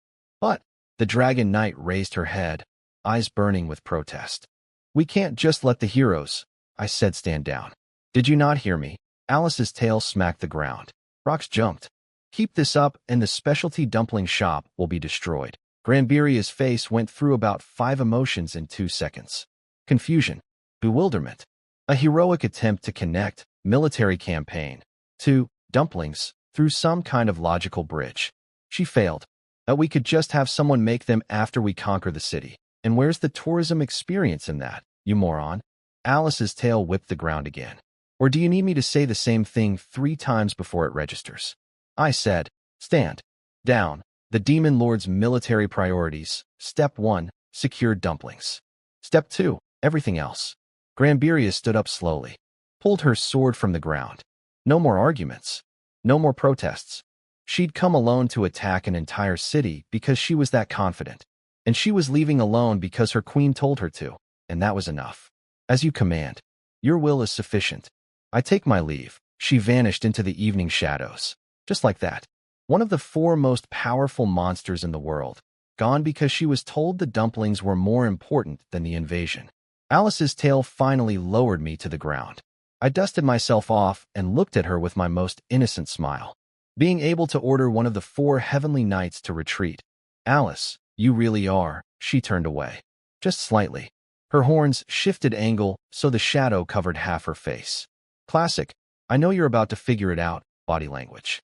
S1: the Dragon Knight raised her head, eyes burning with protest. We can't just let the heroes, I said, stand down. Did you not hear me? Alice's tail smacked the ground. Rocks jumped. Keep this up and the specialty dumpling shop will be destroyed. Granbiria's face went through about 5 emotions in 2 seconds. Confusion. Bewilderment. A heroic attempt to connect, military campaign, to dumplings, through some kind of logical bridge. She failed. That we could just have someone make them after we conquer the city. And where's the tourism experience in that, you moron? Alice's tail whipped the ground again. Or do you need me to say the same thing 3 times before it registers? I said, stand down. The Demon Lord's military priorities. Step 1, secure dumplings. Step 2, everything else. Granbiria stood up slowly, pulled her sword from the ground. No more arguments. No more protests. She'd come alone to attack an entire city because she was that confident. And she was leaving alone because her queen told her to, and that was enough. As you command. Your will is sufficient. I take my leave. She vanished into the evening shadows. Just like that. One of the 4 most powerful monsters in the world. Gone because she was told the dumplings were more important than the invasion. Alice's tail finally lowered me to the ground. I dusted myself off and looked at her with my most innocent smile. Being able to order one of the 4 heavenly knights to retreat. Alice, you really are. She turned away. Just slightly. Her horns shifted angle so the shadow covered half her face. Classic. I know you're about to figure it out. Body language.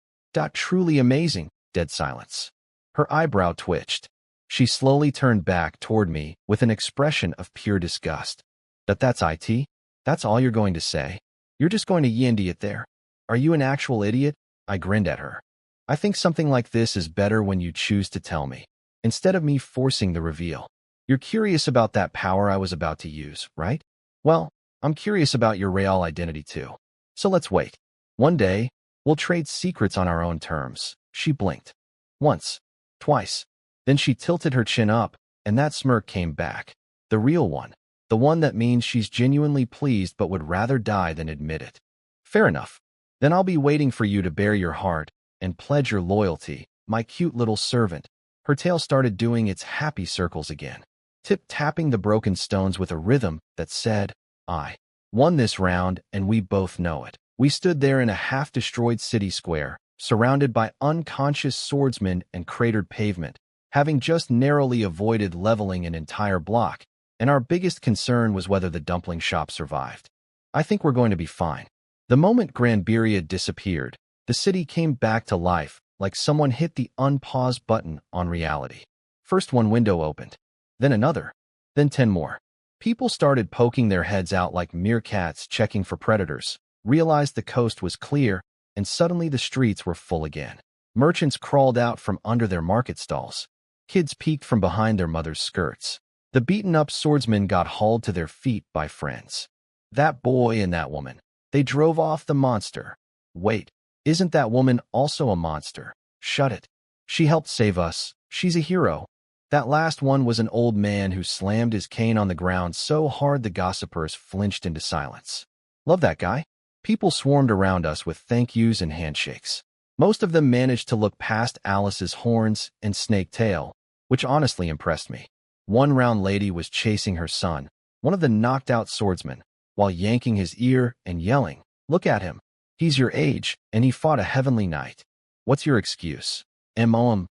S1: Truly amazing. Dead silence. Her eyebrow twitched. She slowly turned back toward me with an expression of pure disgust. That's it? That's all you're going to say? You're just going to yandy it there? Are you an actual idiot? I grinned at her. I think something like this is better when you choose to tell me, instead of me forcing the reveal. You're curious about that power I was about to use, right? Well, I'm curious about your real identity too. So let's wait. One day, we'll trade secrets on our own terms. She blinked. Once. Twice. Then she tilted her chin up, and that smirk came back. The real one. The one that means she's genuinely pleased but would rather die than admit it. Fair enough. Then I'll be waiting for you to bare your heart and pledge your loyalty, my cute little servant. Her tail started doing its happy circles again, tip-tapping the broken stones with a rhythm that said, I won this round, and we both know it. We stood there in a half-destroyed city square, surrounded by unconscious swordsmen and cratered pavement, having just narrowly avoided leveling an entire block, and our biggest concern was whether the dumpling shop survived. I think we're going to be fine. The moment Granburia disappeared, the city came back to life, like someone hit the unpause button on reality. First one window opened, then another, then 10 more. People started poking their heads out like meerkats checking for predators, realized the coast was clear, and suddenly the streets were full again. Merchants crawled out from under their market stalls. Kids peeked from behind their mothers' skirts. The beaten-up swordsmen got hauled to their feet by friends. That boy and that woman. They drove off the monster. Wait, isn't that woman also a monster? Shut it. She helped save us. She's a hero. That last one was an old man who slammed his cane on the ground so hard the gossipers flinched into silence. Love that guy. People swarmed around us with thank yous and handshakes. Most of them managed to look past Alice's horns and snake tail, which honestly impressed me. One round lady was chasing her son, one of the knocked-out swordsmen, while yanking his ear and yelling, "Look at him. He's your age, and he fought a heavenly knight. What's your excuse?" OW.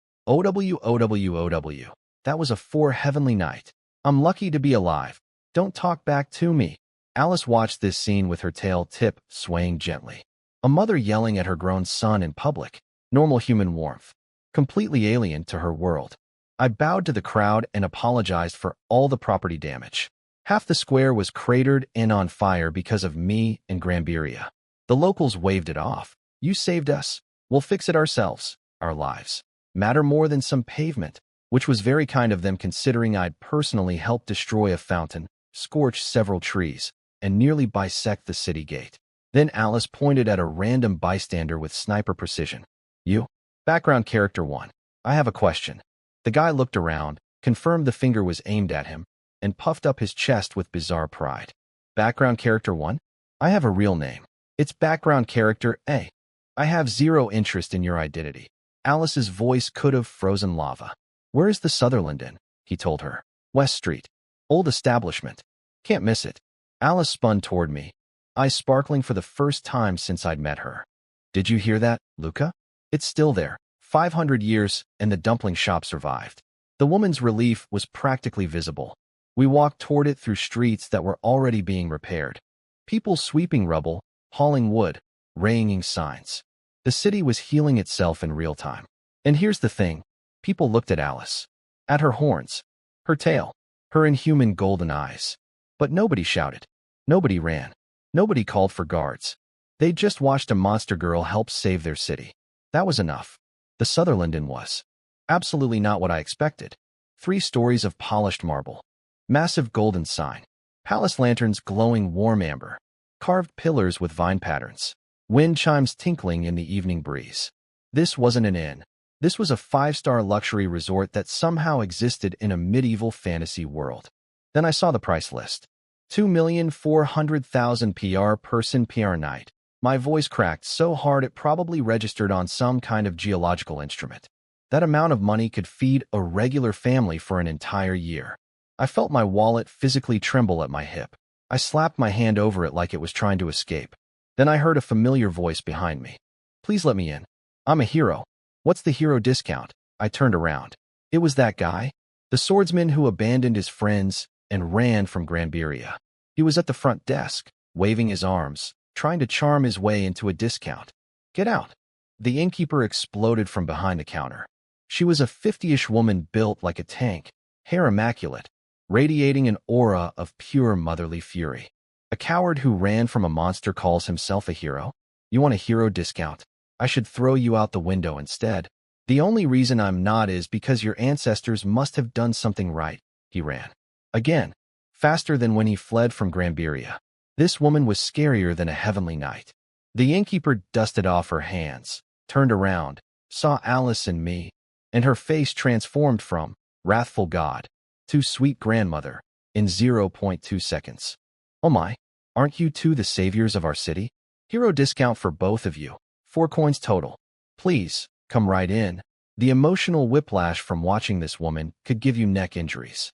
S1: That was a 4 heavenly knight. I'm lucky to be alive. Don't talk back to me. Alice watched this scene with her tail tip swaying gently. A mother yelling at her grown son in public. Normal human warmth. Completely alien to her world. I bowed to the crowd and apologized for all the property damage. Half the square was cratered and on fire because of me and Granburia. The locals waved it off. You saved us. We'll fix it ourselves. Our lives matter more than some pavement, which was very kind of them considering I'd personally helped destroy a fountain, scorch several trees, and nearly bisect the city gate. Then Alice pointed at a random bystander with sniper precision. You? Background character 1. I have a question. The guy looked around, confirmed the finger was aimed at him, and puffed up his chest with bizarre pride. Background character 1. I have a real name. It's background character A. I have zero interest in your identity. Alice's voice could have frozen lava. Where is the Sutherland Inn? He told her. West Street. Old establishment. Can't miss it. Alice spun toward me, eyes sparkling for the first time since I'd met her. Did you hear that, Luka? It's still there. 500 years, and the dumpling shop survived. The woman's relief was practically visible. We walked toward it through streets that were already being repaired. People sweeping rubble, hauling wood, ringing signs. The city was healing itself in real time. And here's the thing. People looked at Alice. At her horns. Her tail. Her inhuman golden eyes. But nobody shouted. Nobody ran. Nobody called for guards. They'd just watched a monster girl help save their city. That was enough. The Sutherland Inn was. Absolutely not what I expected. 3 stories of polished marble. Massive golden sign. Palace lanterns glowing warm amber. Carved pillars with vine patterns. Wind chimes tinkling in the evening breeze. This wasn't an inn. This was a 5-star luxury resort that somehow existed in a medieval fantasy world. Then I saw the price list. 2,400,000 PR person PR night. My voice cracked so hard it probably registered on some kind of geological instrument. That amount of money could feed a regular family for an entire year. I felt my wallet physically tremble at my hip. I slapped my hand over it like it was trying to escape. Then I heard a familiar voice behind me. Please let me in. I'm a hero. What's the hero discount? I turned around. It was that guy. The swordsman who abandoned his friends and ran from Granburia. He was at the front desk, waving his arms, trying to charm his way into a discount. Get out. The innkeeper exploded from behind the counter. She was a 50-ish woman built like a tank, hair immaculate, radiating an aura of pure motherly fury. A coward who ran from a monster calls himself a hero? You want a hero discount? I should throw you out the window instead. The only reason I'm not is because your ancestors must have done something right. He ran. Again, faster than when he fled from Granburia. This woman was scarier than a heavenly knight. The innkeeper dusted off her hands, turned around, saw Alice and me, and her face transformed from wrathful god to sweet grandmother in 0.2 seconds. Oh my, aren't you two the saviors of our city? Hero discount for both of you. 4 coins total. Please, come right in. The emotional whiplash from watching this woman could give you neck injuries.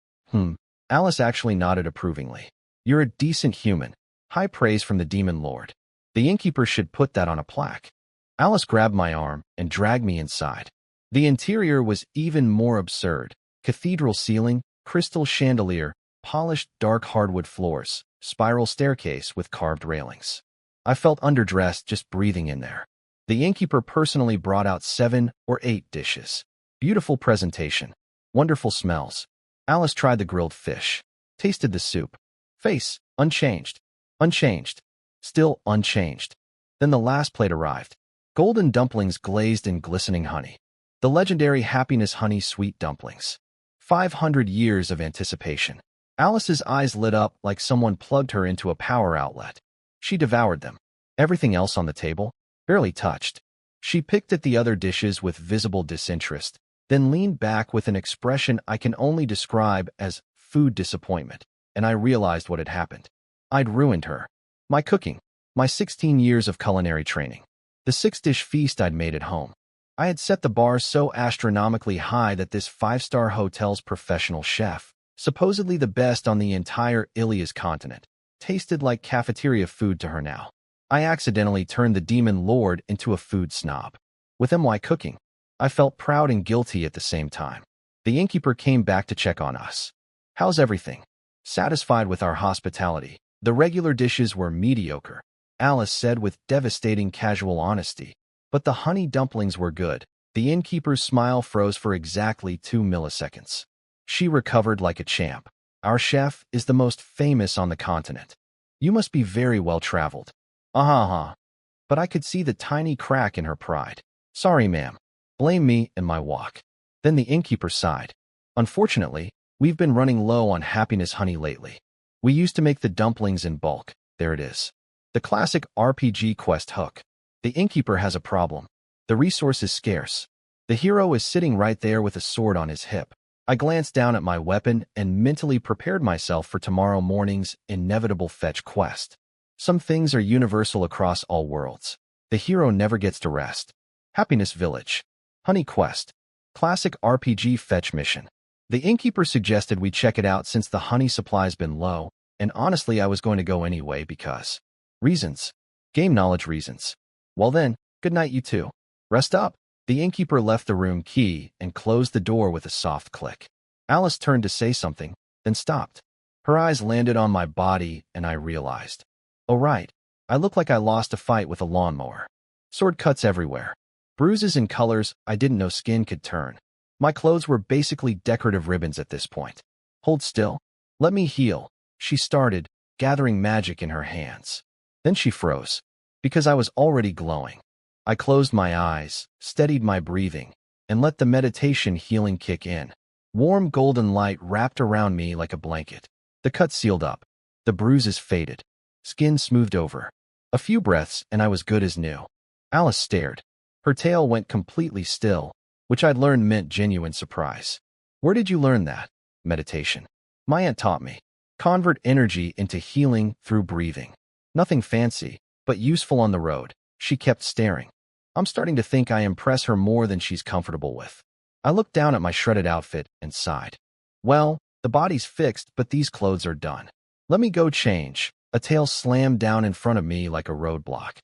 S1: Alice actually nodded approvingly. You're a decent human. High praise from the demon lord. The innkeeper should put that on a plaque. Alice grabbed my arm and dragged me inside. The interior was even more absurd. Cathedral ceiling, crystal chandelier, polished dark hardwood floors, spiral staircase with carved railings. I felt underdressed just breathing in there. The innkeeper personally brought out 7 or 8 dishes. Beautiful presentation. Wonderful smells. Alice tried the grilled fish. Tasted the soup. Face, unchanged. Unchanged. Still unchanged. Then the last plate arrived. Golden dumplings glazed in glistening honey. The legendary happiness honey sweet dumplings. 500 years of anticipation. Alice's eyes lit up like someone plugged her into a power outlet. She devoured them. Everything else on the table? Barely touched. She picked at the other dishes with visible disinterest, then leaned back with an expression I can only describe as food disappointment, and I realized what had happened. I'd ruined her. My cooking. My 16 years of culinary training. The 6-dish feast I'd made at home. I had set the bar so astronomically high that this 5-star hotel's professional chef, supposedly the best on the entire Ilias continent, tasted like cafeteria food to her now. I accidentally turned the demon lord into a food snob. With MY cooking, I felt proud and guilty at the same time. The innkeeper came back to check on us. How's everything? Satisfied with our hospitality. The regular dishes were mediocre, Alice said with devastating casual honesty. But the honey dumplings were good. The innkeeper's smile froze for exactly 2 milliseconds. She recovered like a champ. Our chef is the most famous on the continent. You must be very well traveled. But I could see the tiny crack in her pride. Sorry, ma'am. Blame me and my walk. Then the innkeeper sighed. Unfortunately, we've been running low on happiness honey lately. We used to make the dumplings in bulk. There it is. The classic RPG quest hook. The innkeeper has a problem. The resource is scarce. The hero is sitting right there with a sword on his hip. I glanced down at my weapon and mentally prepared myself for tomorrow morning's inevitable fetch quest. Some things are universal across all worlds. The hero never gets to rest. Happiness Village. Honey Quest. Classic RPG fetch mission. The innkeeper suggested we check it out since the honey supply's been low, and honestly I was going to go anyway because reasons. Game knowledge reasons. Well then, good night you two. Rest up. The innkeeper left the room key and closed the door with a soft click. Alice turned to say something, then stopped. Her eyes landed on my body and I realized. Oh right, I look like I lost a fight with a lawnmower. Sword cuts everywhere. Bruises in colors I didn't know skin could turn. My clothes were basically decorative ribbons at this point. Hold still. Let me heal. She started, gathering magic in her hands. Then she froze, because I was already glowing. I closed my eyes, steadied my breathing, and let the meditation healing kick in. Warm golden light wrapped around me like a blanket. The cut sealed up. The bruises faded. Skin smoothed over. A few breaths and I was good as new. Alice stared. Her tail went completely still, which I'd learned meant genuine surprise. Where did you learn that? Meditation. My aunt taught me. Convert energy into healing through breathing. Nothing fancy, but useful on the road. She kept staring. I'm starting to think I impress her more than she's comfortable with. I looked down at my shredded outfit and sighed. Well, the body's fixed, but these clothes are done. Let me go change. A tail slammed down in front of me like a roadblock.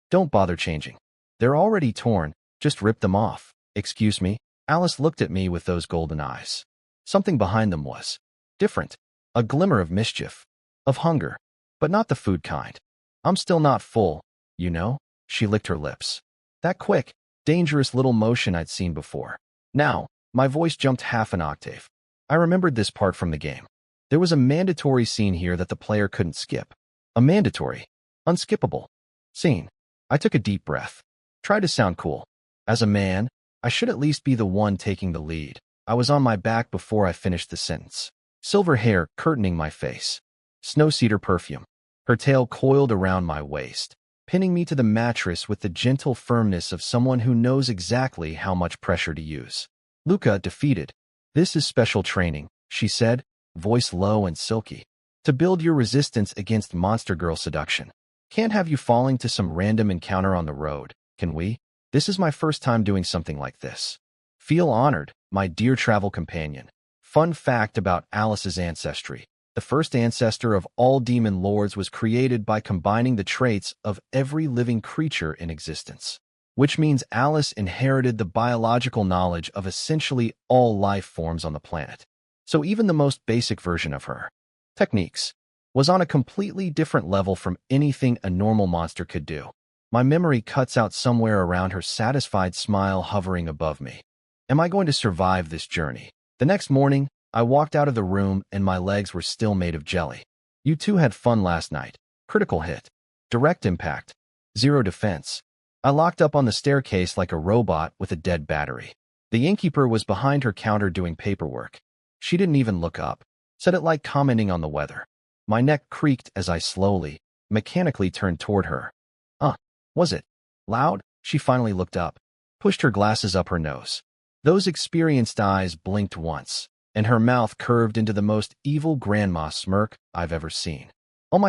S1: Don't bother changing. They're already torn. Just rip them off. Excuse me? Alice looked at me with those golden eyes. Something behind them was different. A glimmer of mischief. Of hunger. But not the food kind. I'm still not full, you know? She licked her lips. That quick, dangerous little motion I'd seen before. Now, my voice jumped half an octave. I remembered this part from the game. There was a mandatory scene here that the player couldn't skip. A mandatory, unskippable scene. I took a deep breath. Tried to sound cool. As a man, I should at least be the one taking the lead. I was on my back before I finished the sentence. Silver hair curtaining my face. Snow cedar perfume. Her tail coiled around my waist, pinning me to the mattress with the gentle firmness of someone who knows exactly how much pressure to use. Luka, defeated. This is special training, she said, voice low and silky. To build your resistance against monster girl seduction. Can't have you falling to some random encounter on the road, can we? This is my first time doing something like this. Feel honored, my dear travel companion. Fun fact about Alice's ancestry. The first ancestor of all demon lords was created by combining the traits of every living creature in existence, which means Alice inherited the biological knowledge of essentially all life forms on the planet. So even the most basic version of her techniques was on a completely different level from anything a normal monster could do. My memory cuts out somewhere around her satisfied smile hovering above me. Am I going to survive this journey? The next morning, I walked out of the room and my legs were still made of jelly. You two had fun last night. Critical hit. Direct impact. Zero defense. I locked up on the staircase like a robot with a dead battery. The innkeeper was behind her counter doing paperwork. She didn't even look up. Said it like commenting on the weather. My neck creaked as I slowly, mechanically turned toward her. Was it loud? She finally looked up, pushed her glasses up her nose. Those experienced eyes blinked once, and her mouth curved into the most evil grandma smirk I've ever seen.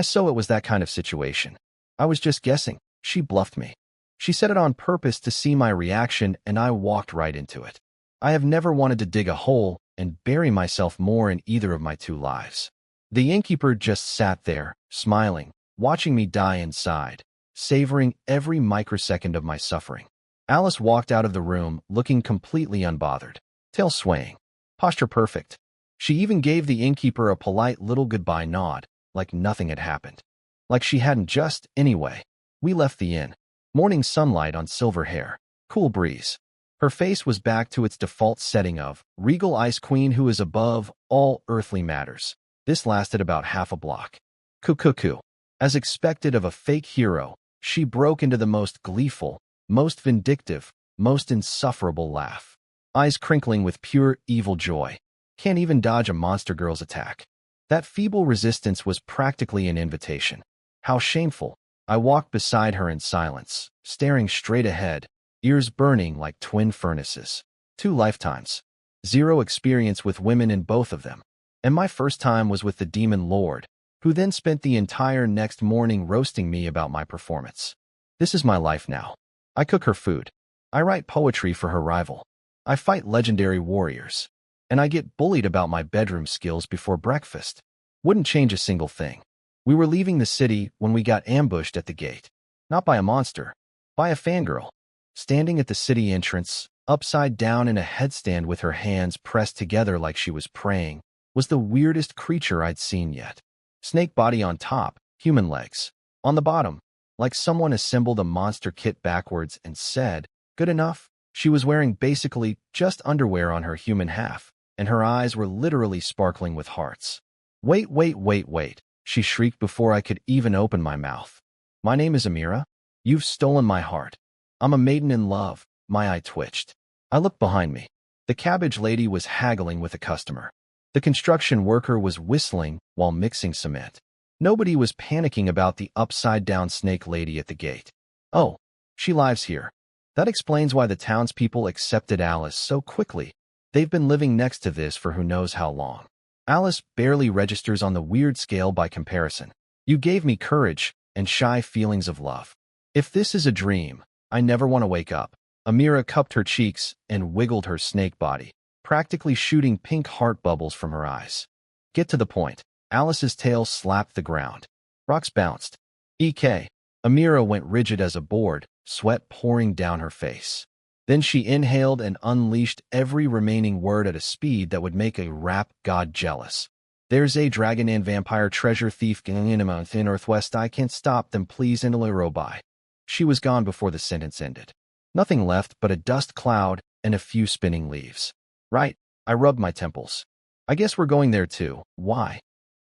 S1: So it was that kind of situation. I was just guessing. She bluffed me. She said it on purpose to see my reaction, and I walked right into it. I have never wanted to dig a hole and bury myself more in either of my two lives. The innkeeper just sat there, smiling, watching me die inside, savoring every microsecond of my suffering. Alice walked out of the room, looking completely unbothered, tail swaying, posture perfect. She even gave the innkeeper a polite little goodbye nod, like nothing had happened. Like she hadn't just. Anyway, we left the inn. Morning sunlight on silver hair, cool breeze. Her face was back to its default setting of regal ice queen who is above all earthly matters. This lasted about half a block. Cuckoo. As expected of a fake hero, she broke into the most gleeful, most vindictive, most insufferable laugh. Eyes crinkling with pure evil joy. Can't even dodge a monster girl's attack. That feeble resistance was practically an invitation. How shameful. I walked beside her in silence, staring straight ahead, ears burning like twin furnaces. 2 lifetimes. 0 experience with women in both of them. And my first time was with the demon lord, who then spent the entire next morning roasting me about my performance. This is my life now. I cook her food. I write poetry for her rival. I fight legendary warriors. And I get bullied about my bedroom skills before breakfast. Wouldn't change a single thing. We were leaving the city when we got ambushed at the gate. Not by a monster, by a fangirl. Standing at the city entrance, upside down in a headstand with her hands pressed together like she was praying, was the weirdest creature I'd seen yet. Snake body on top, human legs. On the bottom, like someone assembled a monster kit backwards and said, "Good enough." She was wearing basically just underwear on her human half, and her eyes were literally sparkling with hearts. Wait, she shrieked before I could even open my mouth. My name is Amira. You've stolen my heart. I'm a maiden in love. My eye twitched. I looked behind me. The cabbage lady was haggling with a customer. The construction worker was whistling while mixing cement. Nobody was panicking about the upside-down snake lady at the gate. Oh, she lives here. That explains why the townspeople accepted Alice so quickly. They've been living next to this for who knows how long. Alice barely registers on the weird scale by comparison. You gave me courage and shy feelings of love. If this is a dream, I never want to wake up. Amira cupped her cheeks and wiggled her snake body, practically shooting pink heart bubbles from her eyes. Get to the point. Alice's tail slapped the ground. Rocks bounced. EK. Amira went rigid as a board, sweat pouring down her face. Then she inhaled and unleashed every remaining word at a speed that would make a rap god jealous. There's a dragon and vampire treasure thief in a month in Northwest. I can't stop them, please, in a row by. She was gone before the sentence ended. Nothing left but a dust cloud and a few spinning leaves. Right, I rubbed my temples. I guess we're going there too. Why?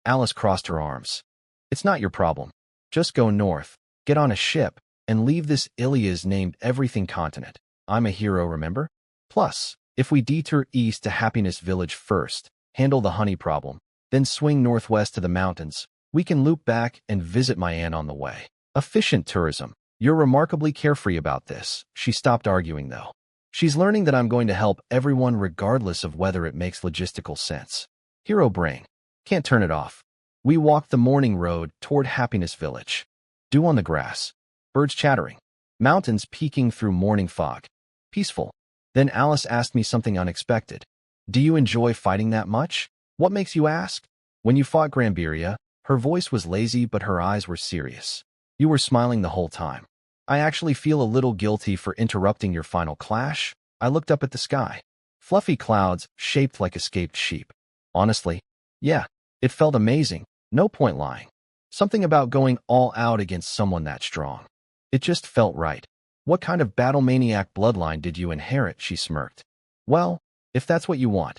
S1: Alice crossed her arms. It's not your problem. Just go north, get on a ship, and leave this Ilias named everything continent. I'm a hero, remember? Plus, if we detour east to Happiness Village first, handle the honey problem, then swing northwest to the mountains, we can loop back and visit my aunt on the way. Efficient tourism. You're remarkably carefree about this. She stopped arguing, though. She's learning that I'm going to help everyone regardless of whether it makes logistical sense. Hero brain. Can't turn it off. We walked the morning road toward Happiness Village. Dew on the grass. Birds chattering. Mountains peeking through morning fog. Peaceful. Then Alice asked me something unexpected. Do you enjoy fighting that much? What makes you ask? When you fought Grambiria, her voice was lazy but her eyes were serious. You were smiling the whole time. I actually feel a little guilty for interrupting your final clash. I looked up at the sky. Fluffy clouds shaped like escaped sheep. Honestly, yeah, it felt amazing. No point lying. Something about going all out against someone that strong. It just felt right. What kind of battle maniac bloodline did you inherit? She smirked. Well, if that's what you want,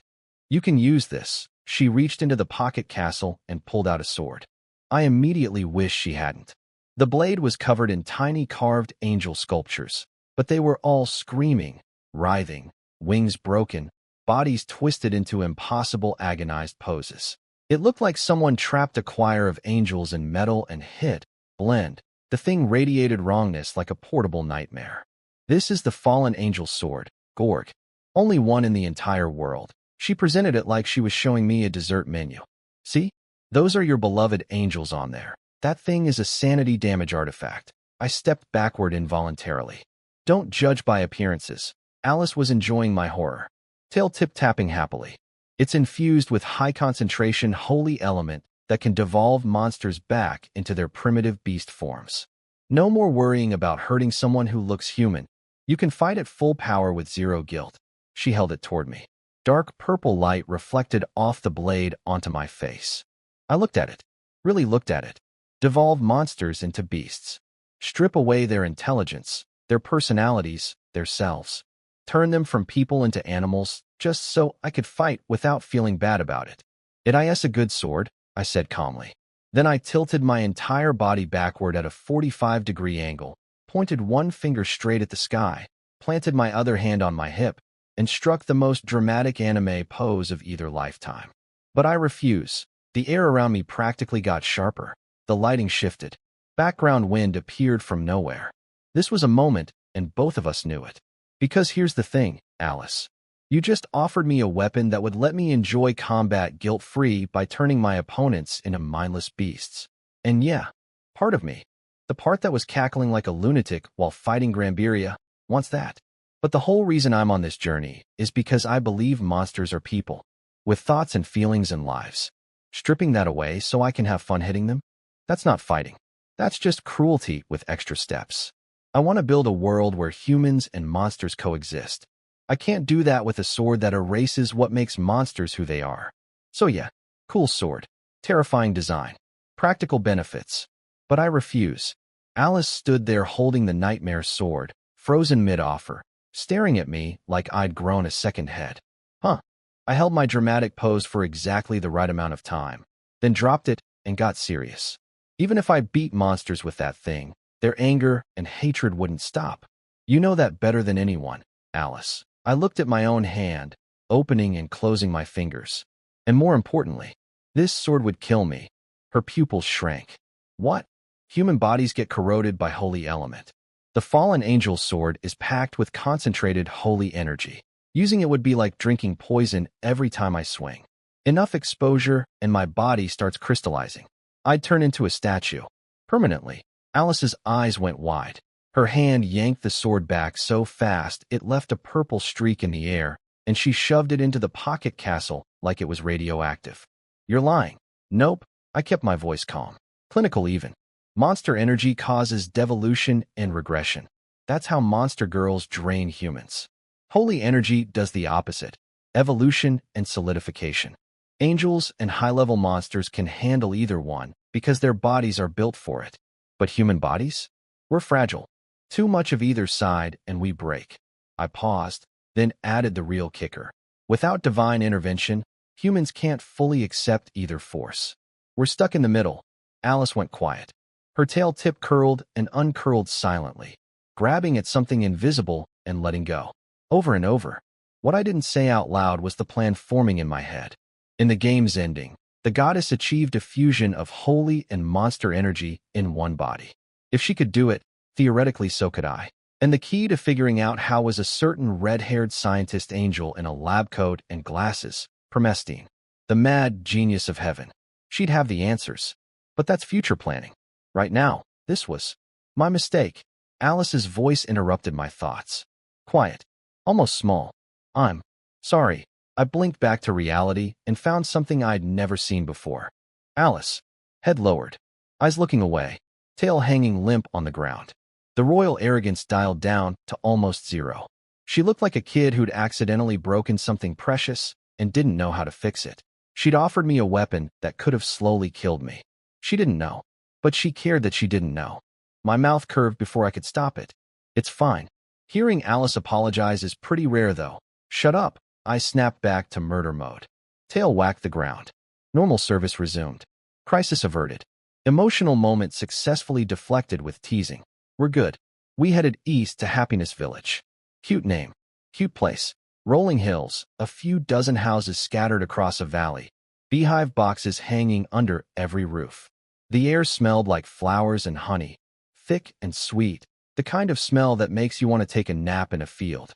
S1: you can use this. She reached into the pocket castle and pulled out a sword. I immediately wished she hadn't. The blade was covered in tiny carved angel sculptures, but they were all screaming, writhing, wings broken, bodies twisted into impossible agonized poses. It looked like someone trapped a choir of angels in metal and hit, blend. The thing radiated wrongness like a portable nightmare. This is the fallen angel's sword, Gorg. Only one in the entire world. She presented it like she was showing me a dessert menu. See? Those are your beloved angels on there. That thing is a sanity damage artifact. I stepped backward involuntarily. Don't judge by appearances. Alice was enjoying my horror. Tail tip-tapping happily. It's infused with high-concentration holy element that can devolve monsters back into their primitive beast forms. No more worrying about hurting someone who looks human. You can fight at full power with zero guilt. She held it toward me. Dark purple light reflected off the blade onto my face. I looked at it. Really looked at it. Devolve monsters into beasts. Strip away their intelligence, their personalities, their selves. Turn them from people into animals, just so I could fight without feeling bad about it. It is a good sword, I said calmly. Then I tilted my entire body backward at a 45-degree angle, pointed one finger straight at the sky, planted my other hand on my hip, and struck the most dramatic anime pose of either lifetime. But I refuse. The air around me practically got sharper. The lighting shifted. Background wind appeared from nowhere. This was a moment, and both of us knew it. Because here's the thing, Alice. You just offered me a weapon that would let me enjoy combat guilt-free by turning my opponents into mindless beasts. And yeah, part of me, the part that was cackling like a lunatic while fighting Grambiria, wants that. But the whole reason I'm on this journey is because I believe monsters are people, with thoughts and feelings and lives. Stripping that away so I can have fun hitting them? That's not fighting. That's just cruelty with extra steps. I want to build a world where humans and monsters coexist. I can't do that with a sword that erases what makes monsters who they are. So yeah, cool sword, terrifying design, practical benefits. But I refuse. Alice stood there holding the nightmare sword, frozen mid-offer, staring at me like I'd grown a second head. Huh. I held my dramatic pose for exactly the right amount of time, then dropped it and got serious. Even if I beat monsters with that thing, their anger and hatred wouldn't stop. You know that better than anyone, Alice. I looked at my own hand, opening and closing my fingers. And more importantly, this sword would kill me. Her pupils shrank. What? Human bodies get corroded by holy element. The fallen angel's sword is packed with concentrated holy energy. Using it would be like drinking poison every time I swing. Enough exposure and my body starts crystallizing. I'd turn into a statue. Permanently. Alice's eyes went wide. Her hand yanked the sword back so fast it left a purple streak in the air, and she shoved it into the pocket castle like it was radioactive. You're lying. Nope. I kept my voice calm. Clinical even. Monster energy causes devolution and regression. That's how monster girls drain humans. Holy energy does the opposite. Evolution and solidification. Angels and high-level monsters can handle either one because their bodies are built for it. But human bodies? We're fragile. Too much of either side and we break. I paused, then added the real kicker. Without divine intervention, humans can't fully accept either force. We're stuck in the middle. Alice went quiet. Her tail tip curled and uncurled silently, grabbing at something invisible and letting go. Over and over. What I didn't say out loud was the plan forming in my head. In the game's ending, the goddess achieved a fusion of holy and monster energy in one body. If she could do it, theoretically so could I. And the key to figuring out how was a certain red-haired scientist angel in a lab coat and glasses, Promestine, the mad genius of heaven. She'd have the answers. But that's future planning. Right now, this was my mistake. Alice's voice interrupted my thoughts. Quiet. Almost small. I'm sorry. I blinked back to reality and found something I'd never seen before. Alice. Head lowered. Eyes looking away. Tail hanging limp on the ground. The royal arrogance dialed down to almost zero. She looked like a kid who'd accidentally broken something precious and didn't know how to fix it. She'd offered me a weapon that could have slowly killed me. She didn't know. But she cared that she didn't know. My mouth curved before I could stop it. It's fine. Hearing Alice apologize is pretty rare, though. Shut up. I snapped back to murder mode. Tail whacked the ground. Normal service resumed. Crisis averted. Emotional moment successfully deflected with teasing. We're good. We headed east to Happiness Village. Cute name. Cute place. Rolling hills, a few dozen houses scattered across a valley. Beehive boxes hanging under every roof. The air smelled like flowers and honey. Thick and sweet. The kind of smell that makes you want to take a nap in a field.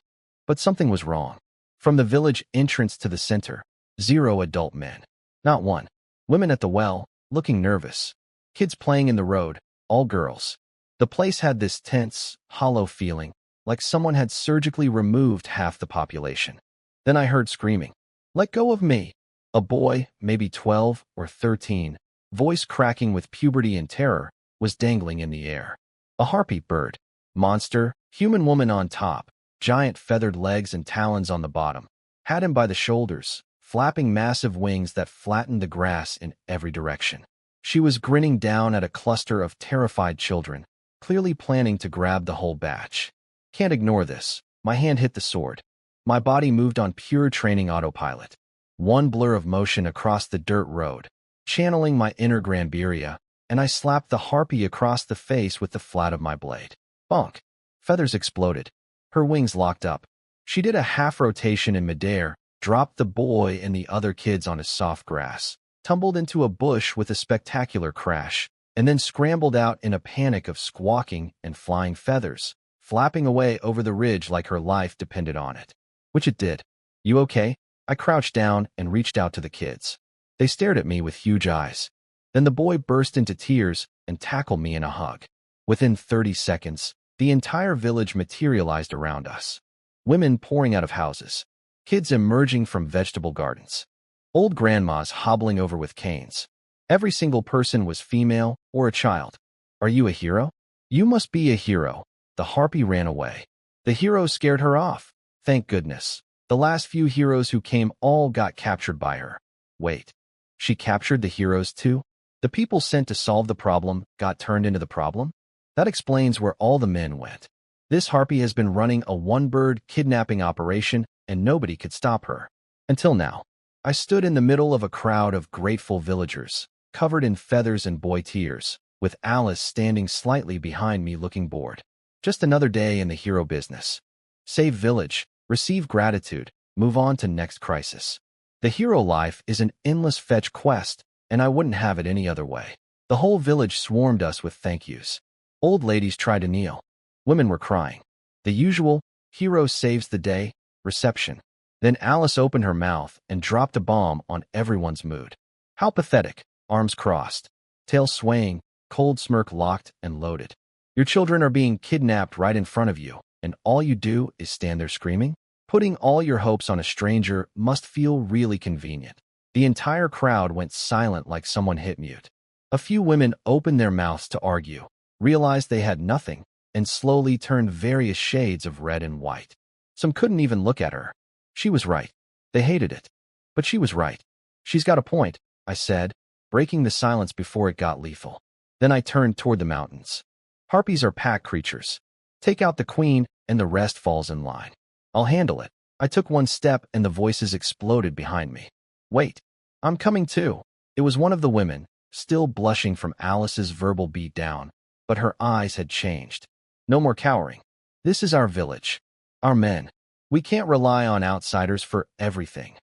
S1: But something was wrong. From the village entrance to the center, 0 adult men. Not one. Women at the well, looking nervous. Kids playing in the road, all girls. The place had this tense, hollow feeling, like someone had surgically removed half the population. Then I heard screaming. Let go of me. A boy, maybe 12 or 13, voice cracking with puberty and terror, was dangling in the air. A harpy bird. Monster, human woman on top, giant feathered legs and talons on the bottom. Had him by the shoulders, flapping massive wings that flattened the grass in every direction. She was grinning down at a cluster of terrified children, clearly planning to grab the whole batch. Can't ignore this. My hand hit the sword. My body moved on pure training autopilot. One blur of motion across the dirt road, channeling my inner Granburia, and I slapped the harpy across the face with the flat of my blade. Bonk. Feathers exploded. Her wings locked up. She did a half rotation in midair, dropped the boy and the other kids onto soft grass, tumbled into a bush with a spectacular crash, and then scrambled out in a panic of squawking and flying feathers, flapping away over the ridge like her life depended on it. Which it did. You okay? I crouched down and reached out to the kids. They stared at me with huge eyes. Then the boy burst into tears and tackled me in a hug. Within 30 seconds, the entire village materialized around us. Women pouring out of houses. Kids emerging from vegetable gardens. Old grandmas hobbling over with canes. Every single person was female or a child. Are you a hero? You must be a hero. The harpy ran away. The hero scared her off. Thank goodness. The last few heroes who came all got captured by her. Wait. She captured the heroes too? The people sent to solve the problem got turned into the problem? That explains where all the men went. This harpy has been running a one-bird kidnapping operation and nobody could stop her. Until now. I stood in the middle of a crowd of grateful villagers, covered in feathers and boy tears, with Alice standing slightly behind me looking bored. Just another day in the hero business. Save village, receive gratitude, move on to next crisis. The hero life is an endless fetch quest, and I wouldn't have it any other way. The whole village swarmed us with thank yous. Old ladies tried to kneel. Women were crying. The usual, hero saves the day, reception. Then Alice opened her mouth and dropped a bomb on everyone's mood. How pathetic, arms crossed, tail swaying, cold smirk locked and loaded. Your children are being kidnapped right in front of you, and all you do is stand there screaming? Putting all your hopes on a stranger must feel really convenient. The entire crowd went silent like someone hit mute. A few women opened their mouths to argue, realized they had nothing, and slowly turned various shades of red and white. Some couldn't even look at her. She was right. They hated it. But she was right. She's got a point, I said, breaking the silence before it got lethal. Then I turned toward the mountains. Harpies are pack creatures. Take out the queen, and the rest falls in line. I'll handle it. I took one step, and the voices exploded behind me. Wait. I'm coming too. It was one of the women, still blushing from Alice's verbal beatdown, but her eyes had changed. No more cowering. This is our village. Our men. We can't rely on outsiders for everything.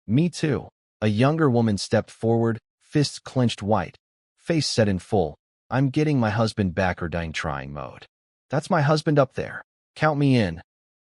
S1: Me too. A younger woman stepped forward, fists clenched white, face set in full, "I'm getting my husband back or dying trying" mode. That's my husband up there. Count me in.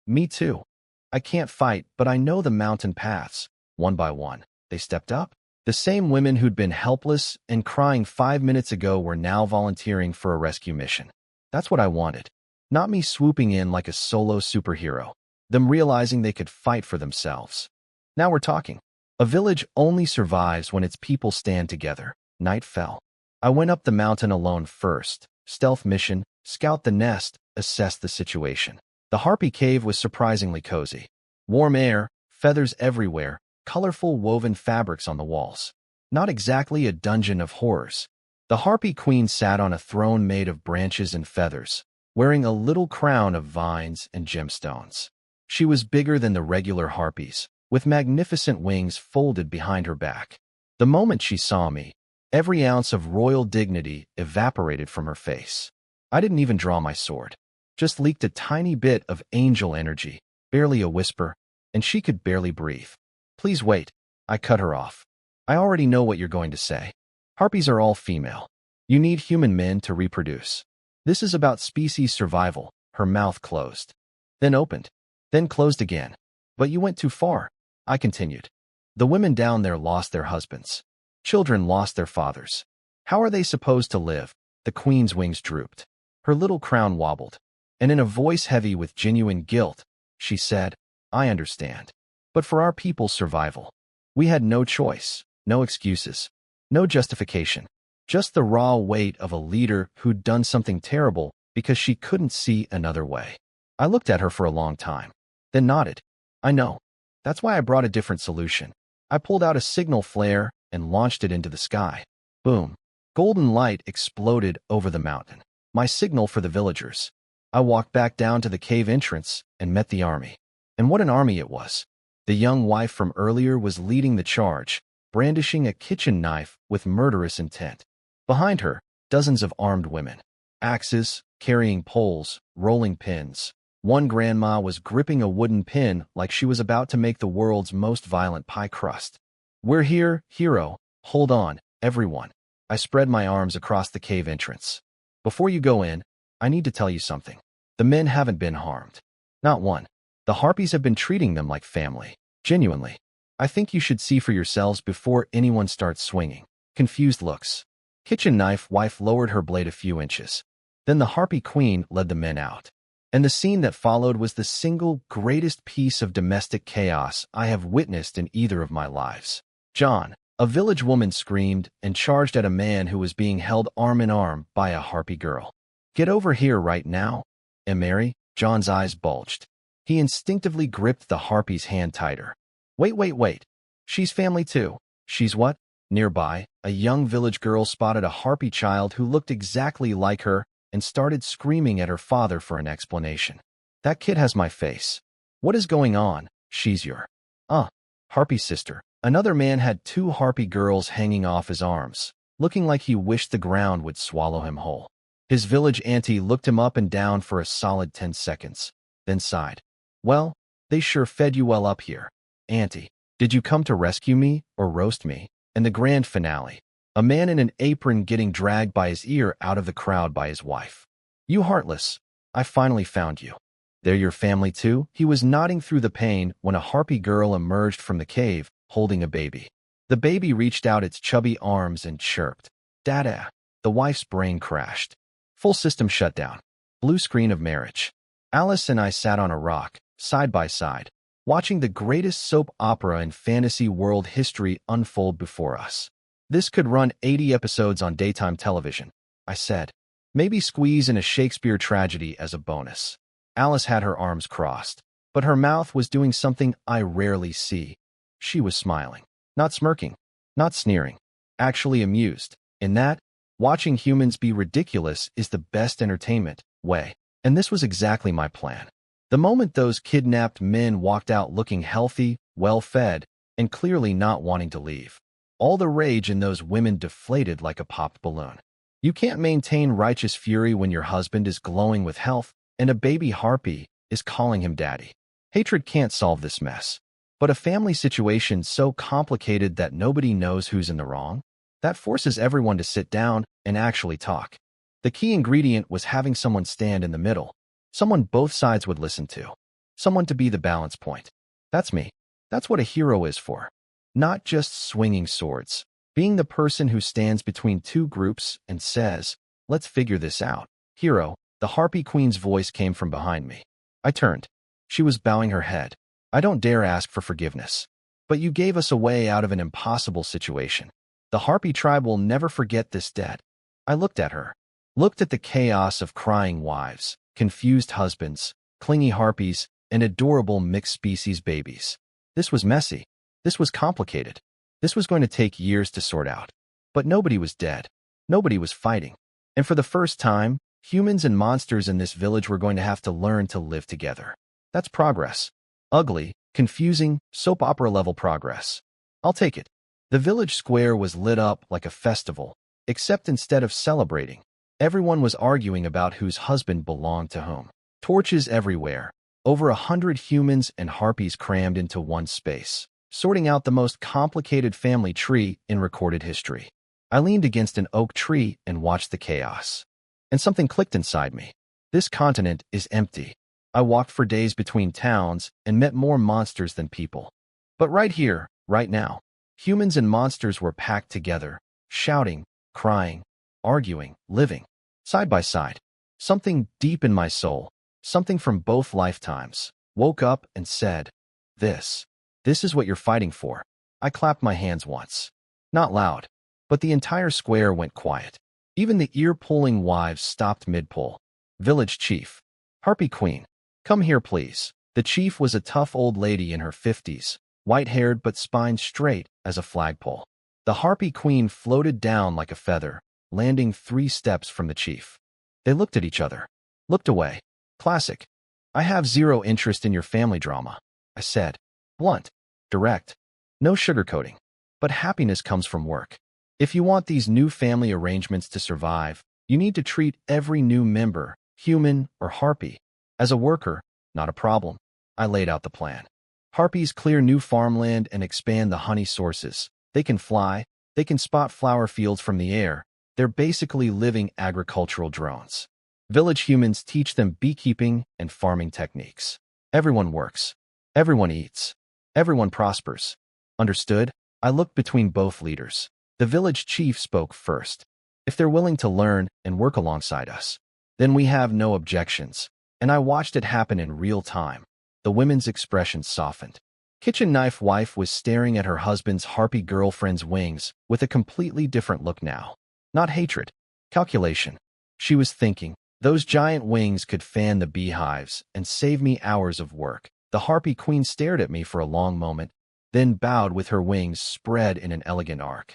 S1: Me too. I can't fight, but I know the mountain paths. One by one, they stepped up. The same women who'd been helpless and crying 5 minutes ago were now volunteering for a rescue mission. That's what I wanted. Not me swooping in like a solo superhero. Them realizing they could fight for themselves. Now we're talking. A village only survives when its people stand together. Night fell. I went up the mountain alone first. Stealth mission, scout the nest, assess the situation. The Harpy Cave was surprisingly cozy. Warm air, feathers everywhere, colorful woven fabrics on the walls. Not exactly a dungeon of horrors. The Harpy Queen sat on a throne made of branches and feathers, wearing a little crown of vines and gemstones. She was bigger than the regular harpies, with magnificent wings folded behind her back. The moment she saw me, every ounce of royal dignity evaporated from her face. I didn't even draw my sword. Just leaked a tiny bit of angel energy, barely a whisper, and she could barely breathe. "Please wait." I cut her off. "I already know what you're going to say. Harpies are all female. You need human men to reproduce. This is about species survival." Her mouth closed, then opened, then closed again. "But you went too far," I continued. "The women down there lost their husbands. Children lost their fathers. How are they supposed to live?" The queen's wings drooped. Her little crown wobbled. And in a voice heavy with genuine guilt, she said, "I understand. But for our people's survival, we had no choice, no excuses, no justification. Just the raw weight of a leader who'd done something terrible because she couldn't see another way." I looked at her for a long time, then nodded. "I know. That's why I brought a different solution." I pulled out a signal flare and launched it into the sky. Boom. Golden light exploded over the mountain. My signal for the villagers. I walked back down to the cave entrance and met the army. And what an army it was. The young wife from earlier was leading the charge, brandishing a kitchen knife with murderous intent. Behind her, dozens of armed women. Axes, carrying poles, rolling pins. One grandma was gripping a wooden pin like she was about to make the world's most violent pie crust. "We're here, hero. Hold on, everyone." I spread my arms across the cave entrance. "Before you go in, I need to tell you something. The men haven't been harmed. Not one. The Harpies have been treating them like family. Genuinely. I think you should see for yourselves before anyone starts swinging." Confused looks. Kitchen knife wife lowered her blade a few inches. Then the Harpy Queen led the men out. And the scene that followed was the single greatest piece of domestic chaos I have witnessed in either of my lives. "John," a village woman screamed and charged at a man who was being held arm in arm by a Harpy girl. "Get over here right now." "And Mary?" John's eyes bulged. He instinctively gripped the Harpy's hand tighter. Wait. She's family too." "She's what?" Nearby, a young village girl spotted a Harpy child who looked exactly like her and started screaming at her father for an explanation. "That kid has my face. What is going on?" "She's your Harpy sister." Another man had 2 Harpy girls hanging off his arms, looking like he wished the ground would swallow him whole. His village auntie looked him up and down for a solid 10 seconds, then sighed. "Well, they sure fed you well up here. Auntie, did you come to rescue me or roast me?" And the grand finale. A man in an apron getting dragged by his ear out of the crowd by his wife. "You heartless. I finally found you. They're your family too?" He was nodding through the pain when a Harpy girl emerged from the cave, holding a baby. The baby reached out its chubby arms and chirped. "Dada." The wife's brain crashed. Full system shutdown. Blue screen of marriage. Alice and I sat on a rock, side by side, watching the greatest soap opera in fantasy world history unfold before us. "This could run 80 episodes on daytime television," I said. "Maybe squeeze in a Shakespeare tragedy as a bonus." Alice had her arms crossed, but her mouth was doing something I rarely see. She was smiling. Not smirking. Not sneering. Actually amused. In that, watching humans be ridiculous is the best entertainment way. And this was exactly my plan. The moment those kidnapped men walked out looking healthy, well-fed, and clearly not wanting to leave, All the rage in those women deflated like a popped balloon. You can't maintain righteous fury when your husband is glowing with health and a baby harpy is calling him daddy. Hatred can't solve this mess. But a family situation so complicated that nobody knows who's in the wrong, that forces everyone to sit down and actually talk. The key ingredient was having someone stand in the middle, someone both sides would listen to, someone to be the balance point. That's me. That's what a hero is for. Not just swinging swords, being the person who stands between two groups and says, let's figure this out. Hero, the Harpy Queen's voice came from behind me. I turned. She was bowing her head. I don't dare ask for forgiveness. But you gave us a way out of an impossible situation. The Harpy tribe will never forget this debt. I looked at her. Looked at the chaos of crying wives, confused husbands, clingy harpies, and adorable mixed-species babies. This was messy. This was complicated. This was going to take years to sort out. But nobody was dead. Nobody was fighting. And for the first time, humans and monsters in this village were going to have to learn to live together. That's progress. Ugly, confusing, soap opera-level progress. I'll take it. The village square was lit up like a festival, except instead of celebrating, everyone was arguing about whose husband belonged to whom. Torches everywhere. Over 100 humans and harpies crammed into one space, sorting out the most complicated family tree in recorded history. I leaned against an oak tree and watched the chaos. And something clicked inside me. This continent is empty. I walked for days between towns and met more monsters than people. But right here, right now, humans and monsters were packed together, shouting, crying, arguing, living, side by side. Something deep in my soul, something from both lifetimes, woke up and said, This is what you're fighting for. I clapped my hands once. Not loud, but the entire square went quiet. Even the ear-pulling wives stopped mid-pull. Village chief. Harpy Queen. Come here, please. The chief was a tough old lady in her 50s, white-haired but spine straight as a flagpole. The Harpy Queen floated down like a feather, landing 3 steps from the chief. They looked at each other, looked away. Classic. I have zero interest in your family drama, I said. Blunt, direct, no sugarcoating. But happiness comes from work. If you want these new family arrangements to survive, you need to treat every new member, human or harpy, as a worker, not a problem. I laid out the plan. Harpies clear new farmland and expand the honey sources. They can fly. They can spot flower fields from the air. They're basically living agricultural drones. Village humans teach them beekeeping and farming techniques. Everyone works. Everyone eats. Everyone prospers. Understood? I looked between both leaders. The village chief spoke first. If they're willing to learn and work alongside us, then we have no objections. And I watched it happen in real time. The women's expressions softened. Kitchen Knife Wife was staring at her husband's harpy girlfriend's wings with a completely different look now. Not hatred. Calculation. She was thinking, those giant wings could fan the beehives and save me hours of work. The Harpy Queen stared at me for a long moment, then bowed with her wings spread in an elegant arc.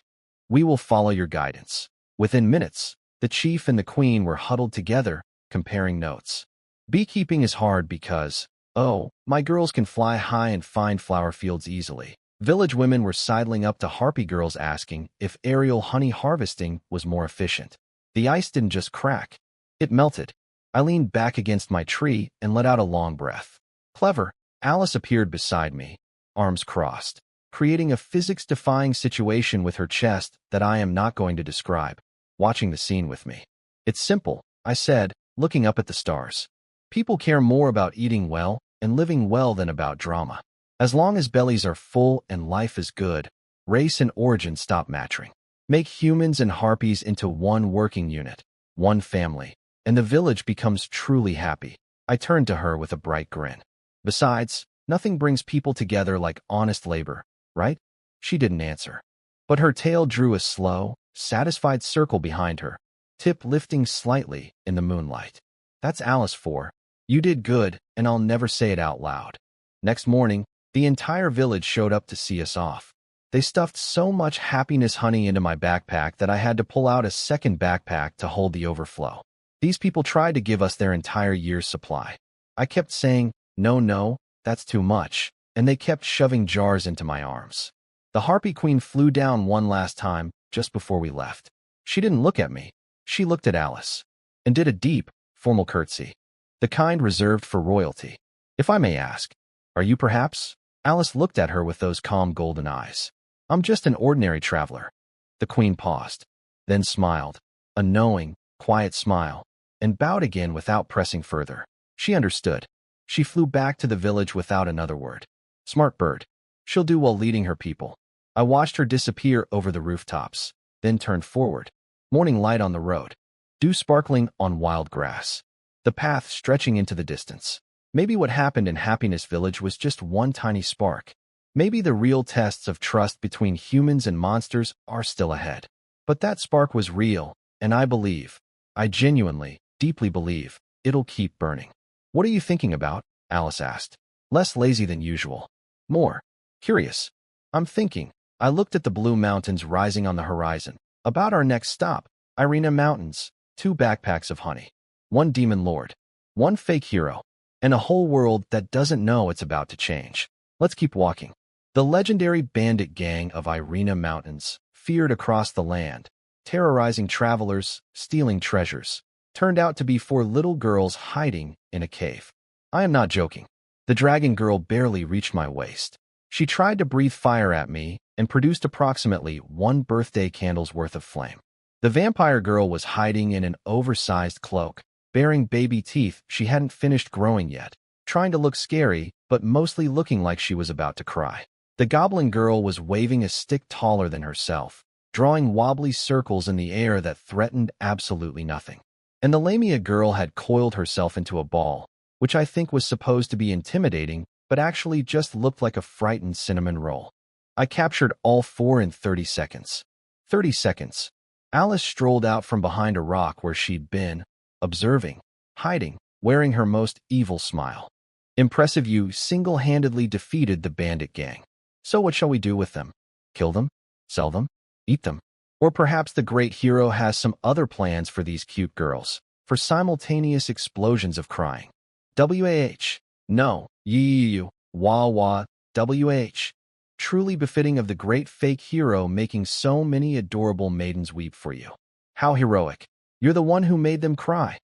S1: We will follow your guidance. Within minutes, the chief and the queen were huddled together, comparing notes. Beekeeping is hard because, oh, my girls can fly high and find flower fields easily. Village women were sidling up to harpy girls asking if aerial honey harvesting was more efficient. The ice didn't just crack. It melted. I leaned back against my tree and let out a long breath. Clever. Alice appeared beside me, arms crossed, creating a physics-defying situation with her chest that I am not going to describe, watching the scene with me. It's simple, I said, looking up at the stars. People care more about eating well and living well than about drama. As long as bellies are full and life is good, race and origin stop mattering. Make humans and harpies into one working unit, one family, and the village becomes truly happy. I turned to her with a bright grin. Besides, nothing brings people together like honest labor, right? She didn't answer. But her tail drew a slow, satisfied circle behind her, tip lifting slightly in the moonlight. That's Alice for. You did good, and I'll never say it out loud. Next morning, the entire village showed up to see us off. They stuffed so much happiness honey into my backpack that I had to pull out a second backpack to hold the overflow. These people tried to give us their entire year's supply. I kept saying, no, that's too much, and they kept shoving jars into my arms. The Harpy Queen flew down one last time just before we left. She didn't look at me. She looked at Alice and did a deep, formal curtsy, the kind reserved for royalty. If I may ask, are you perhaps? Alice looked at her with those calm golden eyes. I'm just an ordinary traveler. The Queen paused, then smiled, a knowing, quiet smile, and bowed again without pressing further. She understood. She flew back to the village without another word. Smart bird. She'll do well leading her people. I watched her disappear over the rooftops, then turned forward. Morning light on the road. Dew sparkling on wild grass. The path stretching into the distance. Maybe what happened in Happiness Village was just one tiny spark. Maybe the real tests of trust between humans and monsters are still ahead. But that spark was real, and I genuinely, deeply believe, it'll keep burning. What are you thinking about? Alice asked. Less lazy than usual. More curious. I'm thinking. I looked at the blue mountains rising on the horizon. About our next stop, Irina Mountains, 2 backpacks of honey, 1 demon lord, 1 fake hero, and a whole world that doesn't know it's about to change. Let's keep walking. The legendary bandit gang of Irina Mountains, feared across the land, terrorizing travelers, stealing treasures, turned out to be 4 little girls hiding in a cave. I am not joking. The dragon girl barely reached my waist. She tried to breathe fire at me and produced approximately 1 birthday candle's worth of flame. The vampire girl was hiding in an oversized cloak, bearing baby teeth she hadn't finished growing yet, trying to look scary, but mostly looking like she was about to cry. The goblin girl was waving a stick taller than herself, drawing wobbly circles in the air that threatened absolutely nothing. And the Lamia girl had coiled herself into a ball, which I think was supposed to be intimidating, but actually just looked like a frightened cinnamon roll. I captured all 4 in 30 seconds. 30 seconds. Alice strolled out from behind a rock where she'd been, observing, hiding, wearing her most evil smile. Impressive, you single-handedly defeated the bandit gang. So what shall we do with them? Kill them? Sell them? Eat them? Or perhaps the great hero has some other plans for these cute girls, for simultaneous explosions of crying. WAH. No. You. Wah wah. WH. Truly befitting of the great fake hero making so many adorable maidens weep for you. How heroic. You're the one who made them cry.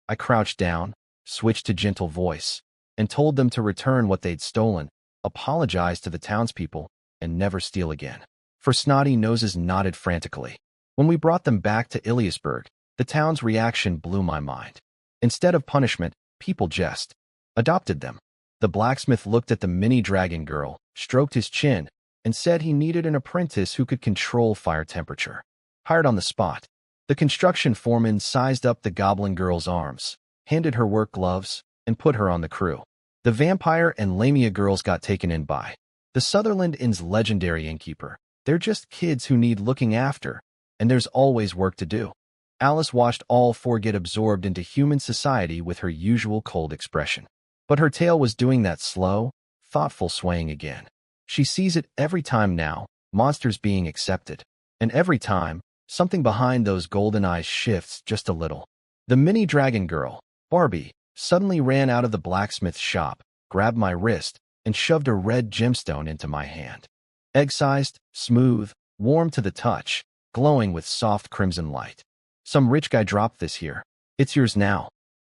S1: I crouched down, switched to gentle voice, and told them to return what they'd stolen, apologize to the townspeople, and never steal again. For snotty noses nodded frantically. When we brought them back to Iliasburg, the town's reaction blew my mind. Instead of punishment, people just adopted them. The blacksmith looked at the mini dragon girl, stroked his chin, and said he needed an apprentice who could control fire temperature. Hired on the spot. The construction foreman sized up the goblin girl's arms, handed her work gloves, and put her on the crew. The vampire and Lamia girls got taken in by the Sutherland Inn's legendary innkeeper. They're just kids who need looking after, and there's always work to do. Alice watched all 4 get absorbed into human society with her usual cold expression. But her tail was doing that slow, thoughtful swaying again. She sees it every time now, monsters being accepted. And every time, something behind those golden eyes shifts just a little. The mini dragon girl, Barbie, suddenly ran out of the blacksmith's shop, grabbed my wrist, and shoved a red gemstone into my hand. Egg-sized, smooth, warm to the touch, glowing with soft crimson light. Some rich guy dropped this here. It's yours now.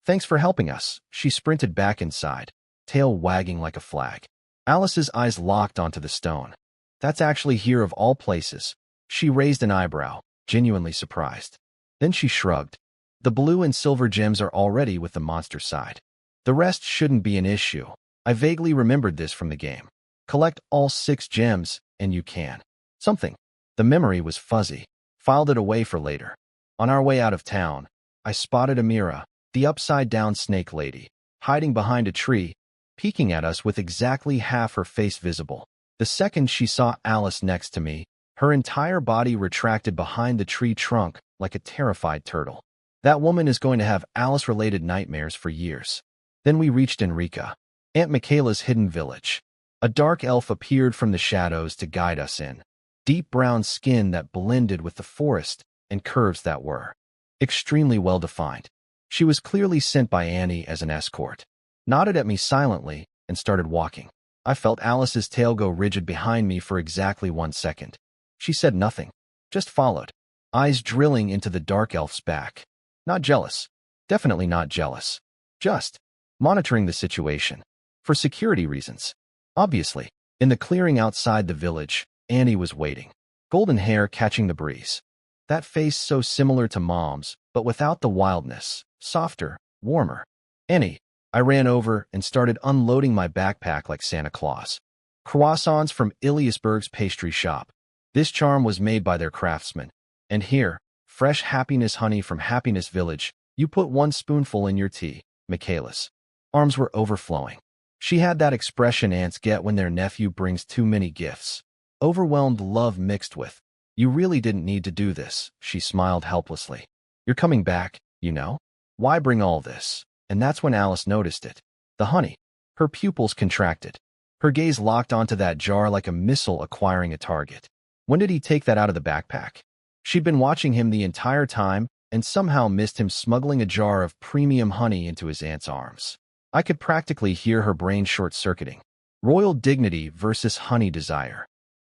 S1: Thanks for helping us. She sprinted back inside, tail wagging like a flag. Alice's eyes locked onto the stone. That's actually here of all places. She raised an eyebrow, genuinely surprised. Then she shrugged. The blue and silver gems are already with the monster side. The rest shouldn't be an issue. I vaguely remembered this from the game. Collect all 6 gems, and you can. Something. The memory was fuzzy. Filed it away for later. On our way out of town, I spotted Amira, the upside-down snake lady, hiding behind a tree, peeking at us with exactly half her face visible. The second she saw Alice next to me, her entire body retracted behind the tree trunk like a terrified turtle. That woman is going to have Alice-related nightmares for years. Then we reached Enrica, Aunt Michaela's hidden village. A dark elf appeared from the shadows to guide us in. Deep brown skin that blended with the forest and curves that were extremely well-defined. She was clearly sent by Annie as an escort, nodded at me silently, and started walking. I felt Alice's tail go rigid behind me for exactly 1 second. She said nothing, just followed, eyes drilling into the dark elf's back. Not jealous. Definitely not jealous. Just monitoring the situation. For security reasons. Obviously, in the clearing outside the village, Annie was waiting. Golden hair catching the breeze. That face so similar to Mom's, but without the wildness. Softer, warmer. Annie. I ran over and started unloading my backpack like Santa Claus. Croissants from Iliasberg's pastry shop. This charm was made by their craftsmen. And here, fresh happiness honey from Happiness Village. You put 1 spoonful in your tea, Michaela's arms were overflowing. She had that expression aunts get when their nephew brings too many gifts. Overwhelmed love mixed with, "You really didn't need to do this," she smiled helplessly. "You're coming back, you know? Why bring all this?" And that's when Alice noticed it. The honey. Her pupils contracted. Her gaze locked onto that jar like a missile acquiring a target. When did he take that out of the backpack? She'd been watching him the entire time and somehow missed him smuggling a jar of premium honey into his aunt's arms. I could practically hear her brain short-circuiting. Royal dignity versus honey desire.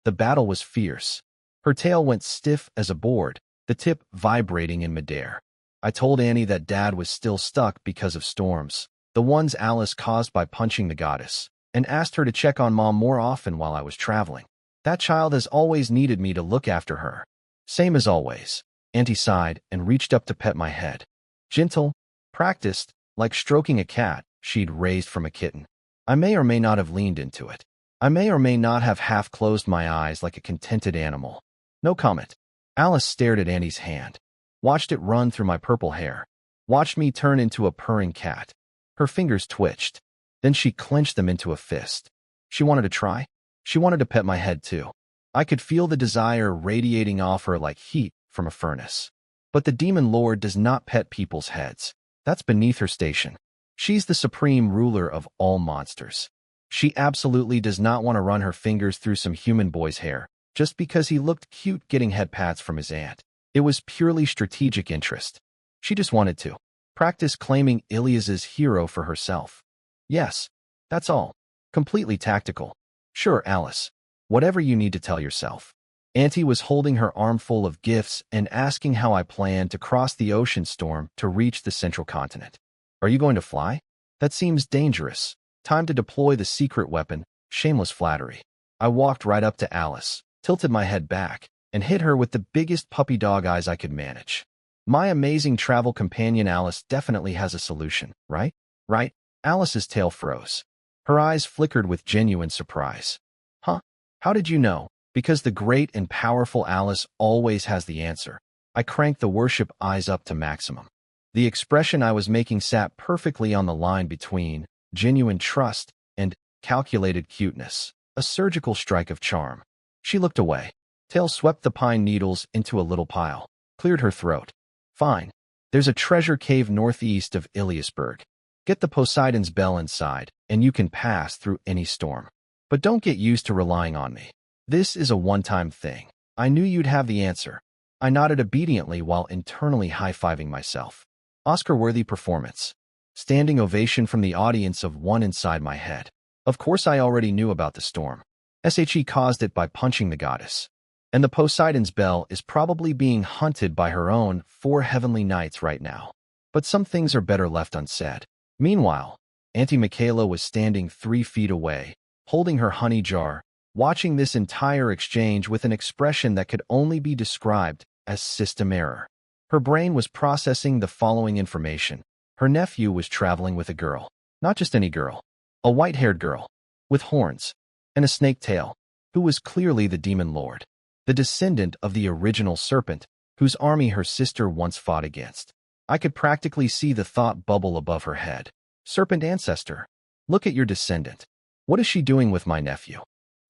S1: The battle was fierce. Her tail went stiff as a board, the tip vibrating in midair. I told Annie that Dad was still stuck because of storms, the ones Alice caused by punching the goddess, and asked her to check on Mom more often while I was traveling. That child has always needed me to look after her. Same as always. Auntie sighed and reached up to pet my head. Gentle, practiced, like stroking a cat she'd raised from a kitten. I may or may not have leaned into it. I may or may not have half closed my eyes like a contented animal. No comment. Alice stared at Annie's hand. Watched it run through my purple hair. Watched me turn into a purring cat. Her fingers twitched. Then she clenched them into a fist. She wanted to try. She wanted to pet my head too. I could feel the desire radiating off her like heat from a furnace. But the demon lord does not pet people's heads. That's beneath her station. She's the supreme ruler of all monsters. She absolutely does not want to run her fingers through some human boy's hair, just because he looked cute getting head pats from his aunt. It was purely strategic interest. She just wanted to practice claiming Ilias's hero for herself. Yes, that's all. Completely tactical. Sure, Alice. Whatever you need to tell yourself. Auntie was holding her armful of gifts and asking how I planned to cross the ocean storm to reach the central continent. Are you going to fly? That seems dangerous. Time to deploy the secret weapon, shameless flattery. I walked right up to Alice, tilted my head back, and hit her with the biggest puppy dog eyes I could manage. My amazing travel companion Alice definitely has a solution, right? Right? Alice's tail froze. Her eyes flickered with genuine surprise. Huh? How did you know? Because the great and powerful Alice always has the answer. I cranked the worship eyes up to maximum. The expression I was making sat perfectly on the line between genuine trust and calculated cuteness, a surgical strike of charm. She looked away. Tail swept the pine needles into a little pile, cleared her throat. Fine. There's a treasure cave northeast of Iliasberg. Get the Poseidon's bell inside, and you can pass through any storm. But don't get used to relying on me. This is a one-time thing. I knew you'd have the answer. I nodded obediently while internally high-fiving myself. Oscar-worthy performance. Standing ovation from the audience of one inside my head. Of course I already knew about the storm. She caused it by punching the goddess. And the Poseidon's bell is probably being hunted by her own 4 heavenly knights right now. But some things are better left unsaid. Meanwhile, Auntie Michaela was standing 3 feet away, holding her honey jar, watching this entire exchange with an expression that could only be described as system error. Her brain was processing the following information. Her nephew was traveling with a girl. Not just any girl. A white-haired girl. With horns. And a snake tail. Who was clearly the demon lord. The descendant of the original serpent, whose army her sister once fought against. I could practically see the thought bubble above her head. Serpent ancestor. Look at your descendant. What is she doing with my nephew?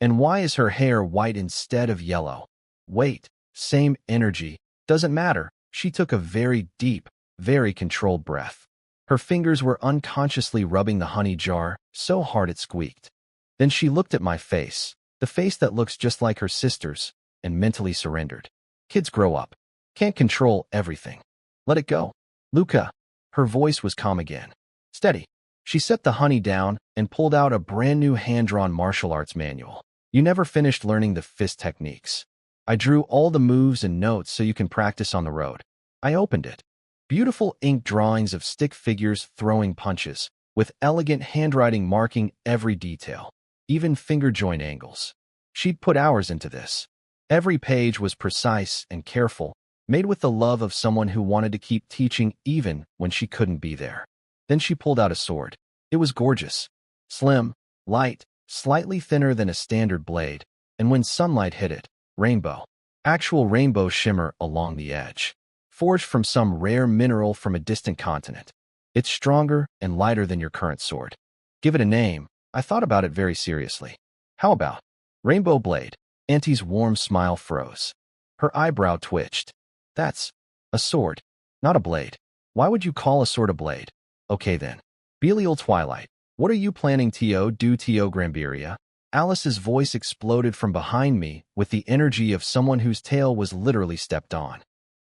S1: And why is her hair white instead of yellow? Wait, same energy. Doesn't matter. She took a very deep, very controlled breath. Her fingers were unconsciously rubbing the honey jar, so hard it squeaked. Then she looked at my face, the face that looks just like her sister's, and mentally surrendered. Kids grow up. Can't control everything. Let it go. Luka. Her voice was calm again. Steady. She set the honey down and pulled out a brand new hand-drawn martial arts manual. You never finished learning the fist techniques. I drew all the moves and notes so you can practice on the road. I opened it. Beautiful ink drawings of stick figures throwing punches, with elegant handwriting marking every detail, even finger joint angles. She'd put hours into this. Every page was precise and careful, made with the love of someone who wanted to keep teaching even when she couldn't be there. Then she pulled out a sword. It was gorgeous. Slim, light, slightly thinner than a standard blade, and when sunlight hit it, rainbow. Actual rainbow shimmer along the edge. Forged from some rare mineral from a distant continent. It's stronger and lighter than your current sword. Give it a name. I thought about it very seriously. How about Rainbow Blade? Auntie's warm smile froze. Her eyebrow twitched. That's a sword, not a blade. Why would you call a sword a blade? Okay then. Belial Twilight. What are you planning to do to Grambiria? Alice's voice exploded from behind me with the energy of someone whose tail was literally stepped on.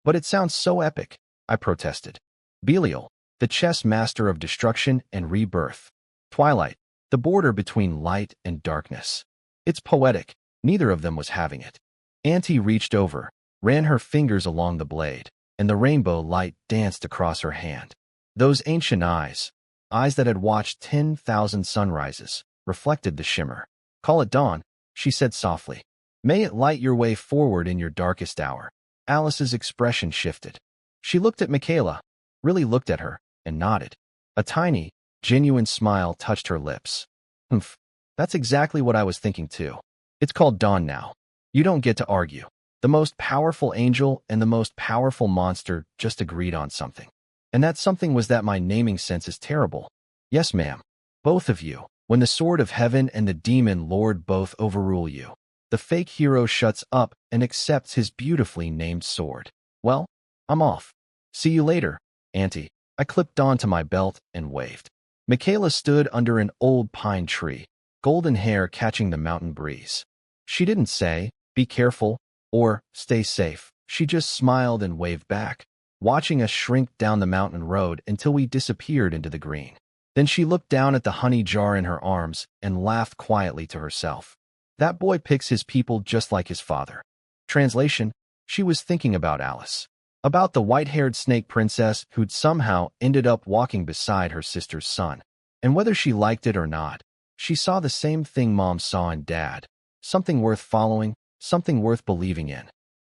S1: But it sounds so epic, I protested. Belial, the chess master of destruction and rebirth. Twilight, the border between light and darkness. It's poetic. Neither of them was having it. Auntie reached over, ran her fingers along the blade, and the rainbow light danced across her hand. Those ancient eyes that had watched 10,000 sunrises, reflected the shimmer. Call it dawn, she said softly. May it light your way forward in your darkest hour. Alice's expression shifted. She looked at Michaela, really looked at her, and nodded. A tiny, genuine smile touched her lips. Humph, that's exactly what I was thinking too. It's called dawn now. You don't get to argue. The most powerful angel and the most powerful monster just agreed on something. And that something was that my naming sense is terrible. Yes, ma'am. Both of you. When the sword of heaven and the demon lord both overrule you, the fake hero shuts up and accepts his beautifully named sword. Well, I'm off. See you later, Auntie. I clipped onto my belt and waved. Michaela stood under an old pine tree, golden hair catching the mountain breeze. She didn't say, be careful, or stay safe. She just smiled and waved back, watching us shrink down the mountain road until we disappeared into the green. Then she looked down at the honey jar in her arms and laughed quietly to herself. That boy picks his people just like his father. Translation, she was thinking about Alice. About the white-haired snake princess who'd somehow ended up walking beside her sister's son. And whether she liked it or not, she saw the same thing Mom saw in Dad. Something worth following, something worth believing in.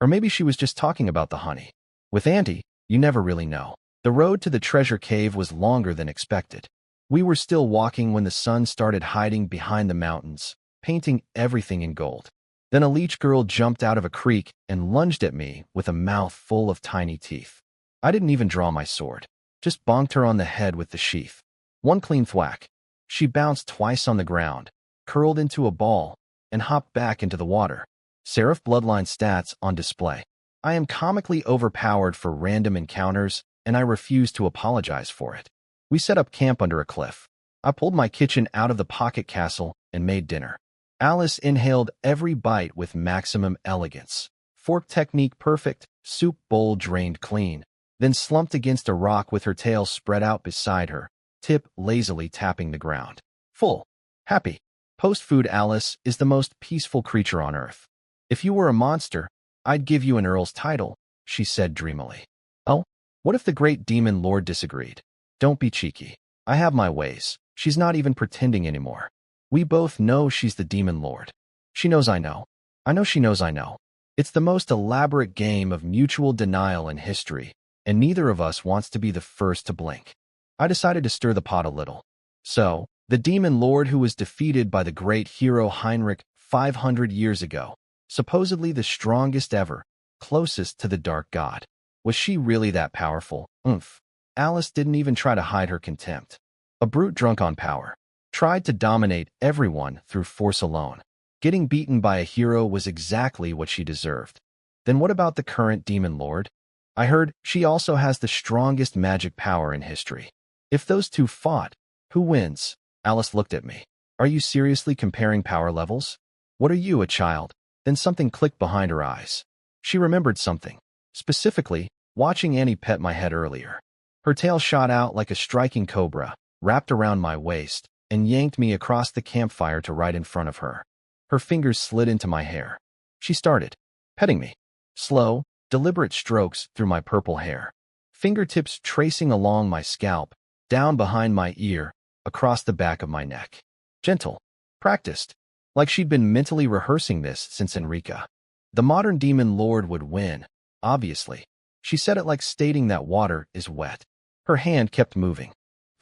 S1: Or maybe she was just talking about the honey. With Auntie, you never really know. The road to the treasure cave was longer than expected. We were still walking when the sun started hiding behind the mountains, painting everything in gold. Then a leech girl jumped out of a creek and lunged at me with a mouth full of tiny teeth. I didn't even draw my sword, just bonked her on the head with the sheath. One clean thwack. She bounced twice on the ground, curled into a ball, and hopped back into the water. Seraph Bloodline stats on display. I am comically overpowered for random encounters, and I refuse to apologize for it. We set up camp under a cliff. I pulled my kitchen out of the pocket castle and made dinner. Alice inhaled every bite with maximum elegance. Fork technique perfect, soup bowl drained clean, then slumped against a rock with her tail spread out beside her, tip lazily tapping the ground. Full. Happy. Post-food Alice is the most peaceful creature on earth. If you were a monster, I'd give you an earl's title, she said dreamily. Oh, what if the great demon lord disagreed? Don't be cheeky. I have my ways. She's not even pretending anymore. We both know she's the demon lord. She knows I know. I know she knows I know. It's the most elaborate game of mutual denial in history, and neither of us wants to be the first to blink. I decided to stir the pot a little. So, the demon lord who was defeated by the great hero Heinrich 500 years ago, supposedly the strongest ever, closest to the dark god. Was she really that powerful? Oomph. Alice didn't even try to hide her contempt. A brute drunk on power. Tried to dominate everyone through force alone. Getting beaten by a hero was exactly what she deserved. Then what about the current demon lord? I heard she also has the strongest magic power in history. If those two fought, who wins? Alice looked at me. Are you seriously comparing power levels? What are you, a child? Then something clicked behind her eyes. She remembered something. Specifically, watching Annie pet my head earlier. Her tail shot out like a striking cobra, wrapped around my waist, and yanked me across the campfire to right in front of her. Her fingers slid into my hair. She started petting me. Slow, deliberate strokes through my purple hair. Fingertips tracing along my scalp, down behind my ear, across the back of my neck. Gentle. Practiced. Like she'd been mentally rehearsing this since Enrica. The modern demon lord would win, obviously. She said it like stating that water is wet. Her hand kept moving.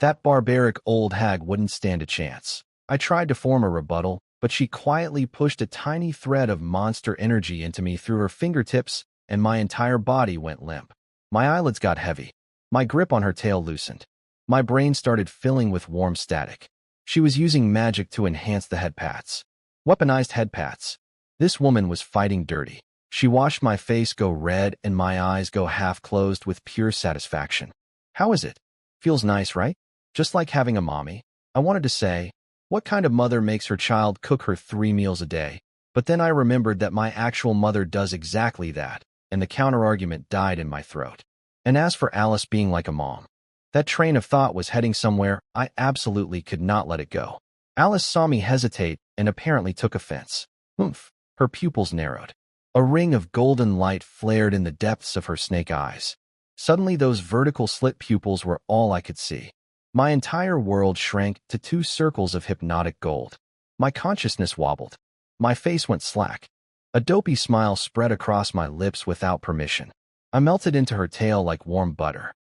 S1: That barbaric old hag wouldn't stand a chance. I tried to form a rebuttal, but she quietly pushed a tiny thread of monster energy into me through her fingertips, and my entire body went limp. My eyelids got heavy. My grip on her tail loosened. My brain started filling with warm static. She was using magic to enhance the head pats. Weaponized head pats. This woman was fighting dirty. She watched my face go red and my eyes go half-closed with pure satisfaction. How is it? Feels nice, right? Just like having a mommy. I wanted to say, what kind of mother makes her child cook her 3 meals a day? But then I remembered that my actual mother does exactly that, and the counterargument died in my throat. And as for Alice being like a mom, that train of thought was heading somewhere I absolutely could not let it go. Alice saw me hesitate and apparently took offense. Oomph. Her pupils narrowed. A ring of golden light flared in the depths of her snake eyes. Suddenly those vertical slit pupils were all I could see. My entire world shrank to 2 circles of hypnotic gold. My consciousness wobbled. My face went slack. A dopey smile spread across my lips without permission. I melted into her tail like warm butter.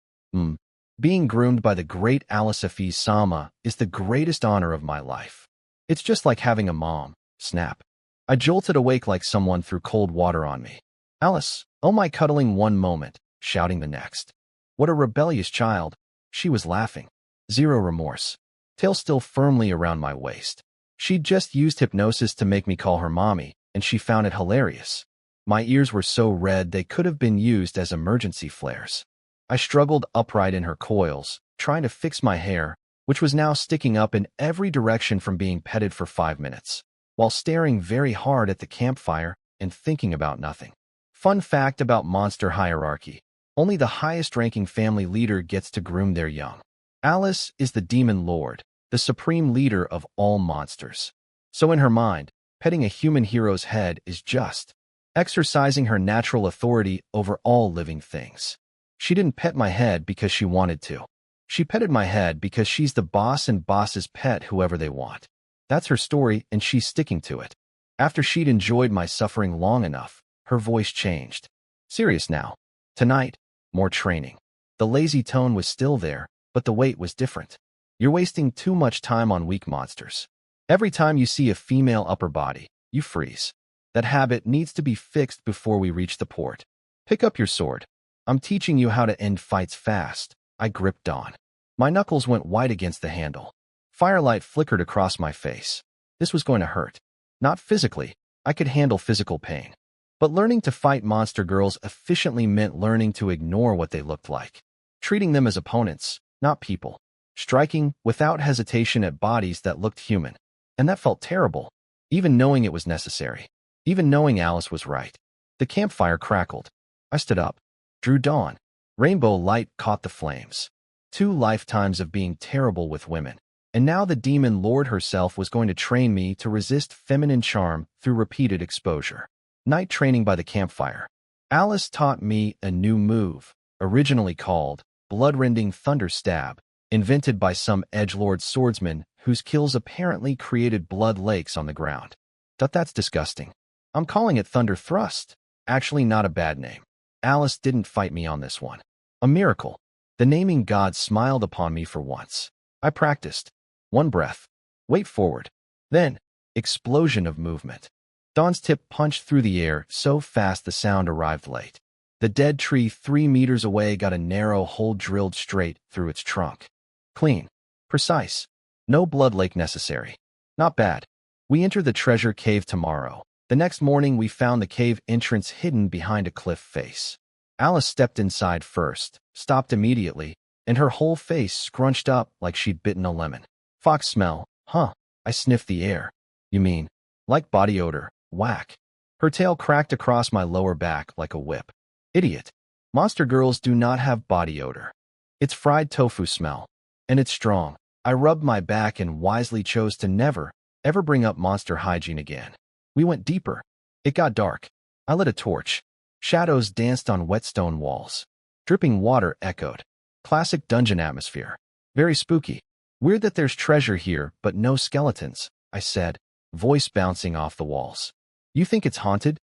S1: Being groomed by the great Alice Hafiz Sama is the greatest honor of my life. It's just like having a mom. Snap. I jolted awake like someone threw cold water on me. Alice, oh my, cuddling one moment, shouting the next. What a rebellious child. She was laughing. Zero remorse. Tail still firmly around my waist. She'd just used hypnosis to make me call her mommy, and she found it hilarious. My ears were so red they could have been used as emergency flares. I struggled upright in her coils, trying to fix my hair, which was now sticking up in every direction from being petted for 5 minutes, while staring very hard at the campfire and thinking about nothing. Fun fact about monster hierarchy. Only the highest-ranking family leader gets to groom their young. Alice is the demon lord, the supreme leader of all monsters. So in her mind, petting a human hero's head is just exercising her natural authority over all living things. She didn't pet my head because she wanted to. She petted my head because she's the boss and bosses pet whoever they want. That's her story and she's sticking to it. After she'd enjoyed my suffering long enough, her voice changed. Serious now. Tonight, more training. The lazy tone was still there, but the weight was different. You're wasting too much time on weak monsters. Every time you see a female upper body, you freeze. That habit needs to be fixed before we reach the port. Pick up your sword. I'm teaching you how to end fights fast. I gripped on. My knuckles went white against the handle. Firelight flickered across my face. This was going to hurt. Not physically. I could handle physical pain. But learning to fight monster girls efficiently meant learning to ignore what they looked like. Treating them as opponents, not people. Striking, without hesitation, at bodies that looked human. And that felt terrible. Even knowing it was necessary. Even knowing Alice was right. The campfire crackled. I stood up. Drew dawn. Rainbow light caught the flames. 2 lifetimes of being terrible with women. And now the demon lord herself was going to train me to resist feminine charm through repeated exposure. Night training by the campfire. Alice taught me a new move, originally called blood-rending thunder stab, invented by some edgelord swordsman whose kills apparently created blood lakes on the ground. That's disgusting. I'm calling it thunder thrust. Actually, not a bad name. Alice didn't fight me on this one. A miracle. The naming god smiled upon me for once. I practiced. 1 breath. Weight forward. Then, explosion of movement. Dawn's tip punched through the air so fast the sound arrived late. The dead tree 3 meters away got a narrow hole drilled straight through its trunk. Clean. Precise. No blood lake necessary. Not bad. We enter the treasure cave tomorrow. The next morning we found the cave entrance hidden behind a cliff face. Alice stepped inside first, stopped immediately, and her whole face scrunched up like she'd bitten a lemon. Fox smell, huh? I sniffed the air. You mean, like body odor, whack. Her tail cracked across my lower back like a whip. Idiot. Monster girls do not have body odor. It's fried tofu smell. And it's strong. I rubbed my back and wisely chose to never, ever bring up monster hygiene again. We went deeper. It got dark. I lit a torch. Shadows danced on wet stone walls. Dripping water echoed. Classic dungeon atmosphere. Very spooky. Weird that there's treasure here, but no skeletons, I said, voice bouncing off the walls. You think it's haunted?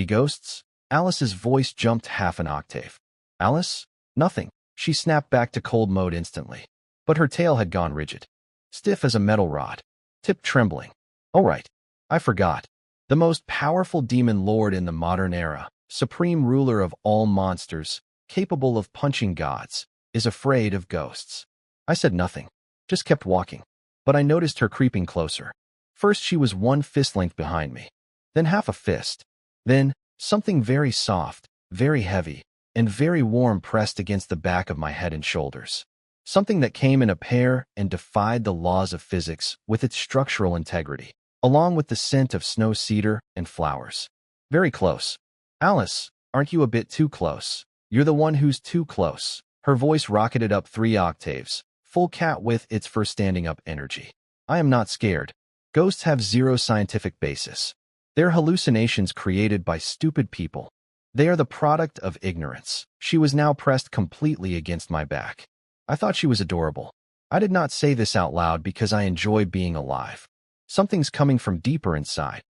S1: Ghosts? Alice's voice jumped half an octave. Alice? Nothing. She snapped back to cold mode instantly. But her tail had gone rigid. Stiff as a metal rod. Tip trembling. Oh right. I forgot. The most powerful demon lord in the modern era, supreme ruler of all monsters, capable of punching gods, is afraid of ghosts. I said nothing. Just kept walking. But I noticed her creeping closer. First she was one fist length behind me. Then half a fist. Then, something very soft, very heavy, and very warm pressed against the back of my head and shoulders. Something that came in a pair and defied the laws of physics with its structural integrity, along with the scent of snow cedar and flowers. Very close. Alice, aren't you a bit too close? You're the one who's too close. Her voice rocketed up 3 octaves, full cat with its first standing up energy. I am not scared. Ghosts have zero scientific basis. They're hallucinations created by stupid people. They are the product of ignorance. She was now pressed completely against my back. I thought she was adorable. I did not say this out loud because I enjoy being alive. Something's coming from deeper inside.